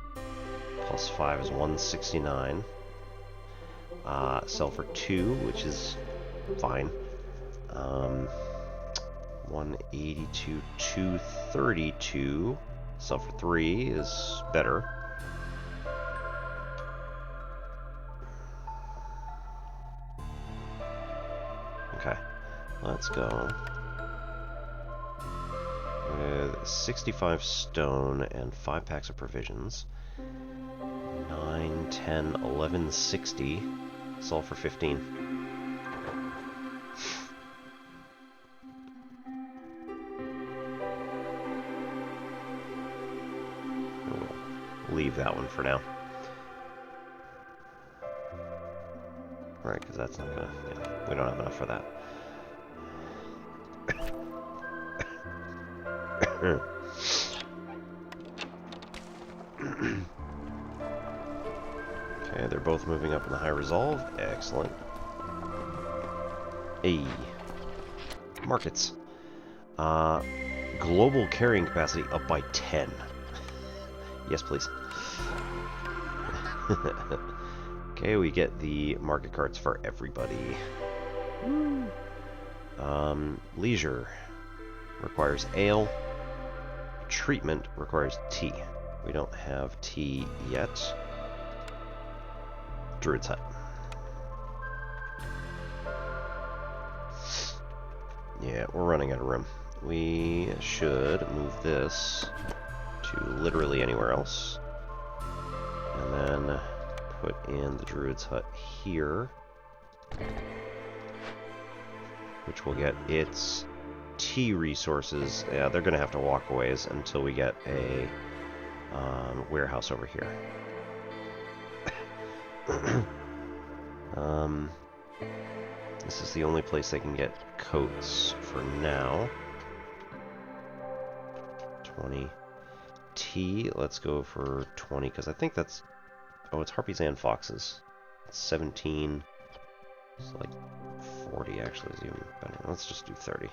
plus 5 is 169. Sell for 2, which is fine. 182, 232. Sell for 3 is better. Okay, let's go with 65 stone and 5 packs of provisions. 9, 10, 11, 60. Sell for 15. Leave that one for now. Right, because that's not gonna... yeah, we don't have enough for that. Okay, they're both moving up in the high resolve. Excellent. Hey. Markets. Global carrying capacity up by 10. Yes, please. Okay, we get the market carts for everybody. Woo. Leisure requires ale. Treatment requires tea. We don't have tea yet. Druid's Hut. Yeah, we're running out of room. We should move this to literally anywhere else. And then put in the Druid's Hut here, which will get its tea resources. Yeah, they're going to have to walk a ways until we get a warehouse over here. This is the only place they can get coats for now. 20 tea. Let's go for 20 because I think that's... Oh, it's harpies and foxes. It's 17. It's like 40 actually is even better. Let's just do 30.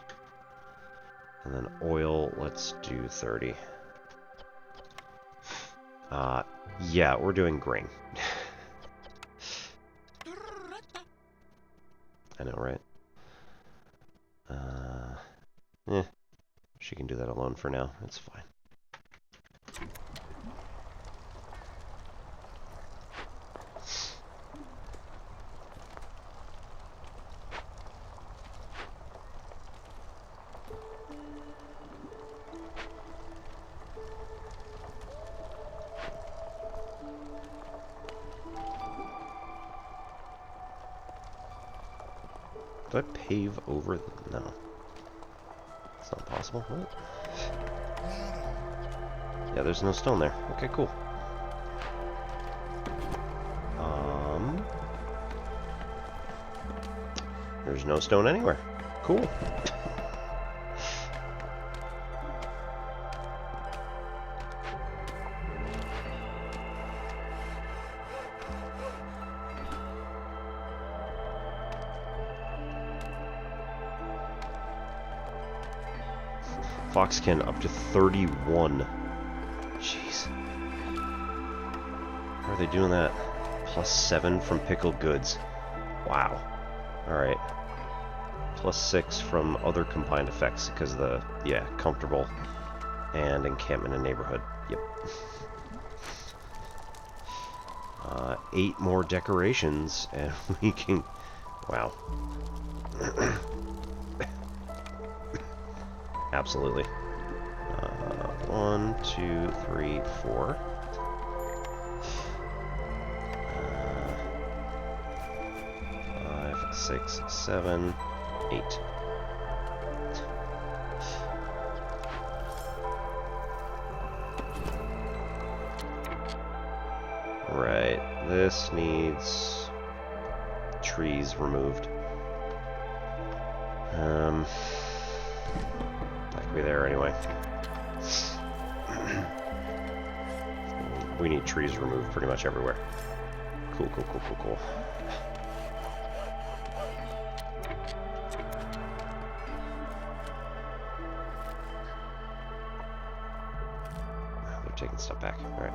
And then oil, let's do 30. Yeah, we're doing grain. I know, right? She can do that alone for now. It's fine. Do I pave over the... No. It's not possible. What? Yeah, there's no stone there. Okay, cool. There's no stone anywhere. Cool. Foxkin up to 31. Jeez. How are they doing that? +7 from pickled goods. Wow. Alright. +6 from other combined effects because the, yeah, comfortable and encampment in neighborhood. Yep. 8 more decorations and we can... Wow. Absolutely. 1, 2, 3, 4. 5, 6, 7, 8. Right. This needs trees removed. That could be there anyway. We need trees removed pretty much everywhere. Cool, cool, cool, cool, cool. They're taking stuff back. All right.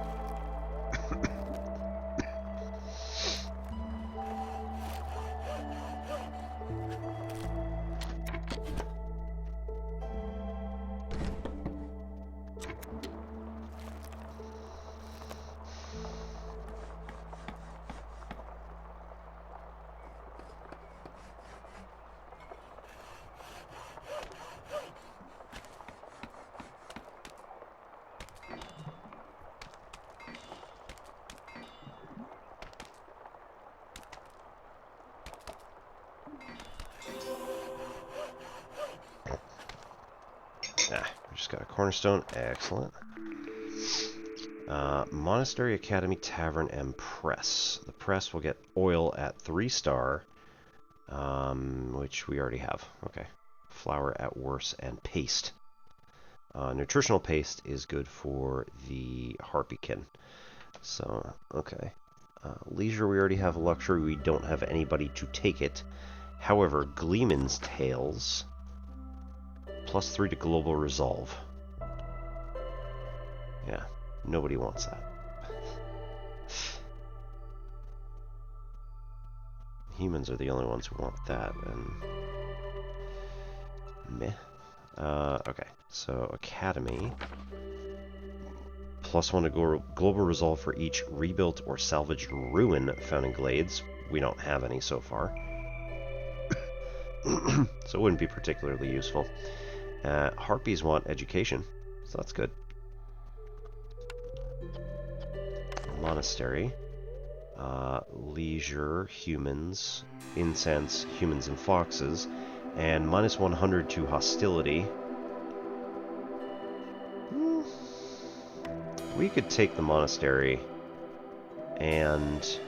We just got a cornerstone. Excellent. Monastery, Academy, Tavern, and Press. The Press will get oil at 3-star, which we already have. Okay. Flour at worse, and paste. Nutritional paste is good for the Harpykin. So, okay. Leisure, we already have. Luxury, we don't have anybody to take it. However, Gleeman's Tales... +3 to global resolve. Yeah, nobody wants that. humans are the only ones who want that, and meh. Okay, so Academy. +1 to global resolve for each rebuilt or salvaged ruin found in glades. We don't have any so far. So it wouldn't be particularly useful. Harpies want education, so that's good. Monastery. Leisure, humans, incense, humans and foxes, and -100 to hostility. We could take the monastery and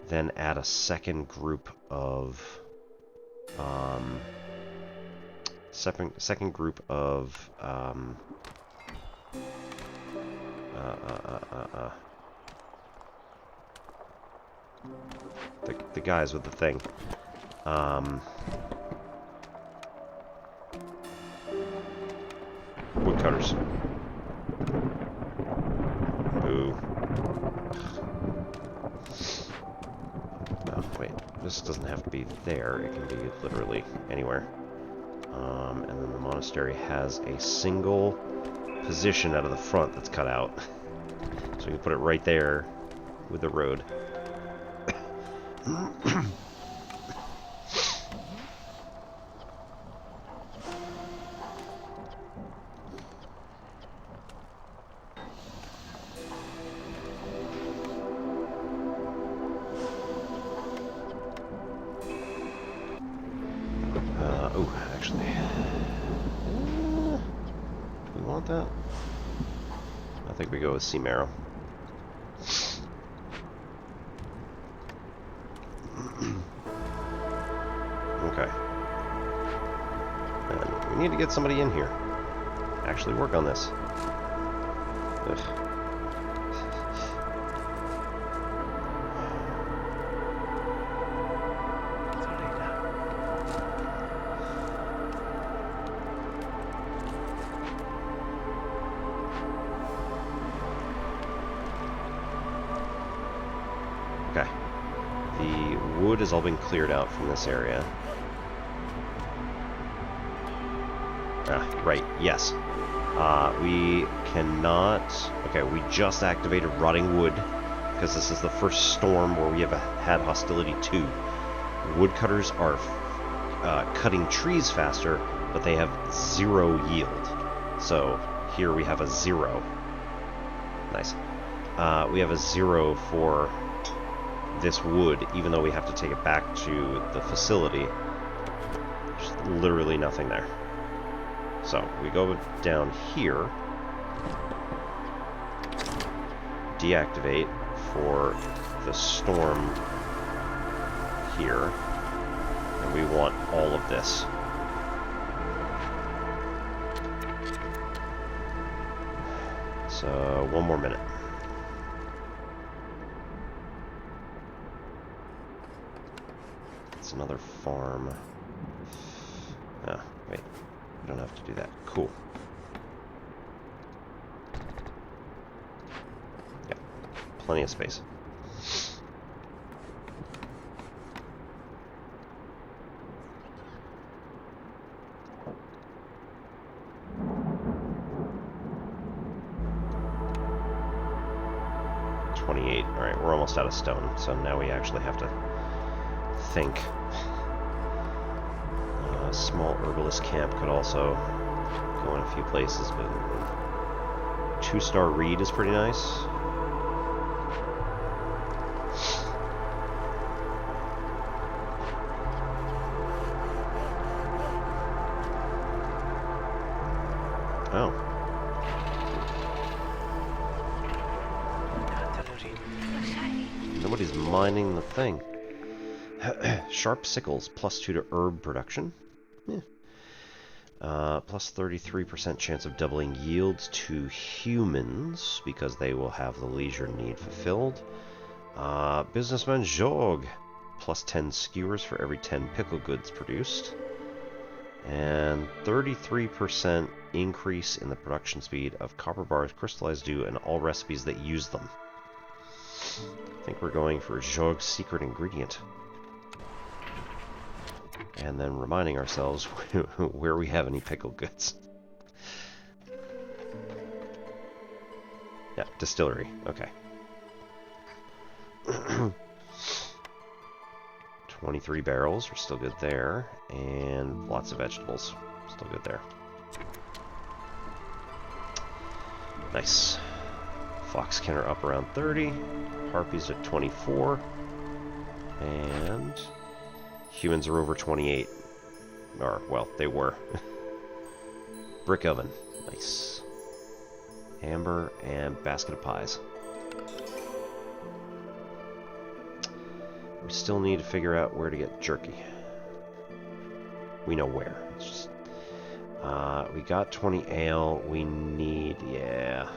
then add a second group of the guys with the thing. Woodcutters. Boo. Oh, wait. This doesn't have to be there. It can be literally anywhere. And then the monastery has a single position out of the front that's cut out. So you can put it right there with the road. Oh, actually, do we want that? I think we go with sea marrow. Okay. And we need to get somebody in here. Actually work on this. Ugh. Okay. The wood has all been cleared out from this area. Ah, right, yes. We cannot... Okay, we just activated rotting wood, because this is the first storm where we have had hostility 2. Woodcutters are cutting trees faster, but they have 0 yield. So, here we have a 0. Nice. We have a 0 for this wood, even though we have to take it back to the facility. There's literally nothing there. So, we go down here, deactivate for the storm here, and we want all of this. So, 1 more minute. It's another farm. Ah, wait. We don't have to do that. Cool. Yep. Plenty of space. Alright, we're almost out of stone, so now we actually have to think. Small herbalist camp could also go in a few places, but 2-star reed is pretty nice. Oh. Nobody's mining the thing. Sharp sickles, +2 to herb production. Yeah. Plus 33% chance of doubling yields to humans, because they will have the leisure need fulfilled. Businessman Jog, plus 10 skewers for every 10 pickle goods produced. And 33% increase in the production speed of copper bars, crystallized dew, and all recipes that use them. I think we're going for Jog's secret ingredient. And then reminding ourselves where we have any pickled goods. Yeah, distillery. Okay. 23 barrels. We're still good there. And lots of vegetables. Still good there. Nice. Fox Kenner up around 30. Harpies at 24. And humans are over 28. Or, well, they were. Brick oven. Nice. Amber and basket of pies. We still need to figure out where to get jerky. We know where. It's just... we got 20 ale. We need... yeah.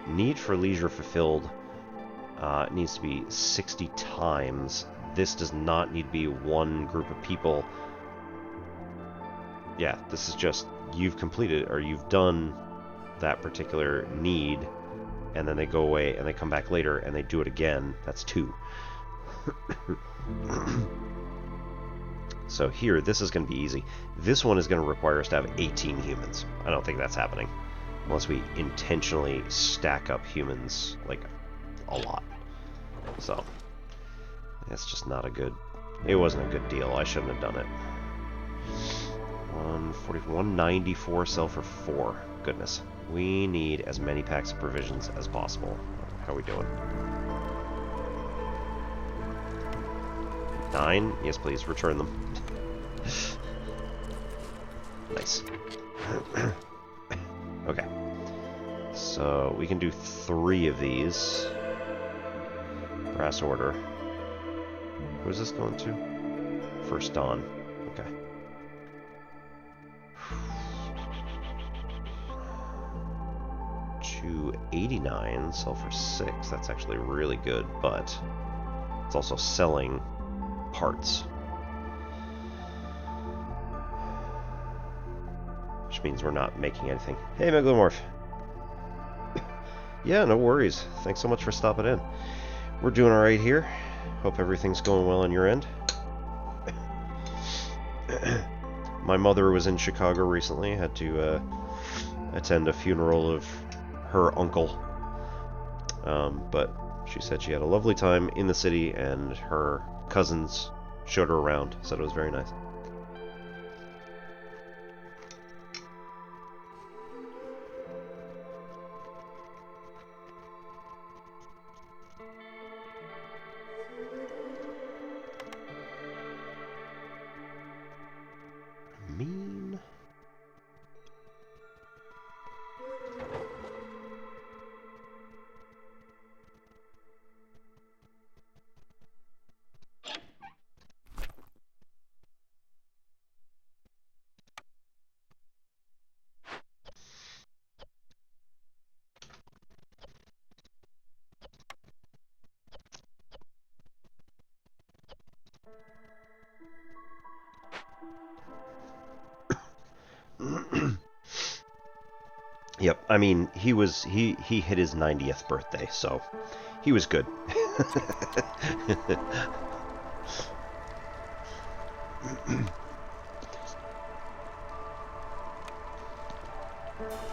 Need for leisure fulfilled needs to be 60 times. This does not need to be one group of people. Yeah, this is just you've completed or you've done that particular need, and then they go away and they come back later and they do it again. That's 2. So here, this is going to be easy. This one is going to require us to have 18 humans. I don't think that's happening. Unless we intentionally stack up humans, like, a lot. So, that's just not a good... It wasn't a good deal. I shouldn't have done it. 194 sell for 4. Goodness. We need as many packs of provisions as possible. How are we doing? 9? Yes, please. Return them. Nice. Okay. So, we can do 3 of these. Brass order. Who's this going to? First Dawn. Okay. 289, sell for 6. That's actually really good, but it's also selling parts. Which means we're not making anything. Hey, Megalomorph. Yeah, no worries. Thanks so much for stopping in. We're doing alright here. Hope everything's going well on your end. My mother was in Chicago recently. Had to attend a funeral of her uncle. But she said she had a lovely time in the city, and her cousins showed her around. Said it was very nice. Yep, I mean, he hit his 90th birthday, so he was good.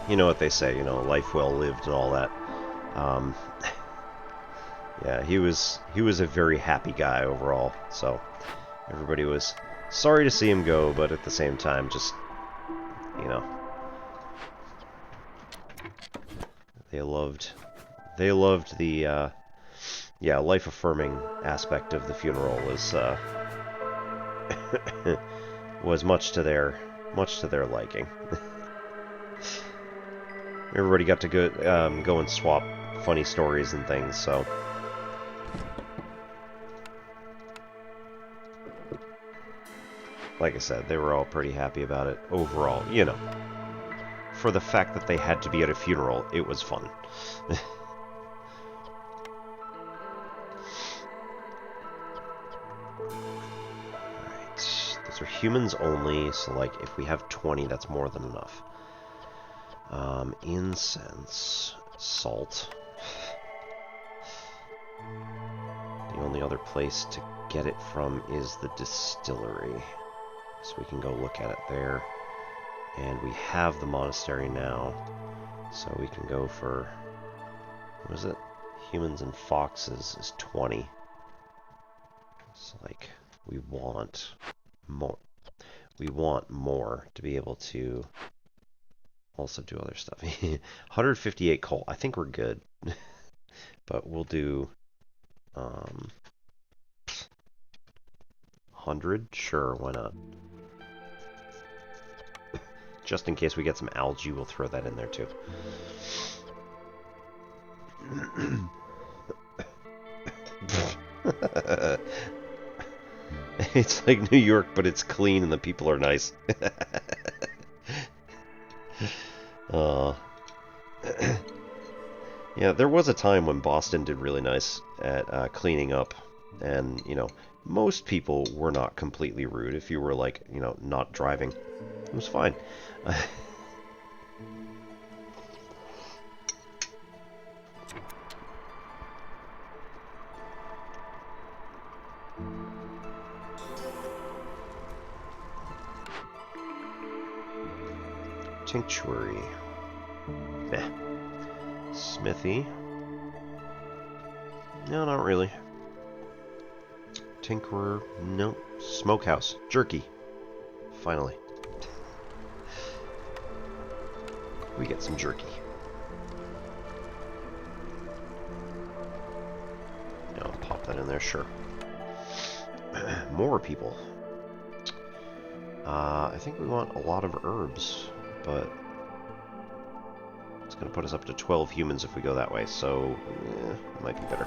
You know what they say, you know, life well lived and all that. Yeah, he was a very happy guy overall, so everybody was sorry to see him go, but at the same time, just, you know, they loved the yeah, life-affirming aspect of the funeral was much to their liking. Everybody got to go and swap funny stories and things, so. Like I said, they were all pretty happy about it overall, you know. For the fact that they had to be at a funeral, it was fun. Alright, those are humans only, so like if we have 20, that's more than enough. Incense. Salt. The only other place to get it from is the distillery. So we can go look at it there. And we have the monastery now. So we can go for... What is it? Humans and foxes is 20. It's like, we want more. We want more to be able to also do other stuff. 158 coal. I think we're good. But we'll do 100? Sure, why not? Just in case we get some algae, we'll throw that in there too. It's like New York, but it's clean and the people are nice. Yeah, there was a time when Boston did really nice at cleaning up. And, you know, most people were not completely rude. If you were, like, you know, not driving, it was fine. Tinctuary. Meh. Smithy. No, not really. Tinkerer. No. Smokehouse. Jerky. Finally. We get some jerky. Yeah, I'll pop that in there, sure. More people. I think we want a lot of herbs, but it's going to put us up to 12 humans if we go that way, so it might be better.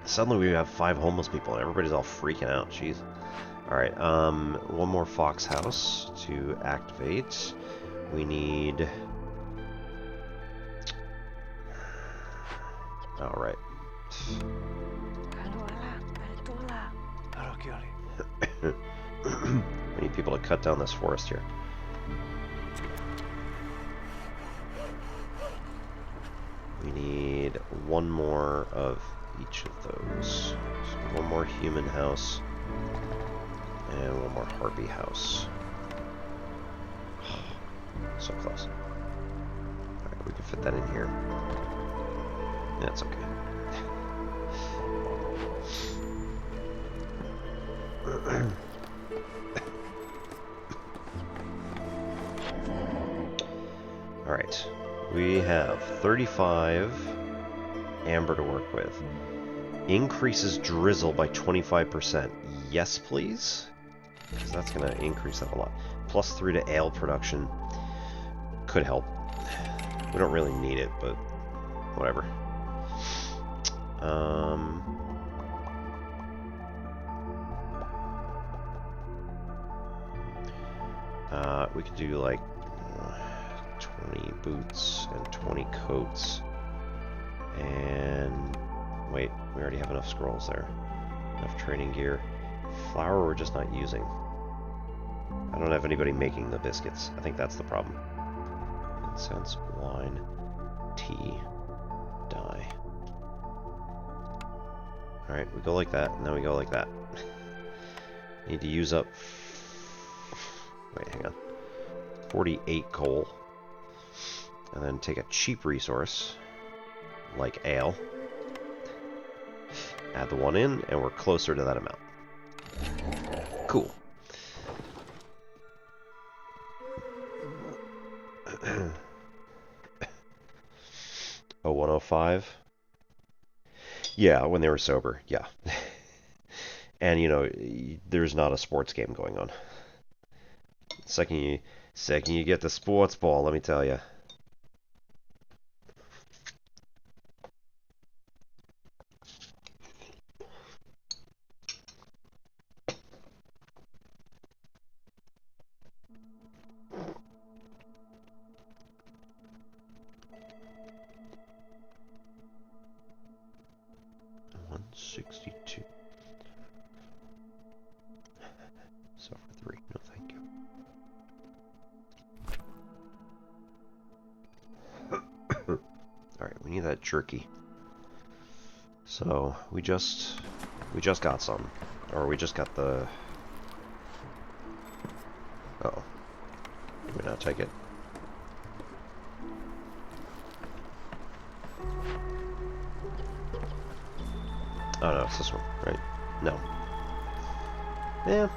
Suddenly we have 5 homeless people and everybody's all freaking out. Jeez. Alright, one more fox house to activate. We need... Alright. We need people to cut down this forest here. We need one more of each of those. So one more human house and one more harpy house. So close. Alright, we can fit that in here. That's okay. Alright, we have 35 amber to work with. Increases drizzle by 25%. Yes, please? Because that's going to increase that a lot. +3 to ale production. Could help. We don't really need it, but whatever. We could do like 20 boots and 20 coats. And wait, we already have enough scrolls there. Enough training gear. Flour we're just not using. I don't have anybody making the biscuits. I think that's the problem. Incense, wine, tea, dye. Alright, we go like that, and then we go like that. Need to use up... Wait, hang on. 48 coal. And then take a cheap resource, like ale. Add the one in, and we're closer to that amount. Cool. Oh, 105? Yeah, when they were sober, yeah. And, you know, there's not a sports game going on. Second you get the sports ball, let me tell you. Suffer 3, no thank you. that jerky. So we just got some, or we just got the. Uh-oh. Did we not take it? Oh no, it's this one, right? No. Yeah,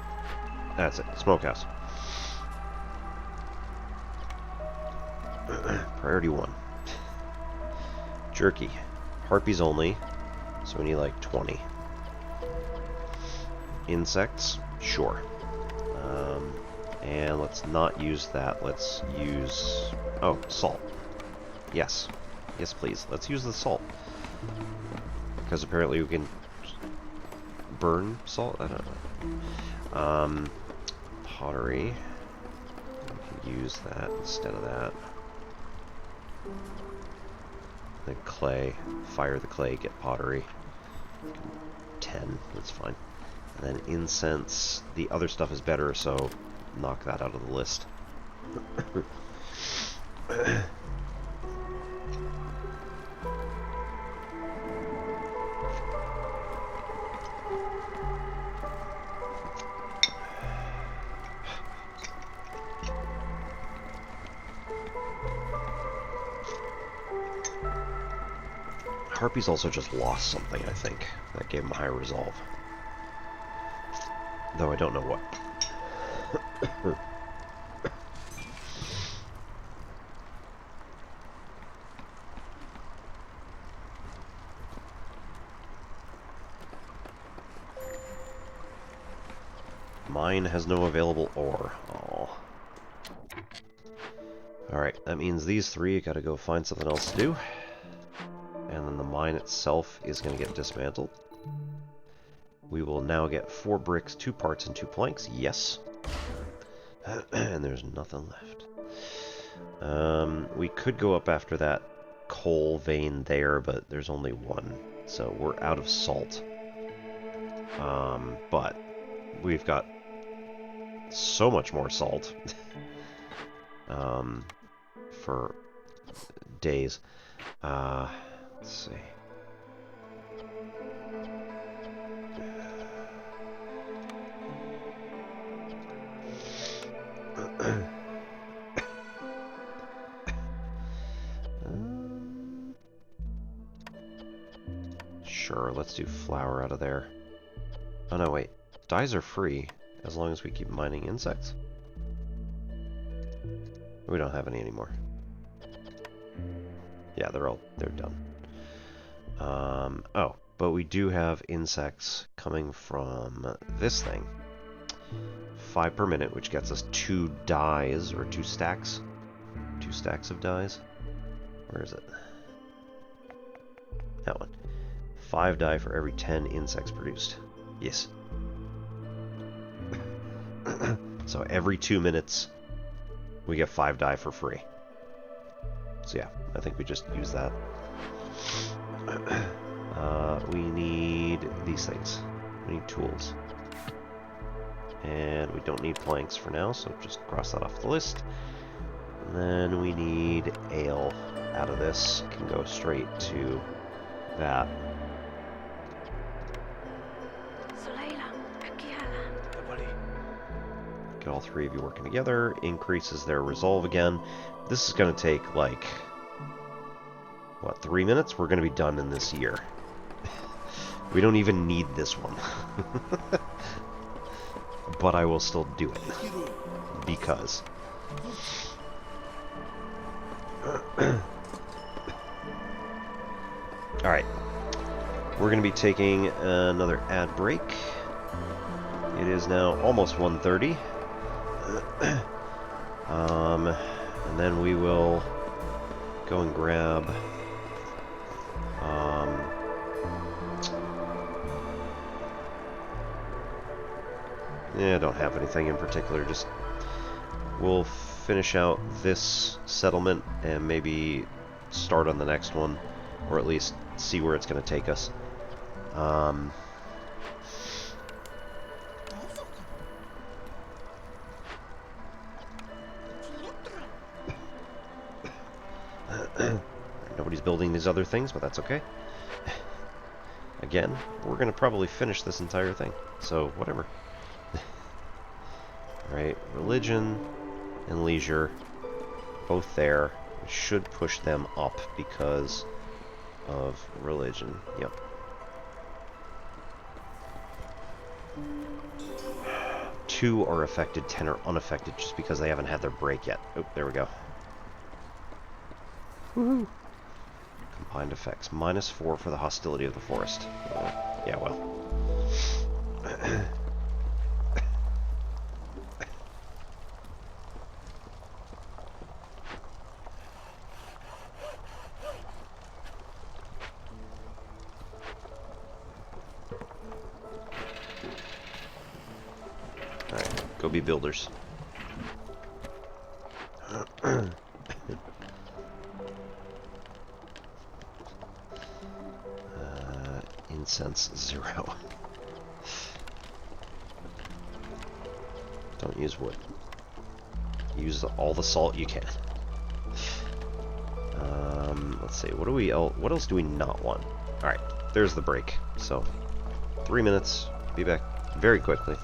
that's it. Smokehouse. Priority 1. Jerky. Harpies only, so we need like 20. Insects? Sure. And let's not use that. Let's use... Oh, salt. Yes. Yes, please. Let's use the salt. Because apparently we can burn salt? I don't know. Pottery. We can use that instead of that. Then clay. Fire the clay, get pottery. 10, that's fine. And then incense. The other stuff is better, so knock that out of the list. Harpies also just lost something, I think. That gave them higher resolve. Though I don't know what. Mine has no available ore. Aww. Alright, that means these three gotta go find something else to do. And then the mine itself is going to get dismantled. We will now get 4 bricks, 2 parts, and 2 planks. Yes. And there's nothing left. We could go up after that coal vein there, but there's only one. So we're out of salt. But we've got so much more salt. For days. Let's see. Sure, let's do flour out of there. Oh no, wait. Dyes are free as long as we keep mining insects. We don't have any anymore. Yeah, they're done. Oh, but we do have insects coming from this thing. 5 per minute, which gets us 2 dyes, or 2 stacks. 2 stacks of dyes. Where is it? That one. 5 dye for every 10 insects produced. Yes. So every 2 minutes, we get 5 dye for free. So yeah, I think we just use that. We need these things. We need tools. And we don't need planks for now, so just cross that off the list. And then we need ale out of this. Can go straight to that. Get all 3 of you working together. Increases their resolve again. This is going to take, like, what, 3 minutes? We're going to be done in this year. We don't even need this one. But I will still do it. Because. Alright. We're going to be taking another ad break. It is now almost 1:30. And then we will go and grab I don't have anything in particular, just we'll finish out this settlement and maybe start on the next one, or at least see where it's going to take us. Nobody's he's building these other things, but that's okay. Again, we're going to probably finish this entire thing, so whatever. Alright, religion and leisure, both there. We should push them up because of religion. Yep. Two are affected, 10 are unaffected just because they haven't had their break yet. Oh, there we go. Woohoo! Combined effects. -4 for the hostility of the forest. Yeah, well. Alright, go be builders. Incense 0. Don't use wood. Use all the salt you can. Let's see. What else do we not want? All right, there's the break. So 3 minutes. Be back very quickly.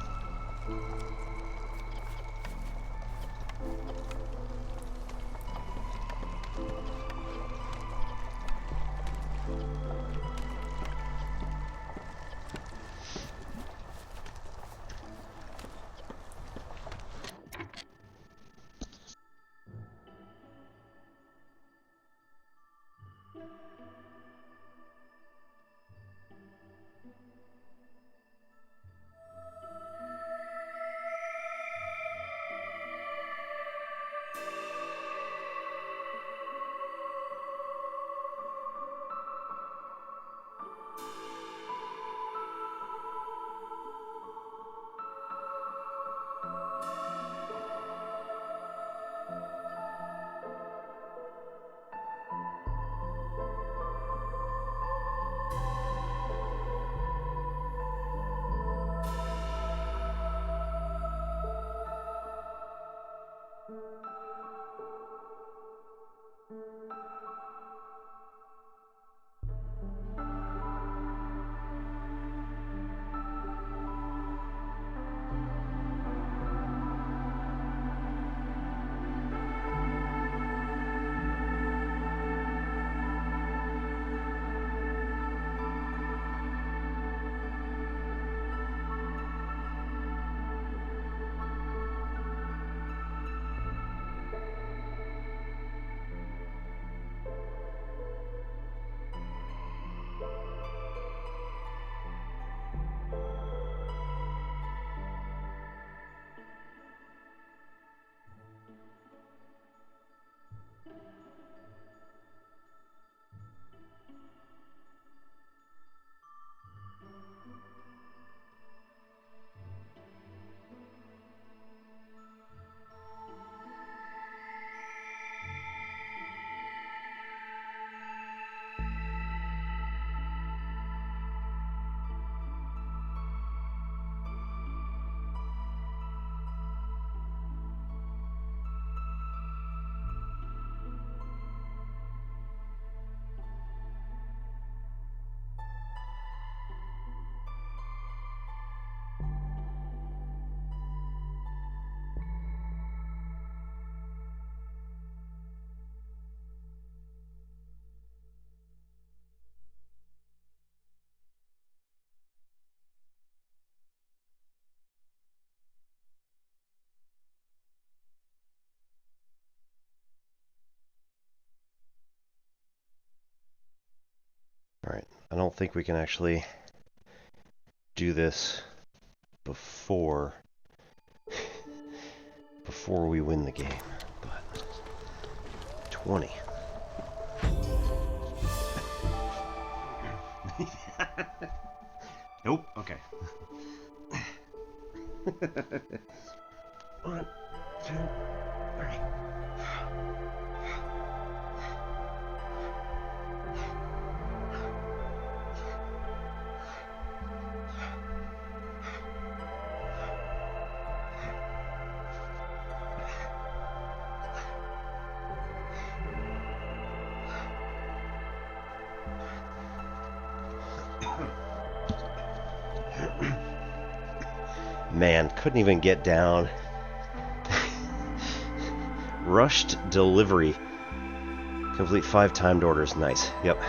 Alright, I don't think we can actually do this before we win the game, but 20. Nope, okay. 1, 2, 3. Man, couldn't even get down. Rushed delivery. Complete 5 timed orders. Nice. Yep.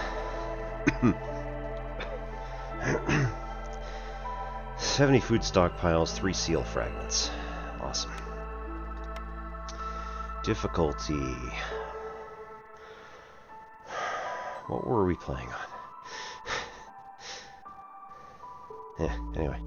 70 food stockpiles, 3 seal fragments. Awesome. Difficulty. What were we playing on? Yeah, anyway.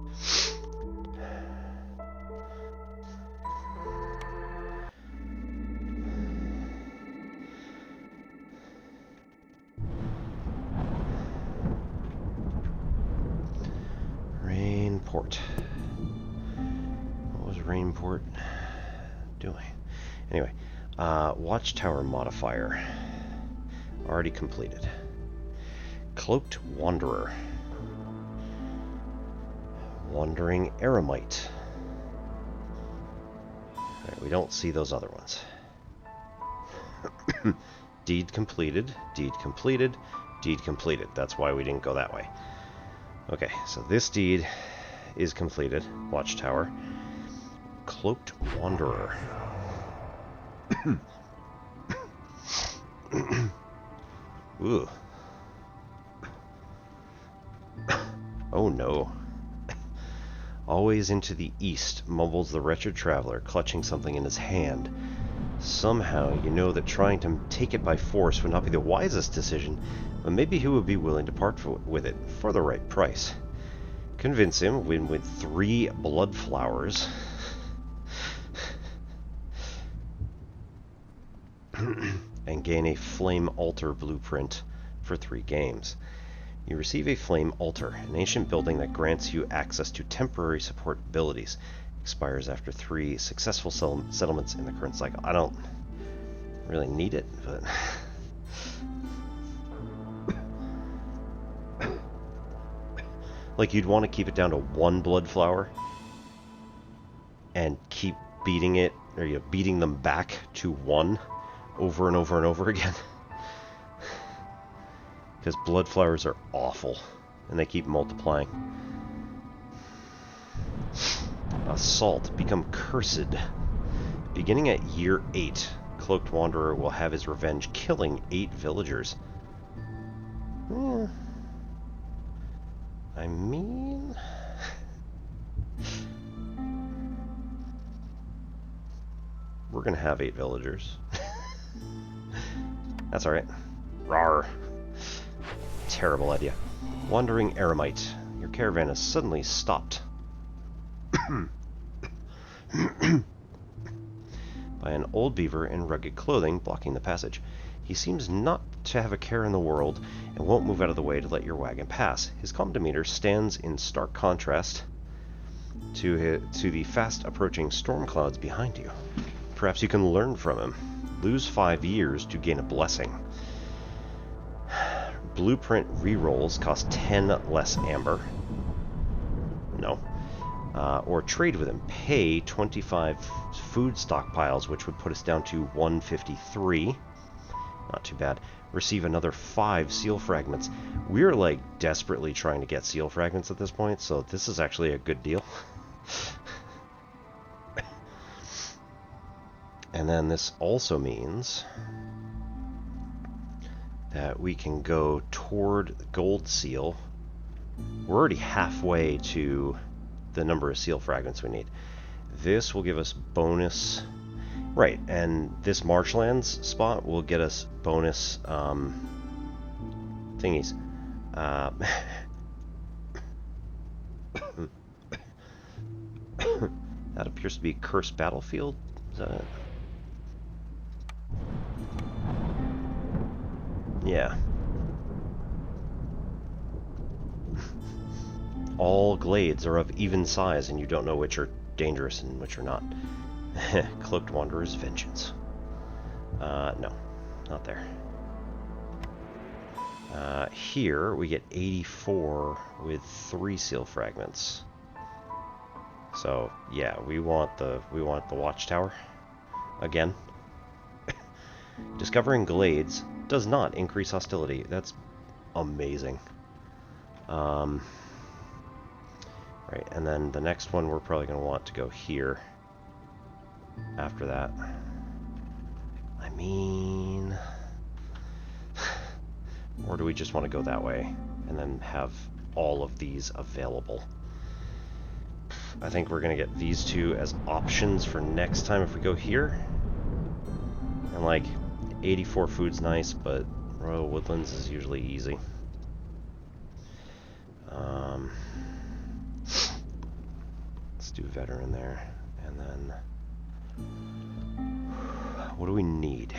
Rainport. What was Rainport doing? Anyway, Watchtower modifier. Already completed. Cloaked Wanderer. Wandering Eremite. Alright, we don't see those other ones. Deed completed, deed completed, deed completed. That's why we didn't go that way. Okay, so this deed is completed. Watchtower. Cloaked Wanderer. Ooh. Oh no. Always into the east, mumbles the wretched traveler, clutching something in his hand. Somehow, you know that trying to take it by force would not be the wisest decision, but maybe he would be willing to part with it for the right price. Convince him, win with 3 blood flowers. And gain a flame altar blueprint for 3 games. You receive a flame altar, an ancient building that grants you access to temporary support abilities. Expires after 3 successful settlements in the current cycle. I don't really need it, but... like, you'd want to keep it down to 1 blood flower and keep beating it, or beating them back to 1 over and over and over again. Because blood flowers are awful, and they keep multiplying. Assault. Become cursed. Beginning at year 8, Cloaked Wanderer will have his revenge, killing 8 villagers. I mean... we're gonna have 8 villagers. That's alright. Rawr. Terrible idea. Wandering Eremite. Your caravan has suddenly stopped. By an old beaver in rugged clothing blocking the passage. He seems not to have a care in the world and won't move out of the way to let your wagon pass. His calm demeanor stands in stark contrast to the fast approaching storm clouds behind you. Perhaps you can learn from him. Lose 5 years to gain a blessing. Blueprint rerolls cost 10 less amber. No. Or trade with him. Pay 25 food stockpiles, which would put us down to 153. Not too bad. Receive another 5 seal fragments. We're like desperately trying to get seal fragments at this point, so this is actually a good deal. And then this also means that we can go toward the gold seal. We're already halfway to the number of seal fragments we need. This will give us bonus... right, and this marshlands spot will get us bonus thingies. That appears to be Cursed Battlefield. Is that it? Yeah. All glades are of even size, and you don't know which are dangerous and which are not. Cloaked Wanderer's Vengeance. No, not there. Here we get 84 with 3 seal fragments. So yeah, we want the watchtower again. Discovering glades does not increase hostility. That's amazing. Right, and then the next one we're probably going to want to go here after that. I mean... Or do we just want to go that way and then have all of these available? I think we're going to get these two as options for next time if we go here. And like, 84 food's nice, but Royal Woodlands is usually easy. Let's do veteran there. And then... what do we need?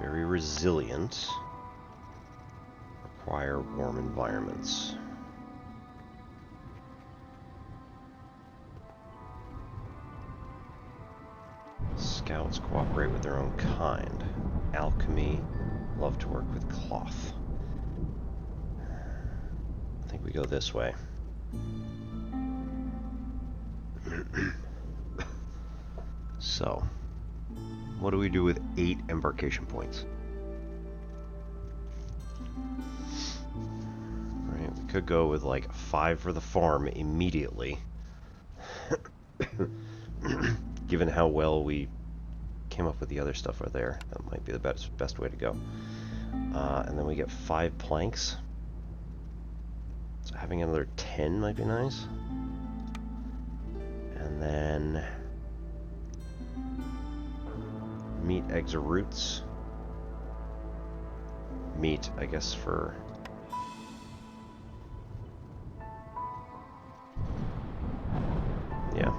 Very resilient. Require warm environments. Scouts cooperate with their own kind. Alchemy, love to work with cloth. I think we go this way. So, what do we do with 8 embarkation points? Right, we could go with like 5 for the farm immediately. Given how well we came up with the other stuff right there, that might be the best way to go. And then we get 5 planks. So having another 10 might be nice. And then meat, eggs, or roots. Meat, I guess, for... yeah.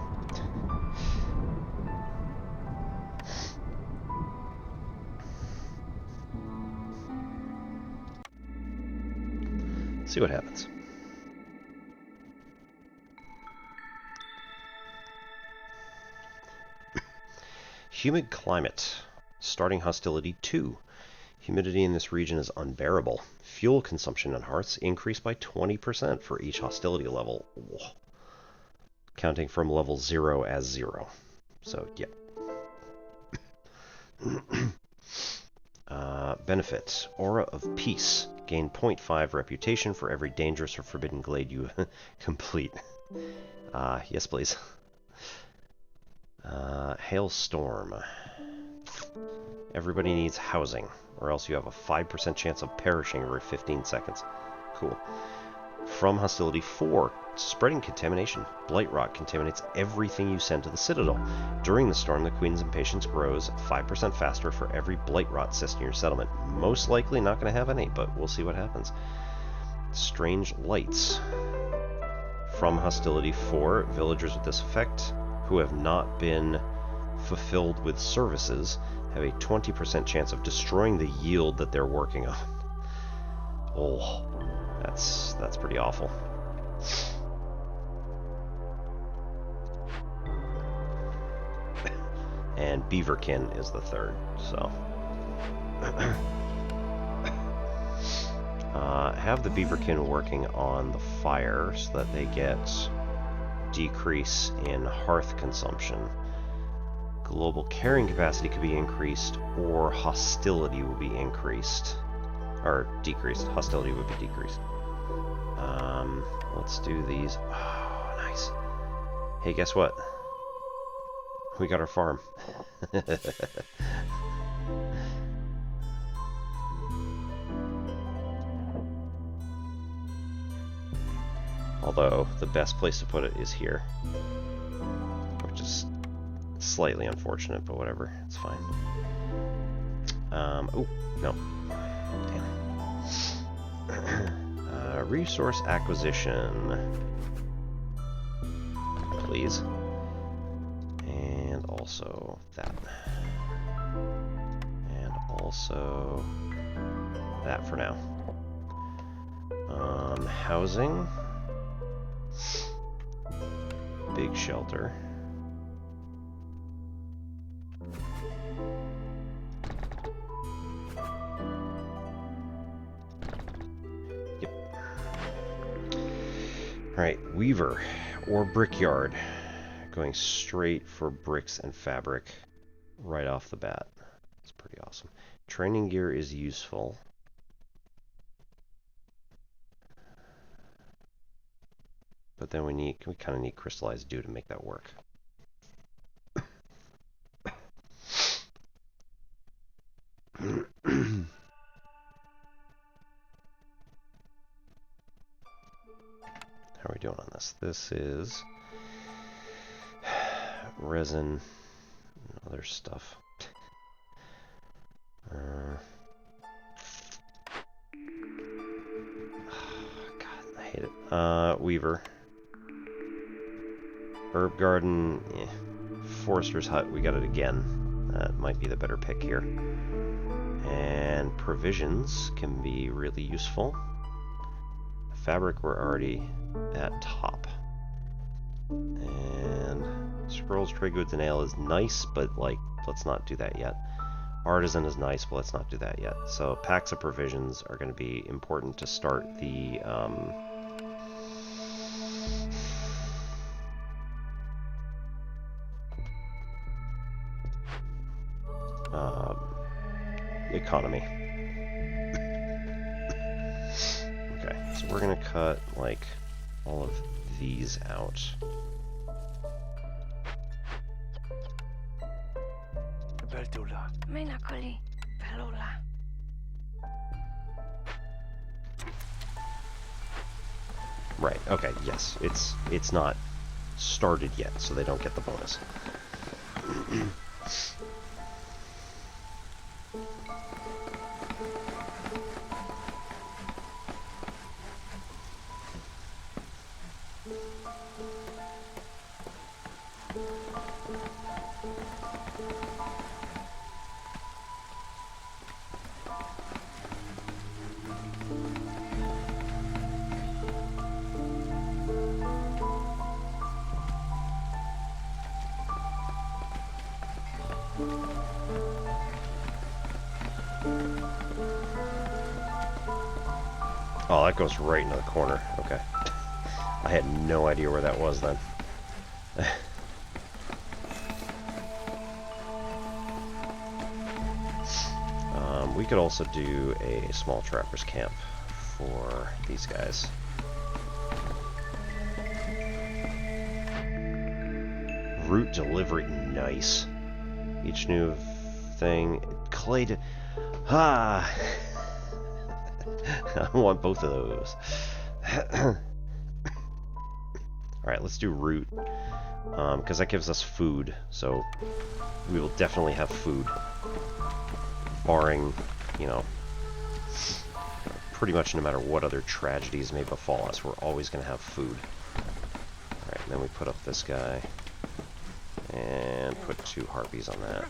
See what happens. Humid climate. Starting hostility 2. Humidity in this region is unbearable. Fuel consumption on hearths increased by 20% for each hostility level. Whoa. Counting from level 0 as 0. So, yeah. Benefits. Aura of Peace. Gain 0.5 reputation for every dangerous or forbidden glade you complete. Yes, please. Hailstorm. Everybody needs housing, or else you have a 5% chance of perishing every 15 seconds. Cool. From hostility 4, spreading contamination. Blight rot contaminates everything you send to the Citadel. During the storm, the Queen's impatience grows 5% faster for every blight rot cyst in your settlement. Most likely not going to have any, but we'll see what happens. Strange lights. From hostility 4, villagers with this effect who have not been fulfilled with services have a 20% chance of destroying the yield that they're working on. Oh, that's pretty awful. And Beaverkin is the third, so. Have the Beaverkin working on the fire so that they get decrease in hearth consumption. Global carrying capacity could be increased, or hostility will be increased. Or decreased. Hostility would be decreased. Let's do these. Oh, nice. Hey, guess what? We got our farm. Although, the best place to put it is here. Which is slightly unfortunate, but whatever. It's fine. Oh, no. Damn. Resource acquisition. Please. And also that. And also that for now. Housing. Big shelter. Alright, Weaver or Brickyard. Going straight for bricks and fabric right off the bat. That's pretty awesome. Training gear is useful. But then we kind of need crystallized dew to make that work. How are we doing on this? This is resin and other stuff. God, I hate it. Weaver. Herb garden. Forester's hut. We got it again. That might be the better pick here. And provisions can be really useful. Fabric, we're already at top. And scrolls, trade goods, and ale is nice, but like, let's not do that yet. Artisan is nice, but let's not do that yet. So packs of provisions are going to be important to start the economy. Okay, so we're going to cut like all of these out. Right, okay, yes. It's not started yet, so they don't get the bonus. Oh, that goes right into the corner. Okay. I had no idea where that was then. We could also do a small trapper's camp for these guys. Route delivery, nice. Each new thing, clay. I want both of those. Alright, let's do root. Because that gives us food, so we will definitely have food. Barring, you know, pretty much no matter what other tragedies may befall us, we're always going to have food. Alright, then we put up this guy. And put 2 harpies on that.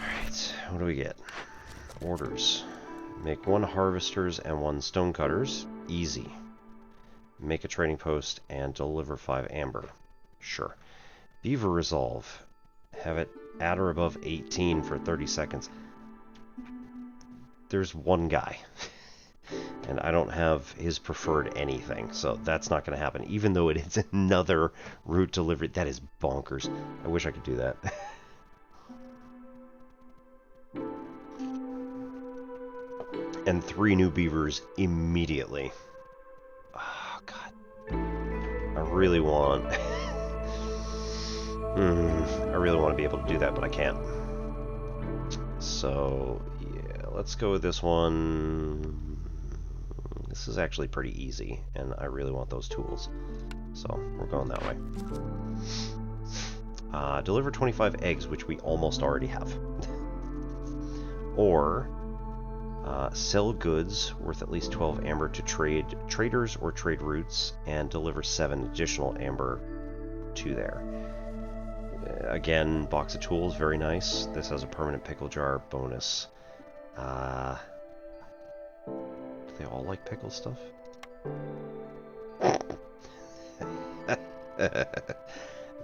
Alright, what do we get? Orders. Make 1 harvesters and 1 stonecutters. Easy. Make a trading post and deliver 5 amber. Sure. Beaver resolve. Have it at or above 18 for 30 seconds. There's 1 guy. And I don't have his preferred anything, so that's not going to happen. Even though it is another route delivery. That is bonkers. I wish I could do that. And 3 new beavers immediately. Oh, God. I really want... I really want to be able to do that, but I can't. So, yeah, let's go with this one. This is actually pretty easy, and I really want those tools. So, we're going that way. Deliver 25 eggs, which we almost already have. Or... sell goods worth at least 12 amber to traders or trade routes, and deliver 7 additional amber to there. Again, box of tools, very nice. This has a permanent pickle jar bonus. Do they all like pickle stuff?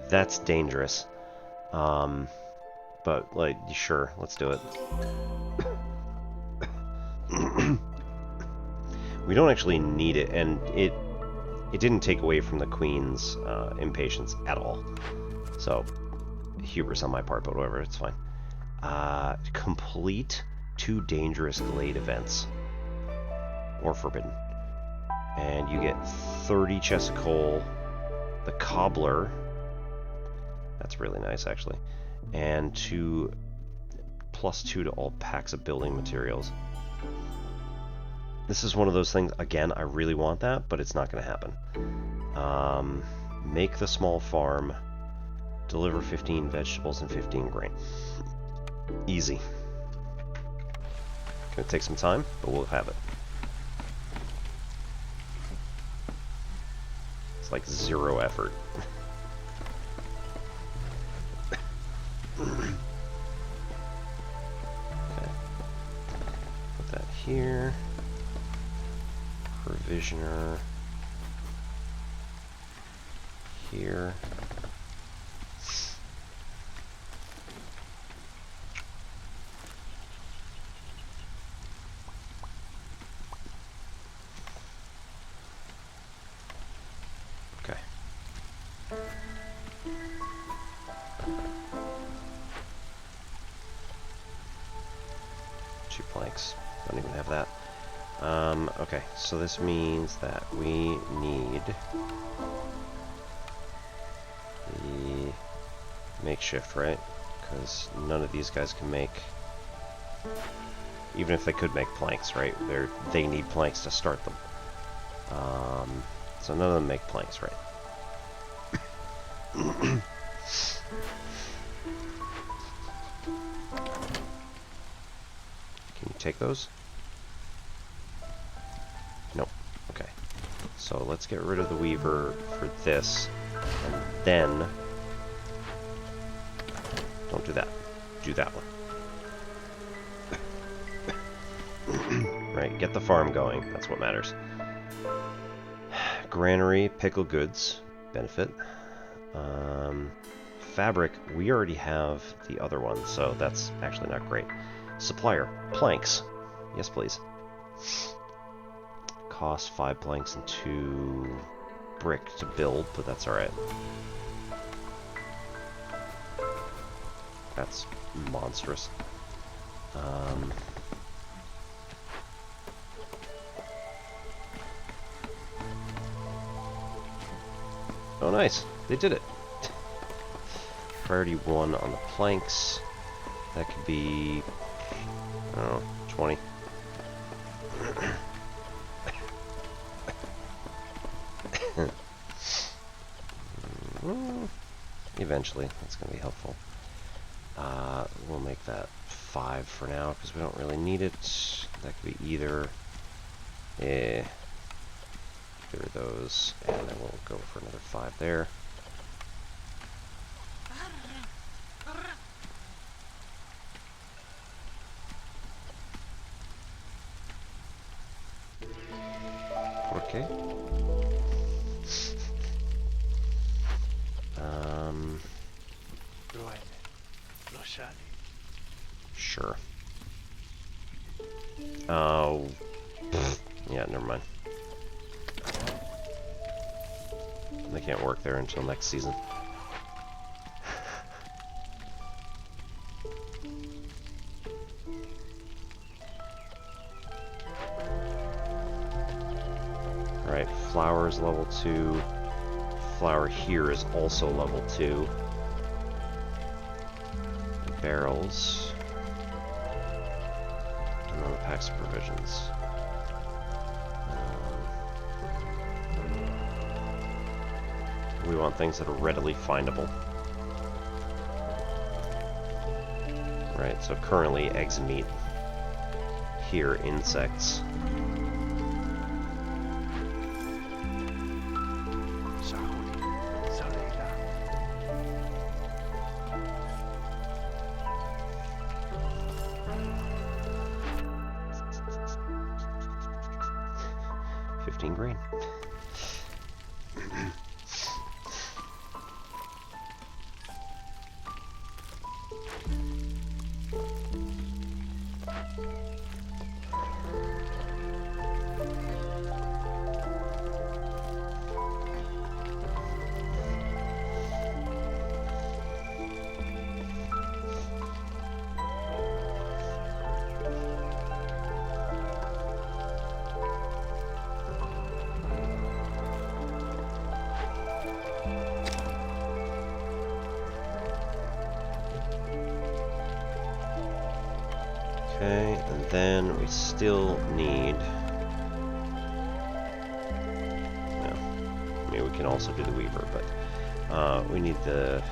That's dangerous. But, like, sure, let's do it. We don't actually need it, and it didn't take away from the Queen's impatience at all. So, hubris on my part, but whatever, it's fine. Complete 2 dangerous glade events. Or forbidden. And you get 30 chests of coal. The cobbler. That's really nice, actually. And +2 to all packs of building materials. This is one of those things, again, I really want that, but it's not going to happen. Make the small farm. Deliver 15 vegetables and 15 grain. Easy. Gonna take some time, but we'll have it. It's like 0 effort. Okay. Put that here. Provisioner. Here. Okay, so this means that we need the makeshift, right? Because none of these guys can make, even if they could make planks, right? They need planks to start them. So none of them make planks, right? Can you take those? Nope. Okay. So let's get rid of the weaver for this, and then don't do that. Do that one. Right, get the farm going. That's what matters. Granary, pickle goods, benefit. Fabric, we already have the other one, so that's actually not great. Supplier, planks. Yes, please. Cost 5 planks and 2 brick to build, but that's alright. That's monstrous. Oh, nice. They did it. Priority 1 on the planks. That could be, I don't know, 20. Eventually, that's going to be helpful. We'll make that 5 for now, because we don't really need it. That could be either of those, and then we'll go for another 5 there. Okay. Sure. Oh. Yeah, never mind. They can't work there until next season. Alright, flour is level 2. Flour here is also level 2. Barrels. And then the packs of provisions. We want things that are readily findable. Right, so currently eggs and meat. Here, insects. Grain. And then we still need... Well, I mean, we can also do the Weaver, but we need the...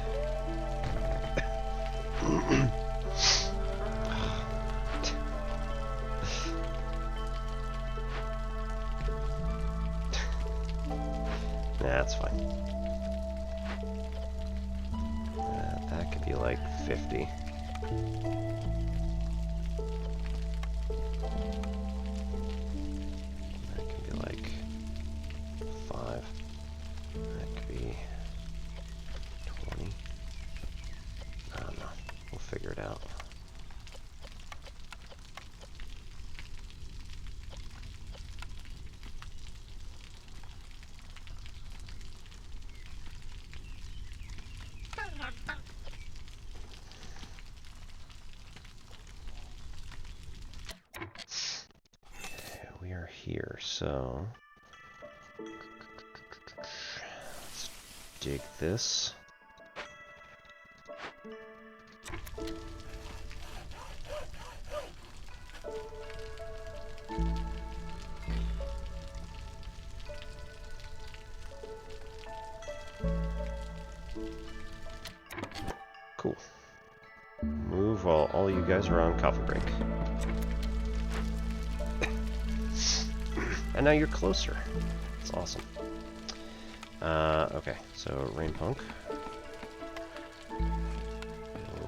That's fine. That could be like 50. That could be like 5. That could be 20. I don't know. We'll figure it out. We are here, so let's dig this. Cool. Move while all you guys are on coffee break. And now you're closer. It's awesome. Okay, so Rain Punk.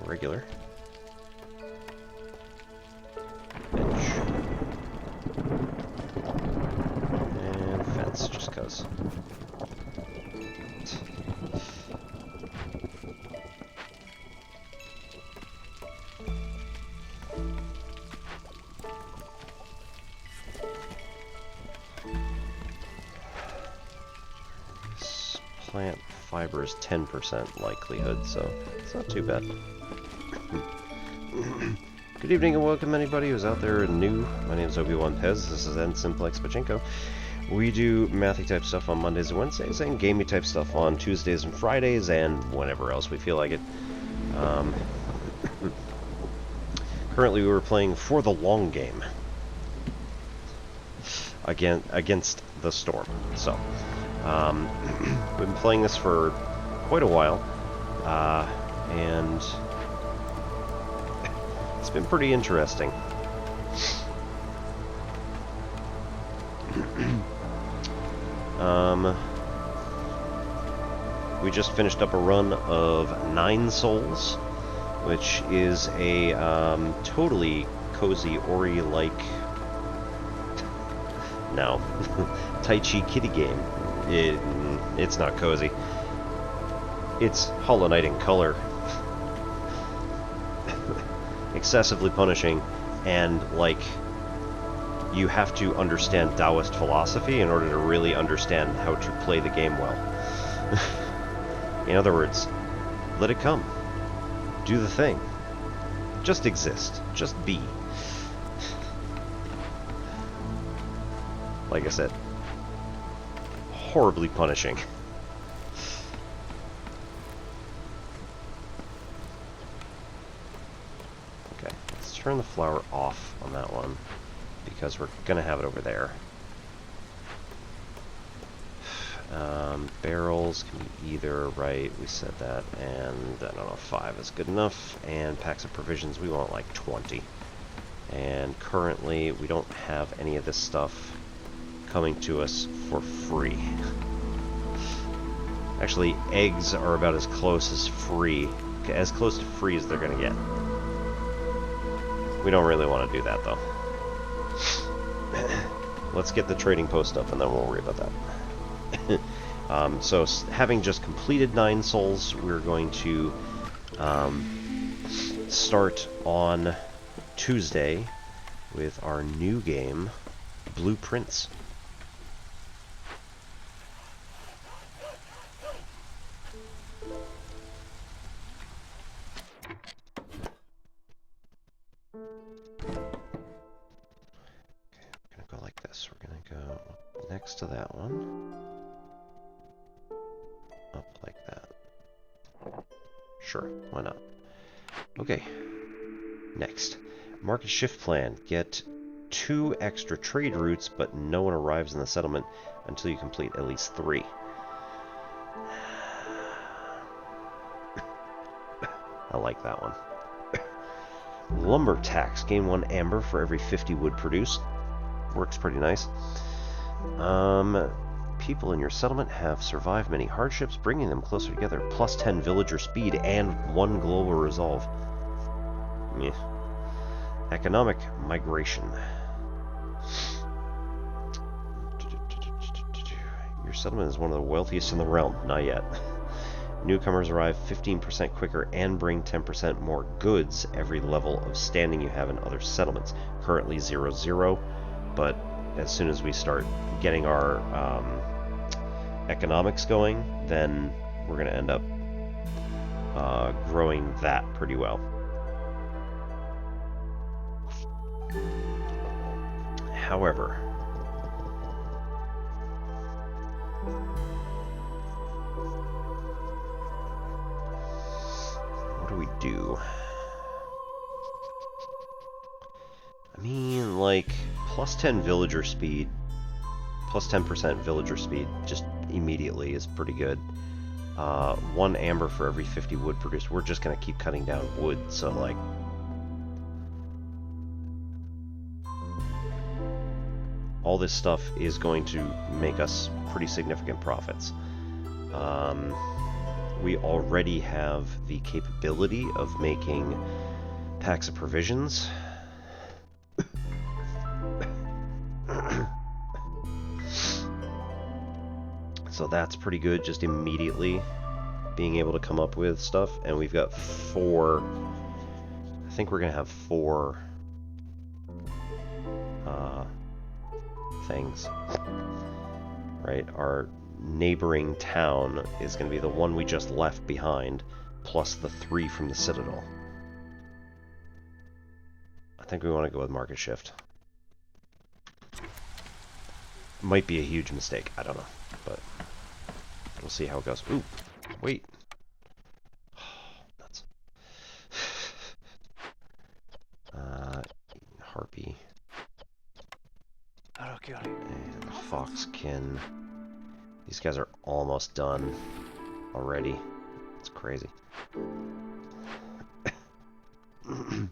Regular. Bench. And fence, just cuz. Plant fiber is 10% likelihood, so it's not too bad. Good evening and welcome anybody who's out there new. My name is Obi-Wan Pez. This is N-Simplex Pachinko. We do mathy type stuff on Mondays and Wednesdays, and gamey type stuff on Tuesdays and Fridays, and whenever else we feel like it. Currently we were playing For the Long Game. Against the Storm. So, we've been playing this for quite a while, and it's been pretty interesting. We just finished up a run of 9 Souls, which is a totally cozy Ori-like, no, Tai Chi kitty game. It's not cozy. It's Hollow Knight in color. Excessively punishing, and like, you have to understand Taoist philosophy in order to really understand how to play the game well. In other words, let it come. Do the thing. Just exist. Just be. Like I said, horribly punishing. Okay, let's turn the flower off on that one, because we're gonna have it over there. Barrels can be either, right, we said that, and I don't know, 5 is good enough, and packs of provisions, we want like 20. And currently, we don't have any of this stuff coming to us for free. Actually, eggs are about as close as free, as close to free as they're gonna get. We don't really want to do that, though. Let's get the trading post up, and then we'll worry about that. So, having just completed 9 souls, we're going to start on Tuesday with our new game, Blueprints. Next to that one. Up like that. Sure, why not? Okay. Next. Market shift plan. Get 2 extra trade routes, but no one arrives in the settlement until you complete at least 3. I like that one. Lumber tax. Gain 1 amber for every 50 wood produced. Works pretty nice. People in your settlement have survived many hardships, bringing them closer together. Plus 10 villager speed and 1 global resolve. Yeah. Economic migration. Your settlement is one of the wealthiest in the realm. Not yet. Newcomers arrive 15% quicker and bring 10% more goods every level of standing you have in other settlements. Currently 0-0, but as soon as we start getting our economics going, then we're going to end up growing that pretty well. However, what do we do? I mean, like, plus 10 villager speed, plus 10% villager speed just immediately is pretty good. 1 amber for every 50 wood produced. We're just going to keep cutting down wood, so, like, all this stuff is going to make us pretty significant profits. We already have the capability of making packs of provisions. So that's pretty good, just immediately being able to come up with stuff. And we've got 4, I think we're going to have 4 things, right? Our neighboring town is going to be the one we just left behind, plus the 3 from the Citadel. I think we want to go with market shift. Might be a huge mistake, I don't know, but we'll see how it goes. Ooh, wait. Nuts. Harpy. And Foxkin. These guys are almost done already. It's crazy. And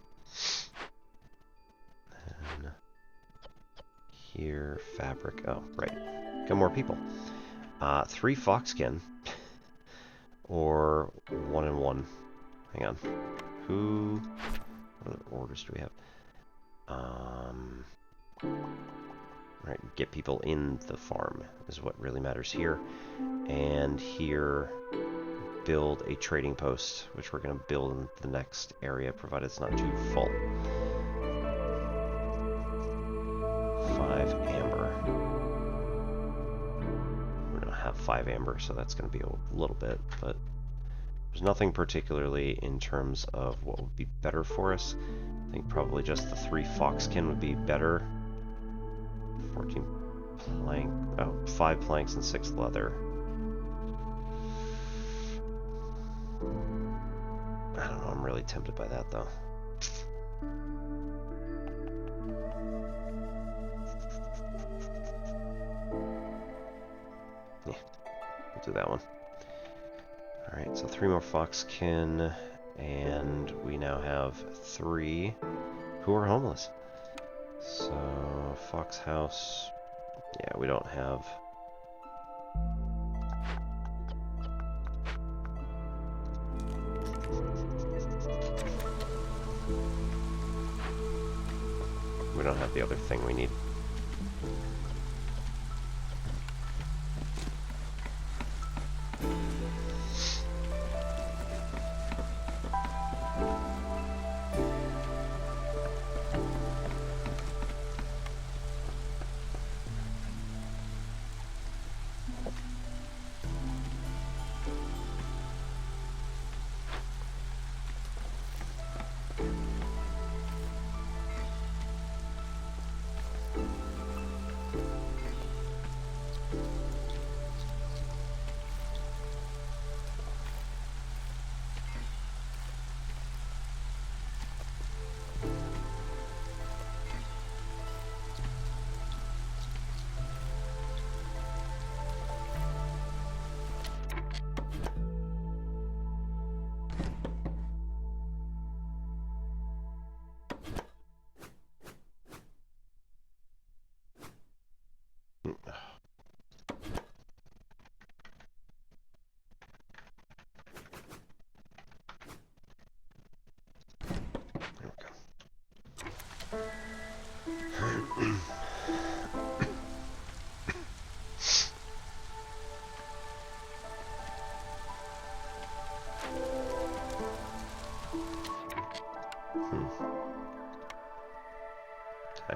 here, fabric. Oh, right. Got more people. 3 Foxkin. Or 1 and 1. Hang on. What other orders do we have? Right, get people in the farm is what really matters here. And here, build a trading post, which we're going to build in the next area, provided it's not too full. 5 amber. We don't have 5 amber, so that's going to be a little bit, but there's nothing particularly in terms of what would be better for us. I think probably just the 3 Foxkin would be better. 14 plank, 5 planks and 6 leather. I don't know, I'm really tempted by that though. Yeah, we'll do that one. Alright, so 3 more Foxkin, and we now have 3 who are homeless. So, Fox House, yeah, we don't have... We don't have the other thing we need.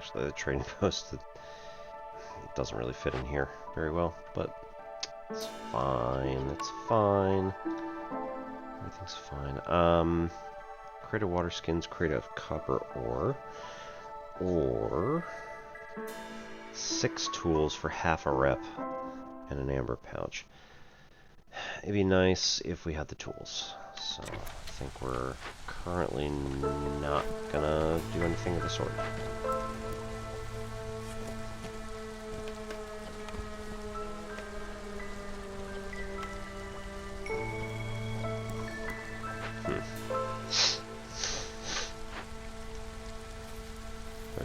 Actually, the trading post, it doesn't really fit in here very well, but it's fine. It's fine. Everything's fine. Crate of water skins, crate of copper ore, or 6 tools for half a rep and an amber pouch. It'd be nice if we had the tools. So I think we're currently not gonna do anything with the sword.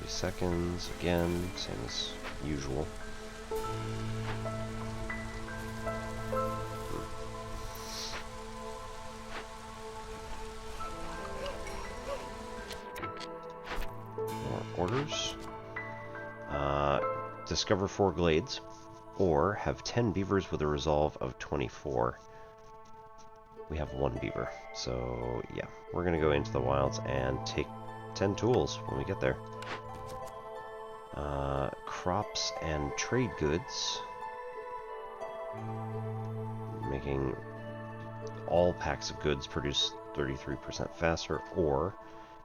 Seconds again, same as usual. More orders. Discover 4 glades, or have 10 beavers with a resolve of 24. We have 1 beaver, so yeah, we're gonna go into the wilds and take 10 tools when we get there. Crops and trade goods. Making all packs of goods produce 33% faster, or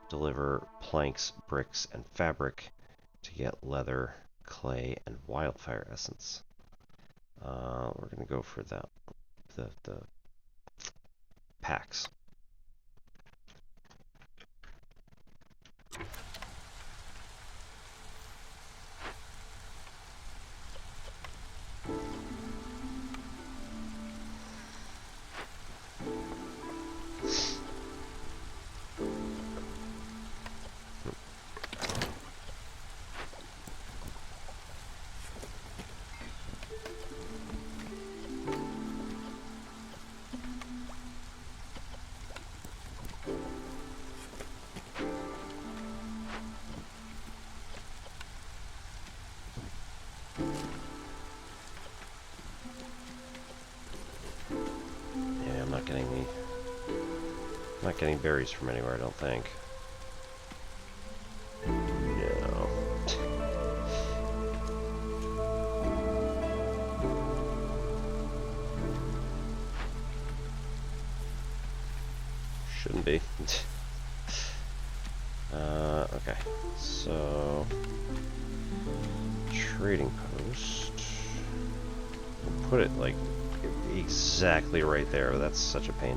deliver planks, bricks, and fabric to get leather, clay, and wildfire essence. We're going to go for that, the packs. Not getting berries from anywhere, I don't think. No. Shouldn't be. Okay. So trading post. We'll put it like exactly right there. That's such a pain.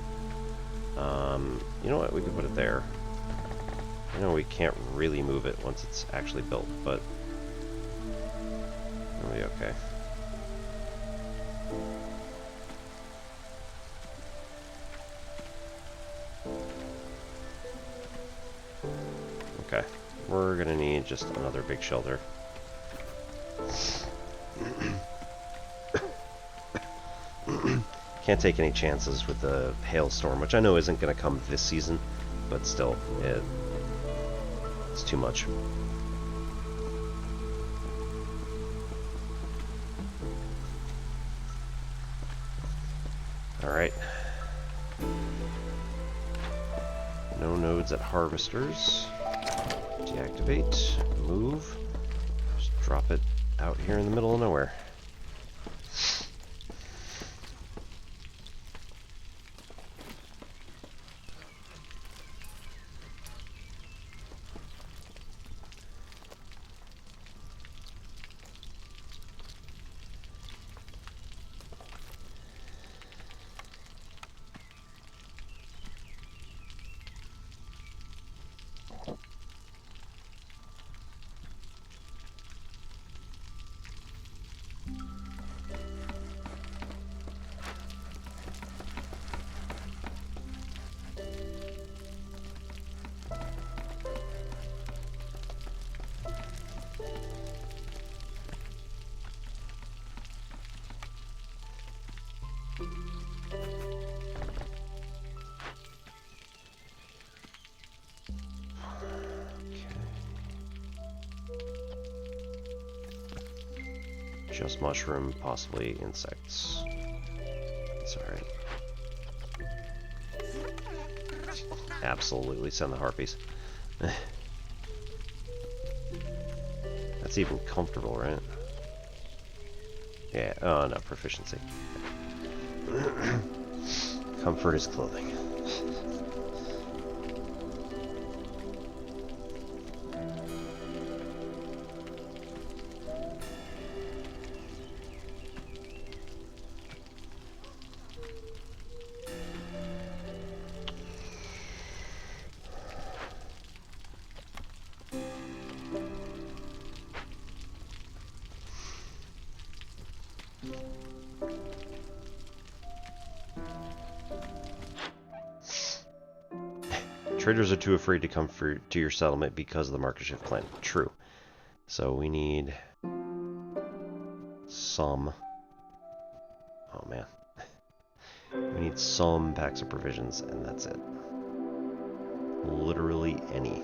You know what? We could put it there. I know we can't really move it once it's actually built, but it'll be okay. Okay, we're gonna need just another big shelter. Can't take any chances with the hailstorm, which I know isn't going to come this season, but still, it's too much. Alright. No nodes at harvesters. Deactivate. Move. Just drop it out here in the middle of nowhere. Just mushroom, possibly insects. It's alright. Absolutely send the harpies. That's even comfortable, right? Yeah, oh no, proficiency. Comfort is clothing. Traders are too afraid to come to your settlement because of the Market Shift clan. True. So we need some... Oh man. We need some packs of provisions, and that's it. Literally any.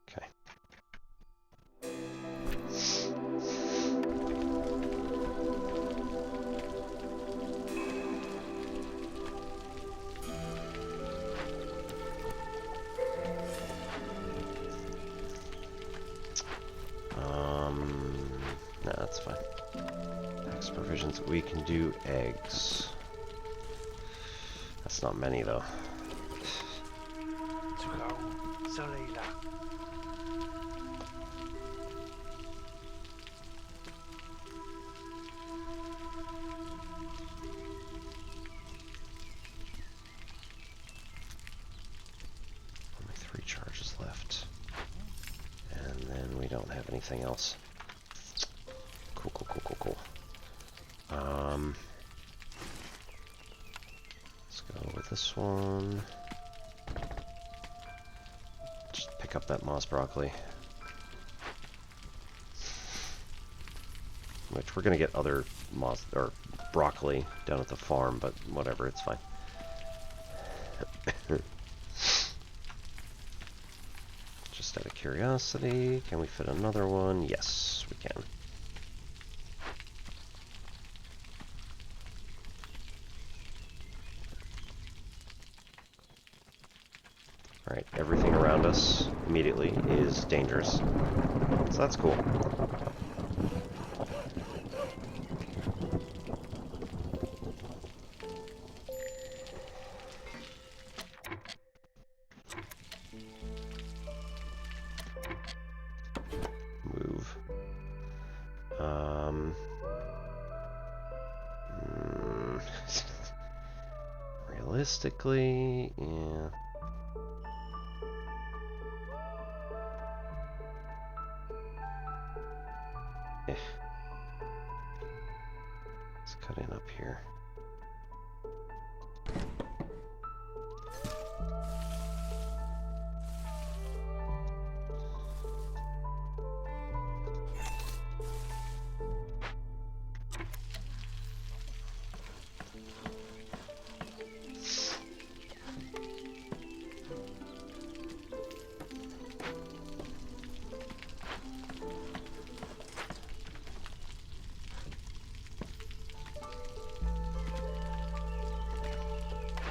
Okay. No, that's fine. Packs of provisions. We can do eggs. That's not many though. Only 3 charges left. And then we don't have anything else. Cool. Let's go with this one. Just pick up that moss broccoli. Which we're gonna get other moss or broccoli down at the farm, but whatever, it's fine. Just out of curiosity, can we fit another one? Yes, we can. Alright, everything around us immediately is dangerous. So that's cool. Move. Realistically, yeah. Let's cut in up here.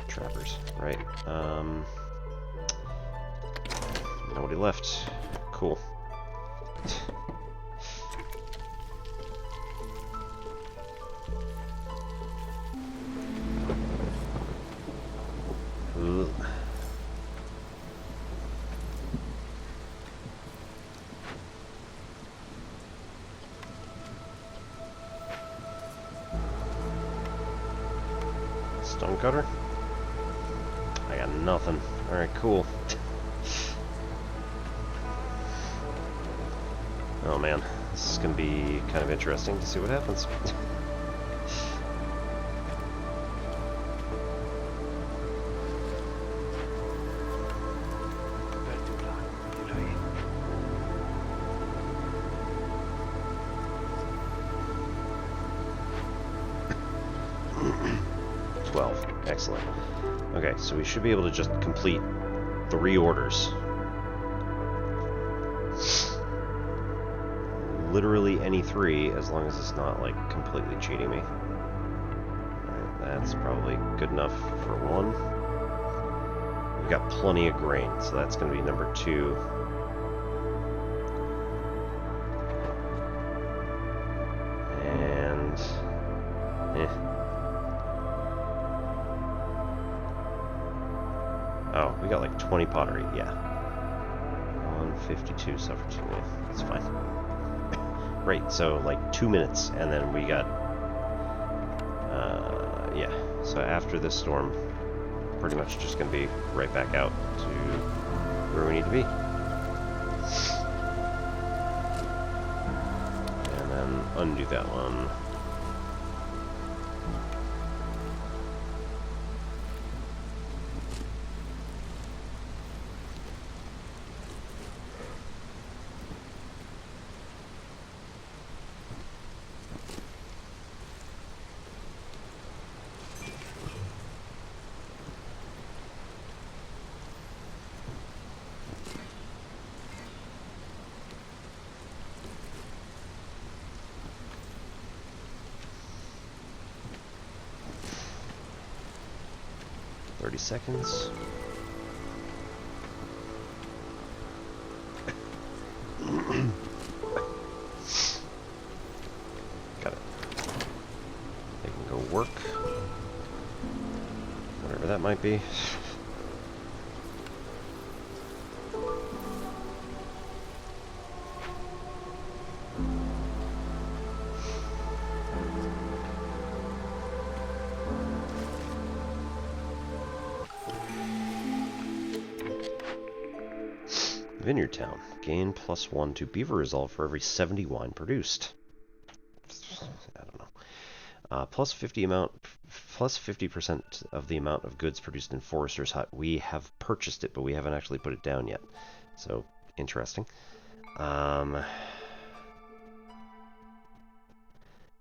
Trappers, right. Nobody left. Cool. Ugh. Stonecutter? I got nothing. Alright, cool. Oh man, this is gonna be kind of interesting to see what happens. Excellent. Okay, so we should be able to just complete 3 orders. literally any 3, as long as it's not, like, completely cheating me. Alright, that's probably good enough for 1. We've got plenty of grain, so that's going to be number 2. And... Oh, we got like 20 pottery, yeah. 152 suffer 2, yeah, that's fine. Right, so like 2 minutes, and then we got... yeah, so after this storm, pretty much just going to be right back out to where we need to be. And then undo that one. Seconds. Got it. They can go work. Whatever that might be. Vineyard Town. Gain +1 to beaver resolve for every 70 wine produced. I don't know. Plus 50% of the amount of goods produced in Forester's Hut. We have purchased it, but we haven't actually put it down yet. So, interesting.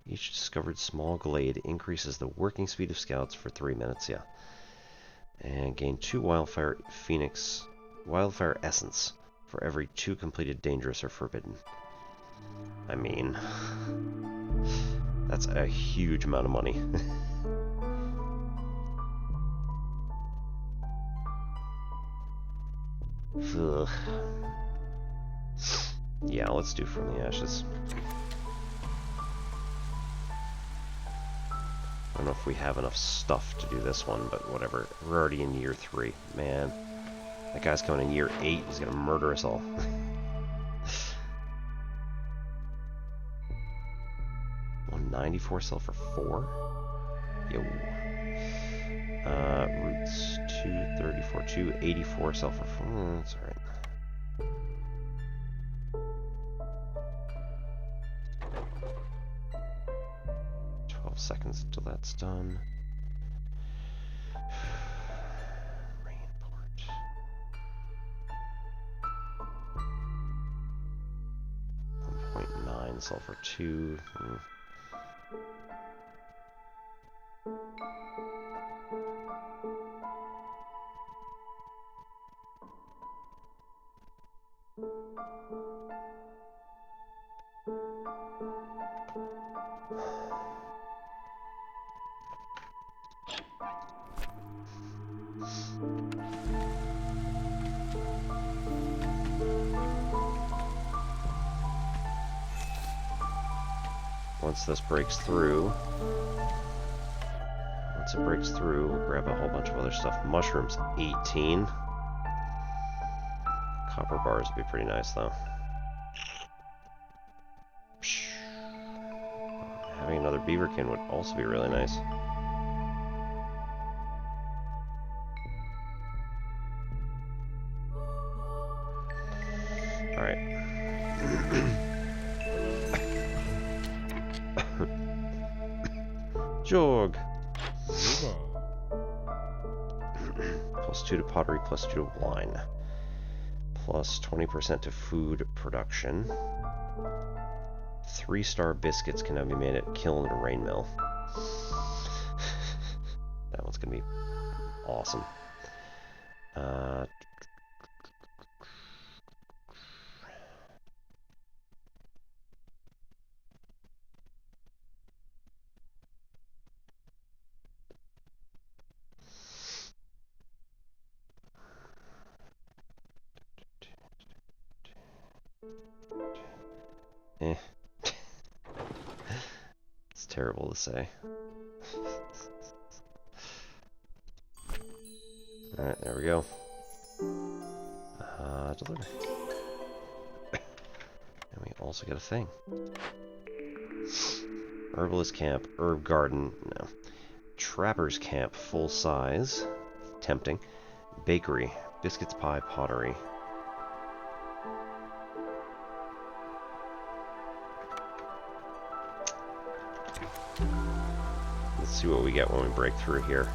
Each discovered small glade increases the working speed of scouts for 3 minutes, yeah. And gain 2 wildfire essence for every 2 completed dangerous or forbidden. I mean, that's a huge amount of money. Ugh. Yeah, let's do From the Ashes. I don't know if we have enough stuff to do this one, but whatever. We're already in year 3. Man, that guy's coming in year 8. He's gonna murder us all. 194 sulfur 4? Yo. Roots 234, 284 sulfur 4. That's alright. Seconds until that's done. Rainport. .9 sulfur 2. Once this breaks through, we'll grab a whole bunch of other stuff. Mushrooms, 18. Copper bars would be pretty nice, though. Having another beaverkin would also be really nice. Alright. Jog. +2 to pottery, +2 to wine. Plus 20% to food production. 3-star biscuits can now be made at Kiln and Rain Mill. That one's gonna be awesome. terrible to say. Alright, there we go. Deliver. And we also get a thing. Herbalist camp, herb garden, no. Trapper's camp, full size. Tempting. Bakery, biscuits, pie, pottery. Let's see what we get when we break through here.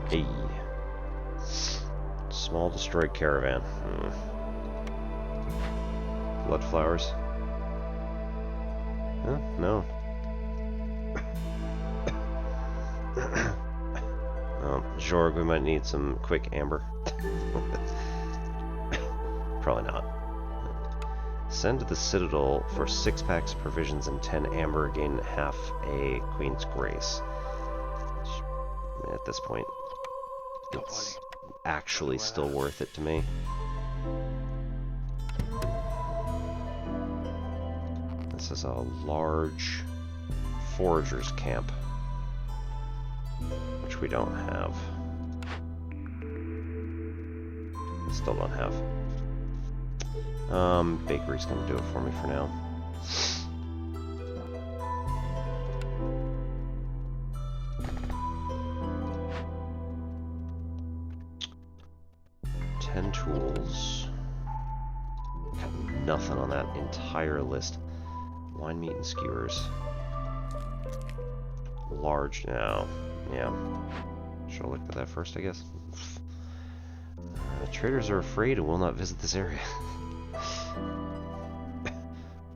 Hey. Small destroyed caravan. Blood flowers. Huh? No. Jorg, we might need some quick amber. Probably not. Send to the Citadel for 6 packs of provisions and 10 amber, gain half a Queen's Grace. At this point, it's actually still worth it to me. This is a large forager's camp, which we don't have. Still don't have. Bakery's gonna do it for me for now. Tools. Got nothing on that entire list. Wine, meat, and skewers. Large now. Yeah. Should have looked at that first, I guess. Traders are afraid and will not visit this area.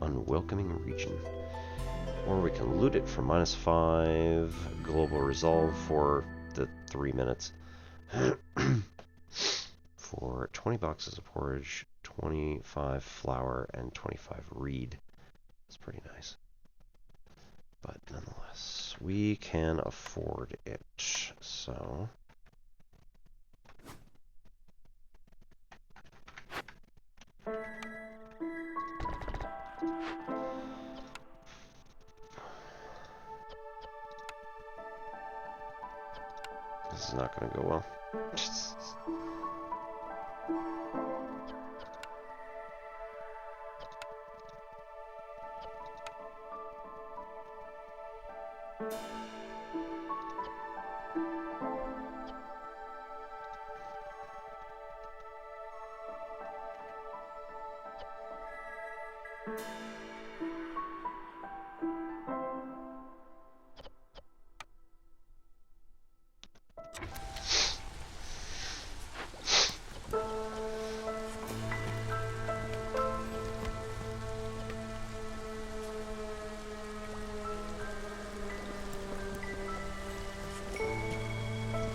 Unwelcoming region. Or we can loot it for -5 global resolve for the 3 minutes. For 20 boxes of porridge, 25 flour, and 25 reed. That's pretty nice. But nonetheless, we can afford it. So... this is not going to go well.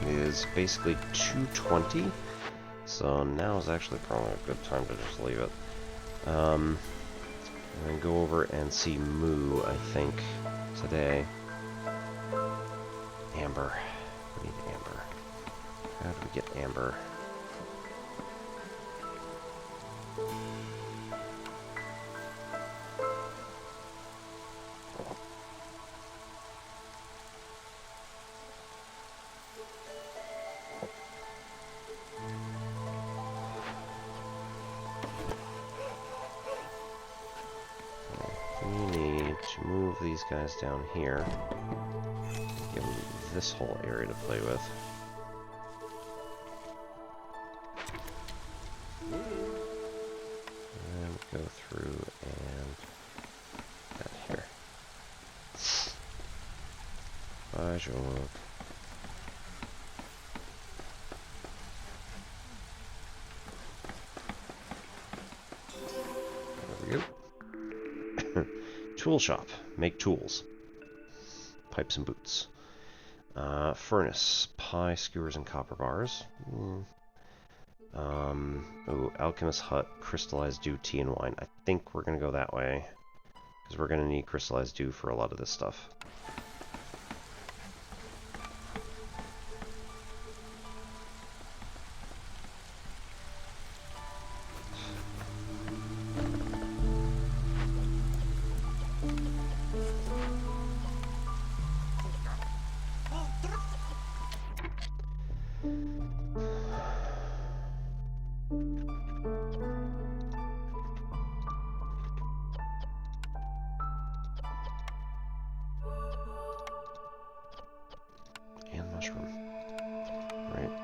Is basically 220, so now is actually probably a good time to just leave it. And then go over and see Moo, I think, today. Amber. We need amber. How do we get amber? Move these guys down here. Give them this whole area to play with. And go through and that here. Bye, Joe. There we go. Tool shop. Make tools. Pipes and boots. Furnace, pie, skewers, and copper bars. Ooh, alchemist hut, crystallized dew, tea, and wine. I think we're gonna go that way, because we're gonna need crystallized dew for a lot of this stuff.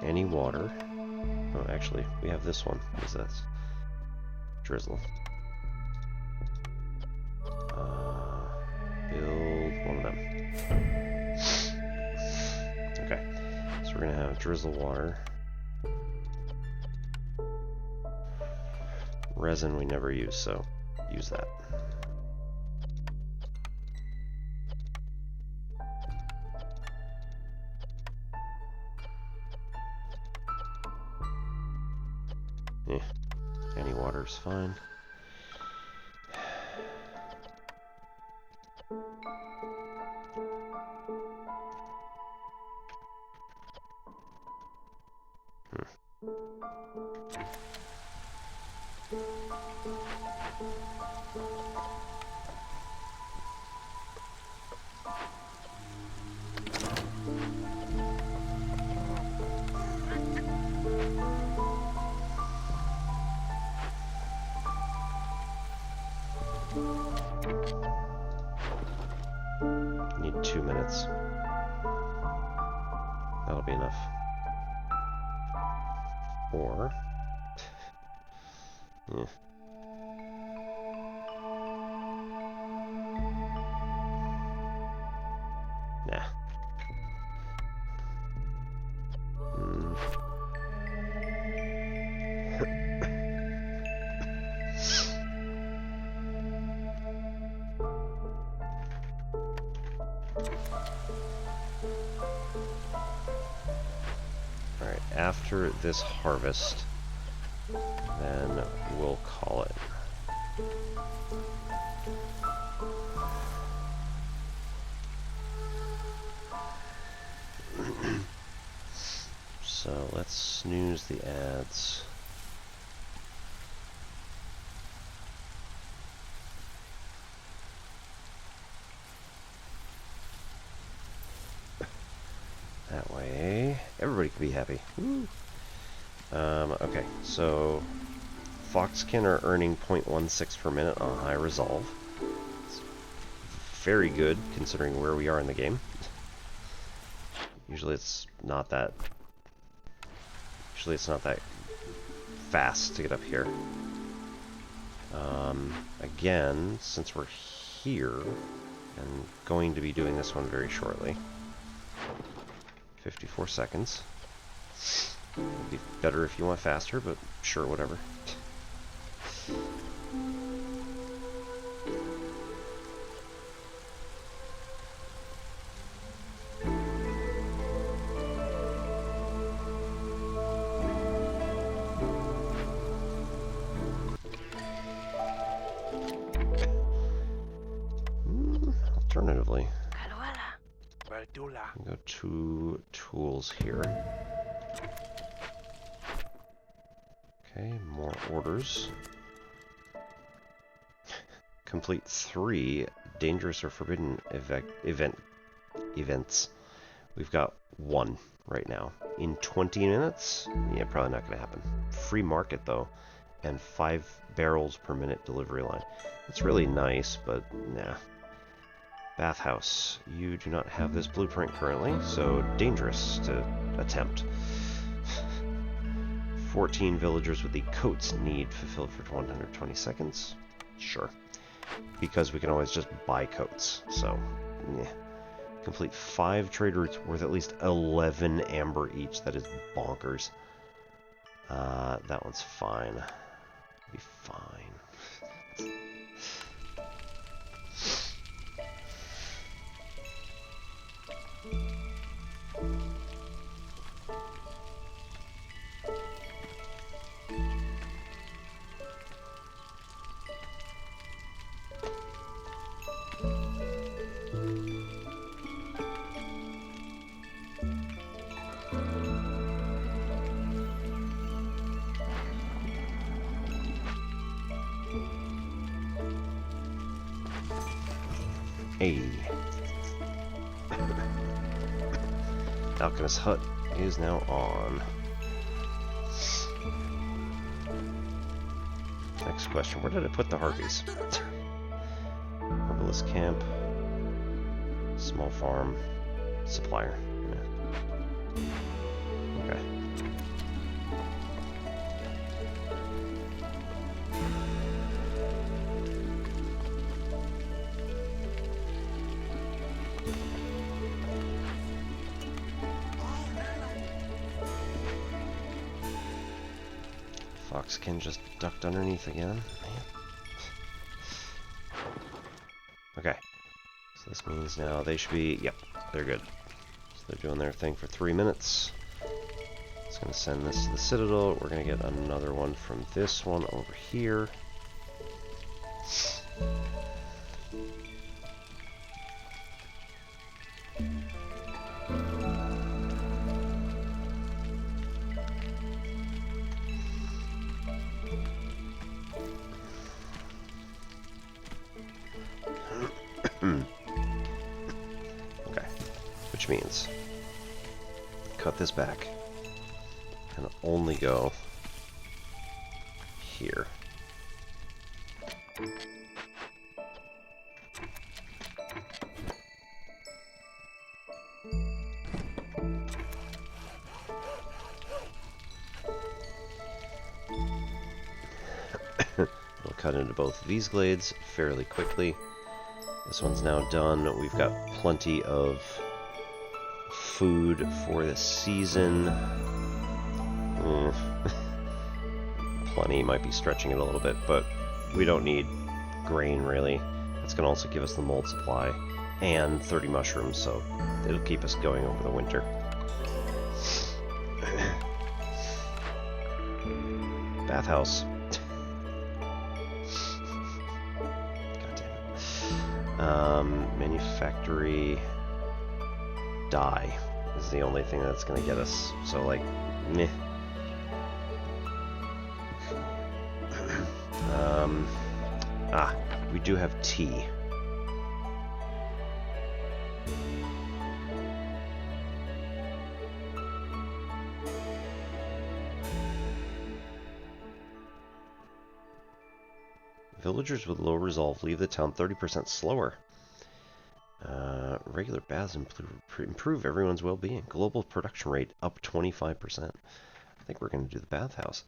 Any water. Oh, actually, we have this one. What is that? Drizzle. Build one of them. Okay, so we're gonna have drizzle water. Resin we never use, so use that. Yeah, any water's fine. Need 2 minutes. That'll be enough. Or... yeah. Nah. Alright, after this harvest, then we'll call it. So let's snooze the ads. That way, everybody can be happy. Woo. Okay, so Foxkin are earning 0.16 per minute on high resolve. It's very good considering where we are in the game. Usually it's not that fast to get up here. Again, since we're here and going to be doing this one very shortly. 54 seconds. It'd be better if you went faster, but sure, whatever. Alternatively, go to tools here. Okay, more orders. Complete 3 dangerous or forbidden events. We've got 1 right now. In 20 minutes? Yeah, probably not going to happen. Free market though, and 5 barrels per minute delivery line. That's really nice, but nah. Bathhouse. You do not have this blueprint currently, so dangerous to attempt. 14 villagers with the coats need fulfilled for 120 seconds. Sure. Because we can always just buy coats, so yeah. Complete 5 trade routes worth at least 11 amber each. That is bonkers. That one's fine. Be fine. Hey. Alchemist Hut is now on. Next question, where did I put the harpies? Herbalist camp. Small farm. Supplier. Yeah. Okay. Foxkin just ducked underneath again. Man. Okay. So this means now they should be... Yep, they're good. So they're doing their thing for 3 minutes. It's going to send this to the Citadel. We're going to get another one from this one over here. Okay, which means cut this back and only go here. We'll cut into both of these glades fairly quickly. This one's now done. We've got plenty of food for the season. Plenty might be stretching it a little bit, but we don't need grain really. It's going to also give us the mold supply and 30 mushrooms, so it'll keep us going over the winter. Bathhouse. Manufactory dye is the only thing that's going to get us. So, like, meh. We do have tea. Villagers with low resolve leave the town 30% slower. Regular baths improve everyone's well-being. Global production rate up 25%. I think we're going to do the bathhouse.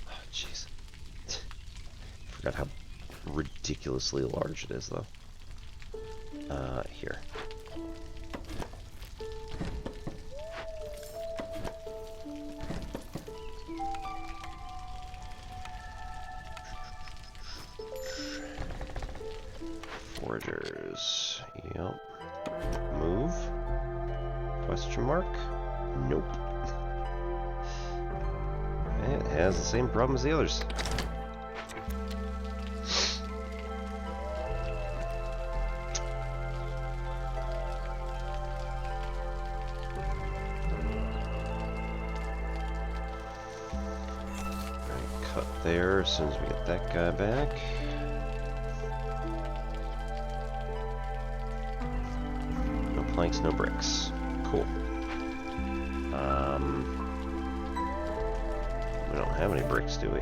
Oh, jeez. Forgot how ridiculously large it is, though. Here. Foragers. Yep. Move. Question mark? Nope. It has the same problem as the others. Right, cut there as soon as we get that guy back. Planks, no bricks. Cool. We don't have any bricks, do we?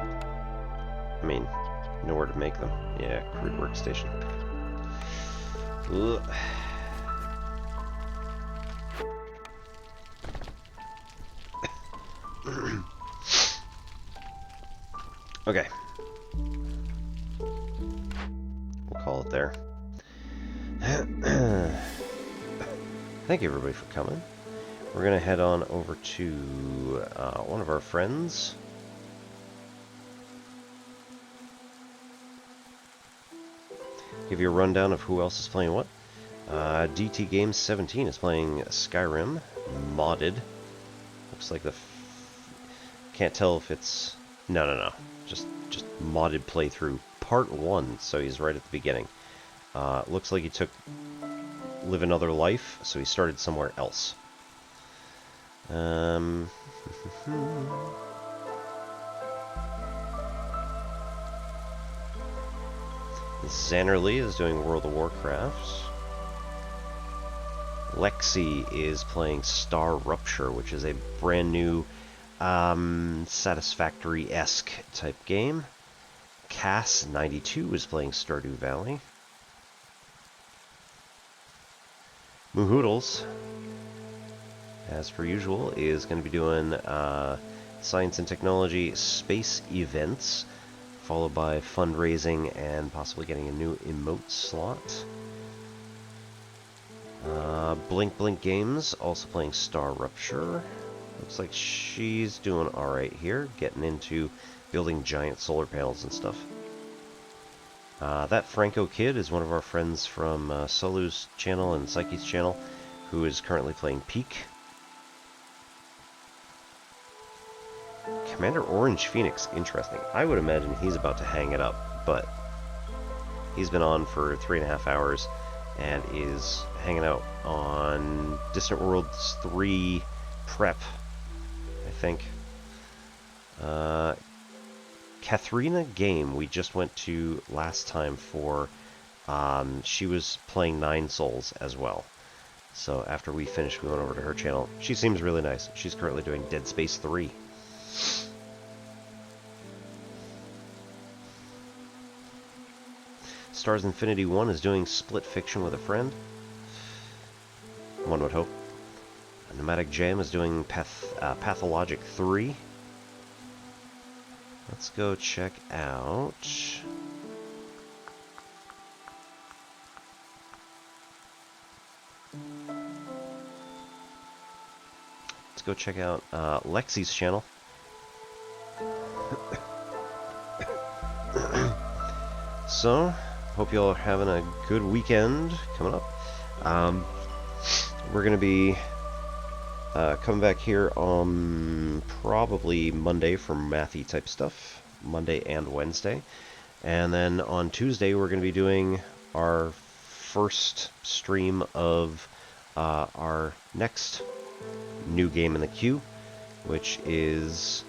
I mean, nowhere to make them. Yeah, crude workstation. Ugh. Okay. We'll call it there. Thank you everybody for coming. We're going to head on over to one of our friends. Give you a rundown of who else is playing what. DT Games 17 is playing Skyrim, modded. Looks like the... Can't tell if it's... No. Just modded playthrough. Part 1, so he's right at the beginning. Looks like he took Live Another Life, so he started somewhere else. Um... Xannerly is doing World of Warcraft. Lexi is playing Star Rupture, which is a brand new Satisfactory-esque type game. Cass92 is playing Stardew Valley. Moohoodles, as per usual, is going to be doing science and technology space events, followed by fundraising and possibly getting a new emote slot. Blink Blink Games, also playing Star Rupture. Looks like she's doing alright here, getting into building giant solar panels and stuff. That Franco Kid is one of our friends from Solu's channel and Psyche's channel, who is currently playing Peak. Commander Orange Phoenix, interesting. I would imagine he's about to hang it up, but he's been on for 3.5 hours and is hanging out on Distant Worlds 3 prep, I think. Katharina Game we just went to last time for, she was playing 9 Souls as well. So after we finished, we went over to her channel. She seems really nice. She's currently doing Dead Space 3. Stars Infinity 1 is doing Split Fiction with a friend. One would hope. Nomadic Jam is doing Pathologic 3. Let's go check out... Let's go check out Lexi's channel. So, hope you all are having a good weekend coming up. We're going to be coming back here on probably Monday for mathy type stuff. Monday and Wednesday. And then on Tuesday we're going to be doing our first stream of our next new game in the queue, which is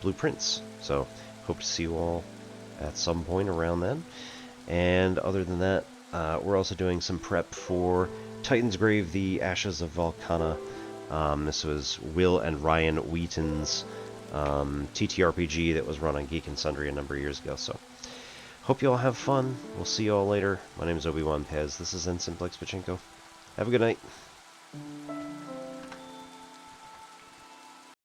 Blueprints. So, hope to see you all at some point around then. And other than that, we're also doing some prep for Titan's Grave, The Ashes of Volcana. This was Will and Ryan Wheaton's TTRPG that was run on Geek and Sundry a number of years ago. So, hope you all have fun. We'll see you all later. My name is Obi-Wan Pez. This is Ensign Blix Pachinko. Have a good night.